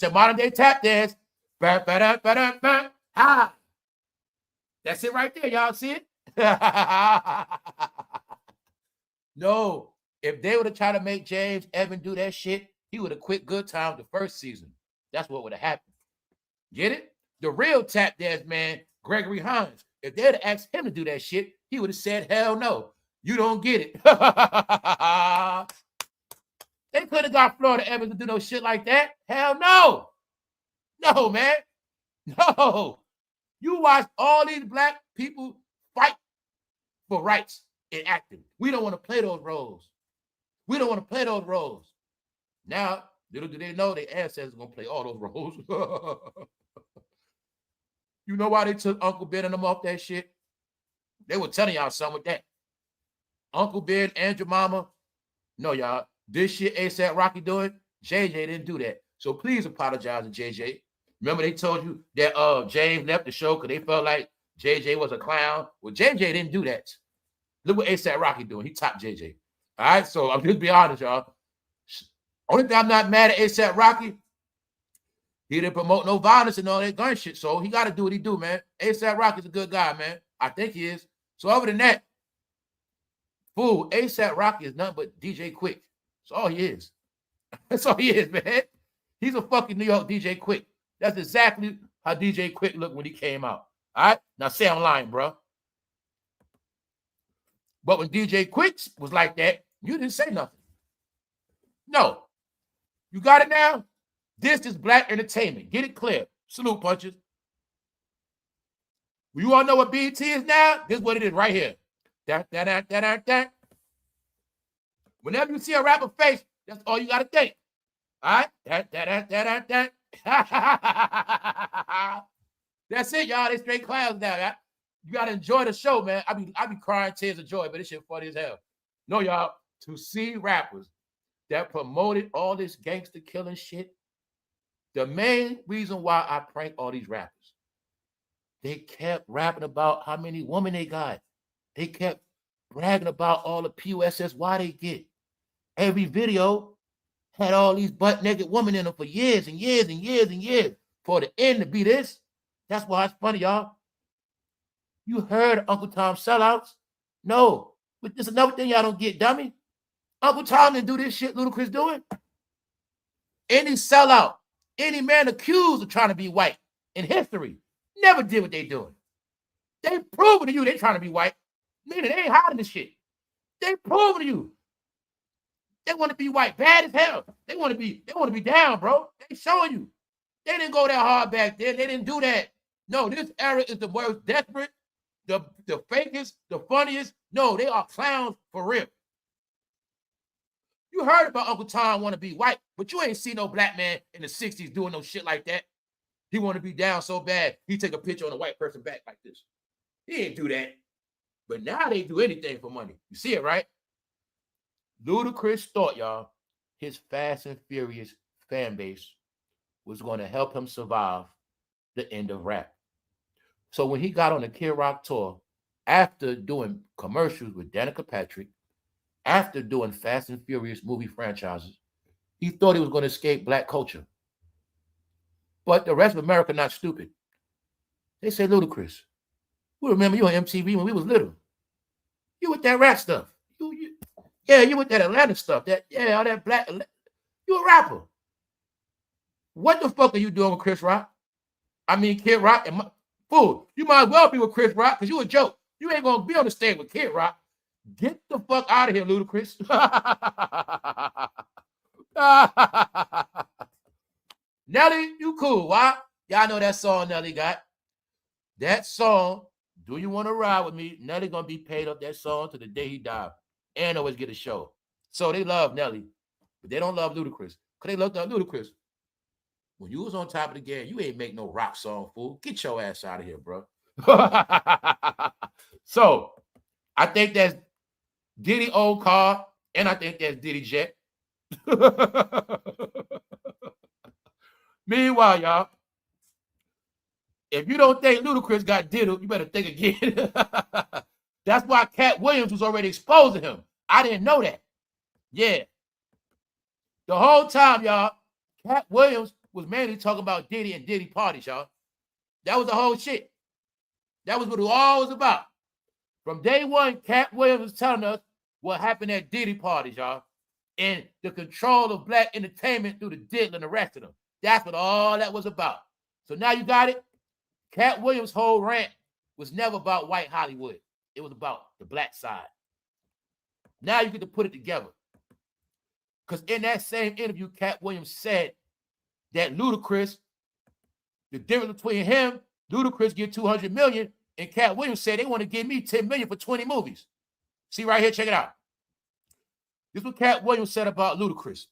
a modern day tap dance. Ha. That's it right there. Y'all see it? No. If they would have tried to make James Evan do that shit, he would have quit Good Time the first season. That's what would have happened. Get it? The real tap dance man, Gregory Hines, if they had asked him to do that shit, he would have said, hell no. You don't get it. They could have got Florida Evans to do no shit like that. Hell no. No, man. No. You watch all these black people fight for rights in acting. We don't want to play those roles. We don't want to play those roles. Now, little do they know their ancestors are going to play all those roles. You know why they took Uncle Ben and them off that shit? They were telling y'all something with that. Uncle Ben and your mama. No, y'all. This shit asaprocky doing, JJ didn't do that. So please apologize to JJ. Remember they told you that James left the show because they felt like JJ was a clown. Well, JJ didn't do that. Look what asaprocky doing. He topped JJ. All right, so I'm just be honest, y'all. Only thing I'm not mad at asaprocky, he didn't promote no violence and all that gun shit. So he got to do what he do, man. asaprocky's a good guy, man. I think he is. So other than that, fool, asaprocky is nothing but DJ Quick. That's all he is. That's all he is, man. He's a fucking New York DJ Quick. That's exactly how DJ Quick looked when he came out. All right? Now say I'm lying, bro. But when DJ Quick was like that, you didn't say nothing. No. You got it now? This is black entertainment. Get it clear. Salute, punches. You all know what BET is now? This is what it is right here. Da. Whenever you see a rapper face, that's all you got to think. All right? Da. That's it, y'all. They straight clowns now. Y'all. You got to enjoy the show, man. I be crying tears of joy, but this shit funny as hell. No, y'all. To see rappers that promoted all this gangster killing shit, the main reason why I prank all these rappers, they kept rapping about how many women they got. They kept bragging about all the PUSSY they get. Every video had all these butt-naked women in them for years and years and years and years. For the end to be this, that's why it's funny, y'all. You heard Uncle Tom sellouts? No. But there's another thing y'all don't get, dummy. Uncle Tom didn't do this shit Ludacris doing. Any sellout, any man accused of trying to be white in history never did what they doing. They proving to you they trying to be white. Meaning they ain't hiding this shit. They proving to you. They want to be white bad as hell. They want to be down, bro. They showing you. They didn't go that hard back then. They didn't do that. No, this era is the most desperate, the fakest, the funniest. No, they are clowns for real. You heard about Uncle Tom want to be white, but you ain't see no black man in the 60s doing no shit like that. He want to be down so bad, he take a picture on a white person back like this. He didn't do that. But now they do anything for money. You see it, right? Ludacris thought, y'all, his Fast and Furious fan base was going to help him survive the end of rap. So when he got on the kidrock tour, after doing commercials with Danica Patrick, after doing Fast and Furious movie franchises, he thought he was going to escape black culture. But the rest of America not stupid. They say, Ludacris, we remember you on MTV when we was little. You with that rap stuff. You with that Atlanta stuff. All that black. You a rapper. What the fuck are you doing with Chris Rock? I mean, Kid Rock and fool. You might as well be with Chris Rock because you a joke. You ain't gonna be on the stage with Kid Rock. Get the fuck out of here, Ludacris. Nelly, you cool. Why? Y'all know that song Nelly got. That song, Do You Want to Ride With Me? Nelly gonna be paid up that song to the day he died. And always get a show. So they love Nelly, but they don't love Ludacris. Because they looked up Ludacris. When you was on top of the game, you ain't make no rock song, fool. Get your ass out of here, bro. So, I think that's Diddy old car, and I think that's Diddy jet. Meanwhile, y'all, if you don't think Ludacris got diddled, you better think again. That's why Cat Williams was already exposing him. I didn't know that. Yeah. The whole time, y'all, Cat Williams was mainly talking about Diddy and Diddy parties, y'all. That was the whole shit. That was what it all was about. From day one, Cat Williams was telling us what happened at Diddy parties, y'all. And the control of black entertainment through the diddle and the rest of them. That's what all that was about. So now you got it. Cat Williams' whole rant was never about white Hollywood. It was about the black side. Now you get to put it together. Because in that same interview, Cat Williams said that Ludacris, the difference between him, Ludacris get $200 million, and Cat Williams said they want to give me $10 million for 20 movies. See right here, check it out. This is what Cat Williams said about Ludacris.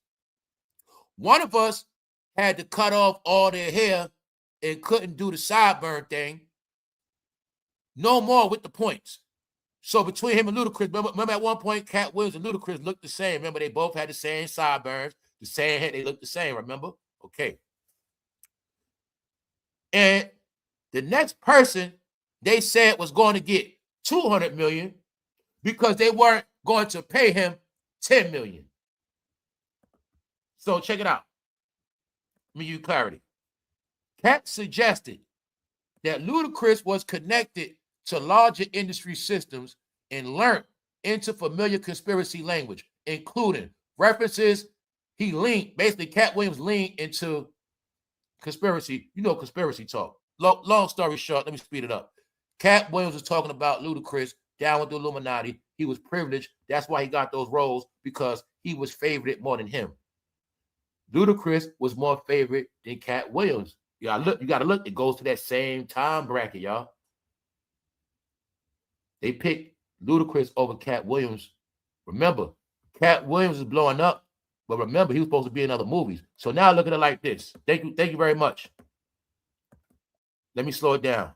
One of us had to cut off all their hair and couldn't do the sideburn thing. No more with the points. So between him and Ludacris, remember at one point, Cat Williams and Ludacris looked the same. Remember, they both had the same sideburns, the same head. They looked the same, remember? Okay. And the next person they said was going to get $200 million because they weren't going to pay him $10 million. So check it out. Let me give you clarity. Cat suggested that Ludacris was connected to larger industry systems and learned into familiar conspiracy language, including references. He leaned, basically, Cat Williams leaned into conspiracy, conspiracy talk. Long story short, let me speed it up. Cat Williams was talking about Ludacris down with the Illuminati. He was privileged. That's why he got those roles, because he was favored more than him. Ludacris was more favored than Cat Williams. You gotta look. It goes to that same time bracket, y'all. They picked Ludacris over Cat Williams. Remember, Cat Williams is blowing up, but remember, he was supposed to be in other movies. So now look at it like this. Thank you very much. Let me slow it down.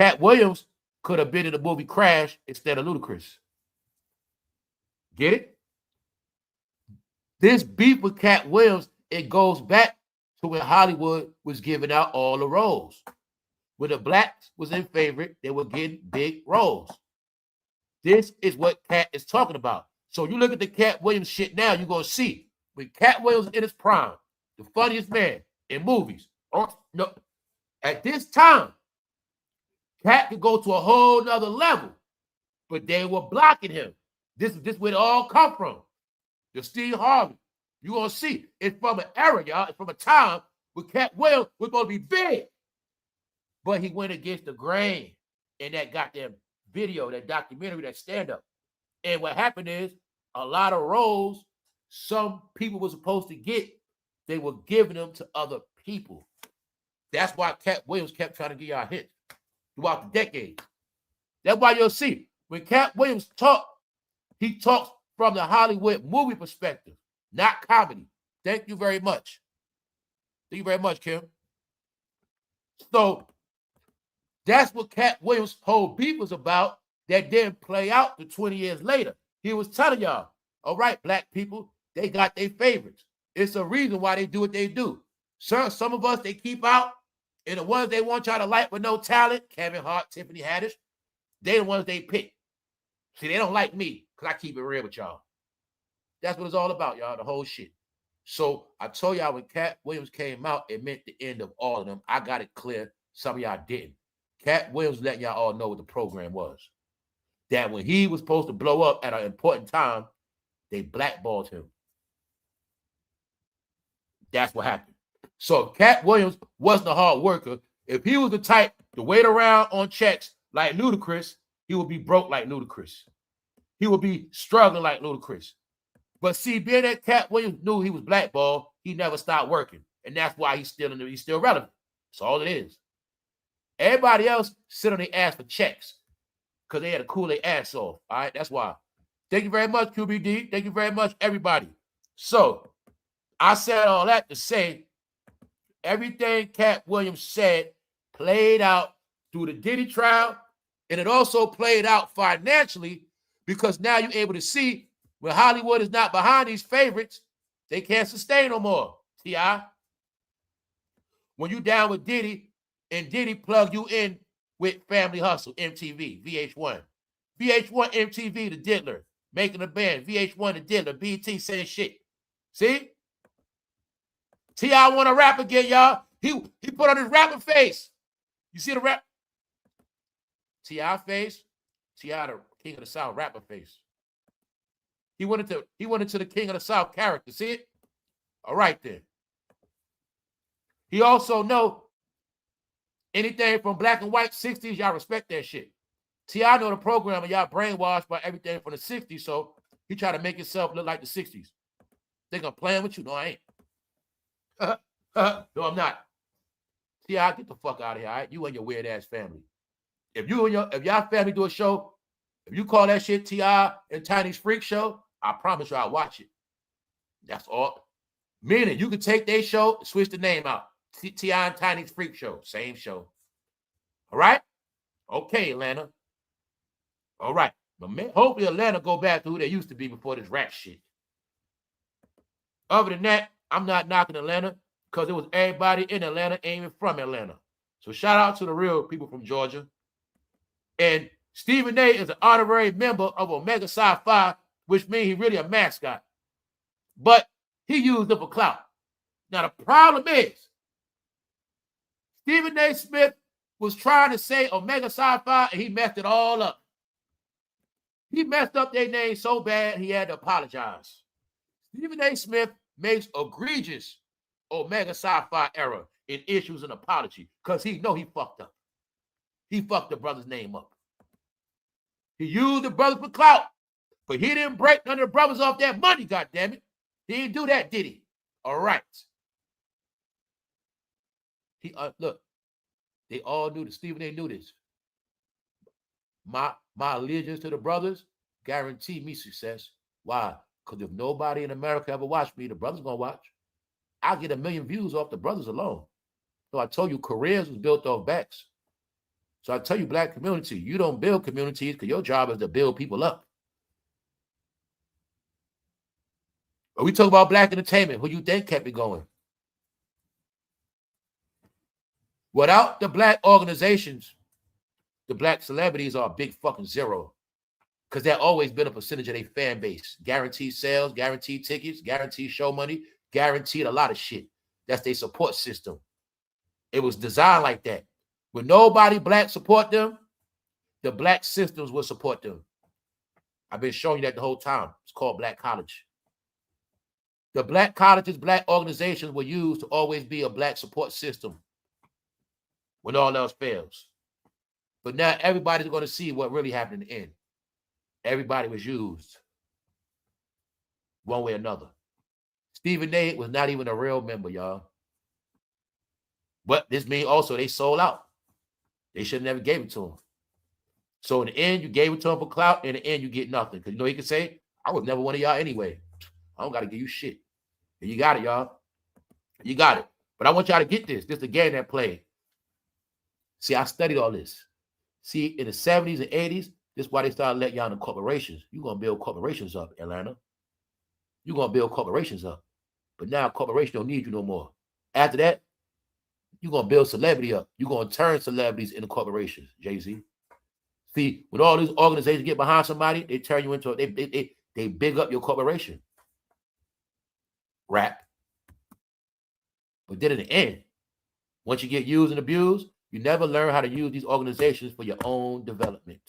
Cat Williams could have been in the movie Crash instead of Ludacris. Get it? This beef with Cat Williams, it goes back to when Hollywood was giving out all the roles. When the blacks was in favorite, they were getting big roles. This is what Cat is talking about. So you look at the Cat Williams shit now, you're going to see when Cat Williams in his prime, the funniest man in movies. At this time, Cat could go to a whole nother level, but they were blocking him. This is where it all come from. The Steve Harvey. You're going to see. It's from an era, y'all. It's from a time when Cat Williams was going to be big. But he went against the grain in that goddamn video, that documentary, that stand-up. And what happened is a lot of roles some people were supposed to get, they were giving them to other people. That's why Cat Williams kept trying to get y'all hits throughout the decades. That's why you'll see when Cat Williams talks, he talks from the Hollywood movie perspective, not comedy. Thank you very much. Thank you very much, Kim. So that's what Cat Williams' whole beef was about that didn't play out to 20 years later. He was telling y'all, all right, black people, they got their favorites. It's a reason why they do what they do. Sir, some of us, they keep out, and the ones they want y'all to like with no talent, Kevin Hart, Tiffany Haddish, they the ones they pick. See, they don't like me because I keep it real with y'all. That's what it's all about, y'all, the whole shit. So I told y'all when Cat Williams came out, it meant the end of all of them. I got it clear. Some of y'all didn't. Cat Williams letting y'all all know what the program was. That when he was supposed to blow up at an important time, they blackballed him. That's what happened. So if Cat Williams wasn't a hard worker, if he was the type to wait around on checks like Ludicris, he would be broke like Ludicris. He would be struggling like Ludicris. But see, being that Cat Williams knew he was blackballed, he never stopped working. And that's why he's still relevant. That's all it is. Everybody else sit on their ass for checks because they had to cool their ass off. All right, that's why. Thank you very much, QBD. Thank you very much, everybody. So I said all that to say everything Cat Williams said played out through the Diddy trial, and it also played out financially because now you're able to see when Hollywood is not behind these favorites, they can't sustain no more. T.I. When you down with Diddy and Diddy plug you in with Family Hustle, MTV, VH1. VH1, MTV, the Diddler, making a band. VH1, the Diddler, BT saying shit. See? T.I. want to rap again, y'all. He put on his rapper face. You see the rap? T.I. face? T.I. the King of the South rapper face. He went into the King of the South character. See it? All right then. He also know anything from black and white 60s, y'all respect that shit. T.I. know the program and y'all brainwashed by everything from the 60s, so he try to make himself look like the 60s. Think I'm playing with you? No, I ain't. No, I'm not. T.I., get the fuck out of here, all right? You and your weird ass family. If y'all family do a show, if you call that shit T.I. and Tiny's Freak Show, I promise you I'll watch it. That's all. Meaning you can take their show, switch the name out. T.I. and Tiny's Freak Show, same show. All right? Okay, Atlanta. All right. But hopefully Atlanta go back to who they used to be before this rap shit. Other than that, I'm not knocking Atlanta because it was everybody in Atlanta ain't even from Atlanta. So shout out to the real people from Georgia. And Stephen A is an honorary member of Omega Psi Phi, which means he's really a mascot. But he used it for clout. Now the problem is, Stephen A. Smith was trying to say Omega Psi Phi and he messed it all up. He messed up their name so bad he had to apologize. Stephen A. Smith makes egregious Omega Psi Phi error in issues and apology because he know he fucked up. He fucked the brother's name up. He used the brothers for clout, but he didn't break none of the brothers off that money, goddammit. He didn't do that, did he? All right. He look, they all knew this. Stephen A. knew this. My allegiance to the brothers guarantee me success. Why? Because if nobody in America ever watched me, the brothers gonna watch. I'll get 1 million views off the brothers alone. So I told you careers was built off backs. So I tell you, black community, you don't build communities because your job is to build people up. But we talk about black entertainment. Who you think kept it going? Without the black organizations, the black celebrities are a big fucking zero. Because that always been a percentage of their fan base. Guaranteed sales, guaranteed tickets, guaranteed show money, guaranteed a lot of shit. That's their support system. It was designed like that. When nobody black support them, the black systems will support them. I've been showing you that the whole time. It's called Black College. The black colleges, black organizations were used to always be a black support system when all else fails. But now everybody's going to see what really happened in the end. Everybody was used one way or another. Stephen A. was not even a real member, y'all. But this means also they sold out. They should have never gave it to him. So in the end, you gave it to him for clout. In the end, you get nothing. Because you know he could say, I was never one of y'all anyway. I don't got to give you shit. And you got it, y'all. You got it. But I want y'all to get this. This is the game that played. See, I studied all this. See, in the 70s and 80s, this is why they started letting y'all into corporations. You're going to build corporations up, Atlanta. You're going to build corporations up. But now corporations don't need you no more. After that, you're going to build celebrity up. You're going to turn celebrities into corporations, Jay-Z. See, when all these organizations get behind somebody, they turn you into, they big up your corporation. Rap. But then in the end, once you get used and abused, you never learn how to use these organizations for your own development.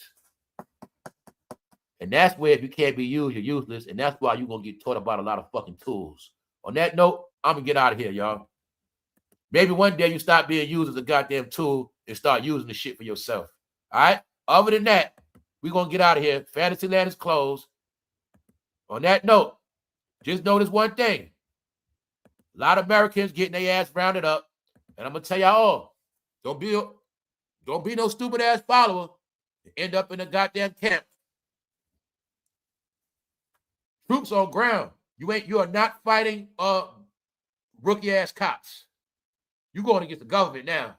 And that's where if you can't be used, you're useless. And that's why you're going to get taught about a lot of fucking tools. On that note, I'm going to get out of here, y'all. Maybe one day you stop being used as a goddamn tool and start using the shit for yourself. All right? Other than that, we're going to get out of here. Fantasyland is closed. On that note, just notice one thing. A lot of Americans getting their ass rounded up. And I'm going to tell y'all all, don't be no stupid ass follower and end up in a goddamn camp. Troops on ground. You are not fighting rookie ass cops. You're going against the government now.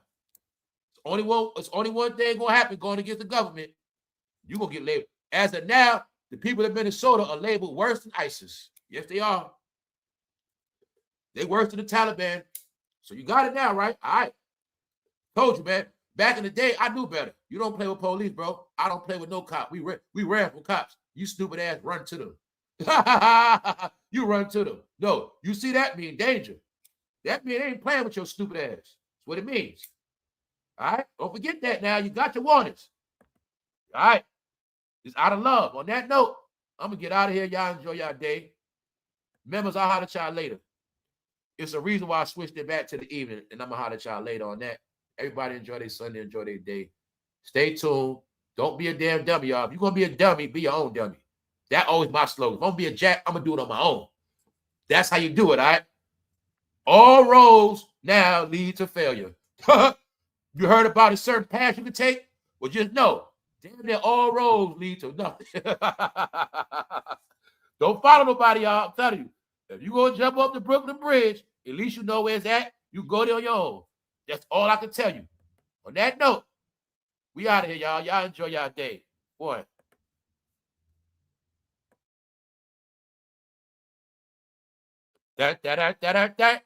It's only one thing gonna happen going against the government. You're gonna get labeled. As of now, the people in Minnesota are labeled worse than ISIS. Yes, they are. They worse than the Taliban. So you got it now, right? All right. Told you, man. Back in the day, I knew better. You don't play with police, bro. I don't play with no cop. We ran from cops. You stupid ass run to them. You run to them. No, you see that mean danger. That mean they ain't playing with your stupid ass. That's what it means. All right? Don't forget that now. You got your warnings. All right? It's out of love. On that note, I'm going to get out of here. Y'all enjoy y'all day. Members, I'll holler at y'all later. It's a reason why I switched it back to the evening, and I'm going to holler at y'all later on that. Everybody enjoy their Sunday, enjoy their day. Stay tuned. Don't be a damn dummy, y'all. If you're going to be a dummy, be your own dummy. That's always my slogan. If I'm going to be a jack, I'm going to do it on my own. That's how you do it, all right? All roads now lead to failure. You heard about a certain path you can take? Well, just know, damn near all roads lead to nothing. Don't follow nobody, y'all. I'm telling you. If you go jump up the Brooklyn Bridge, at least you know where it's at. You go there on your own. That's all I can tell you. On that note, we out of here, y'all. Y'all enjoy y'all day. Boy. That.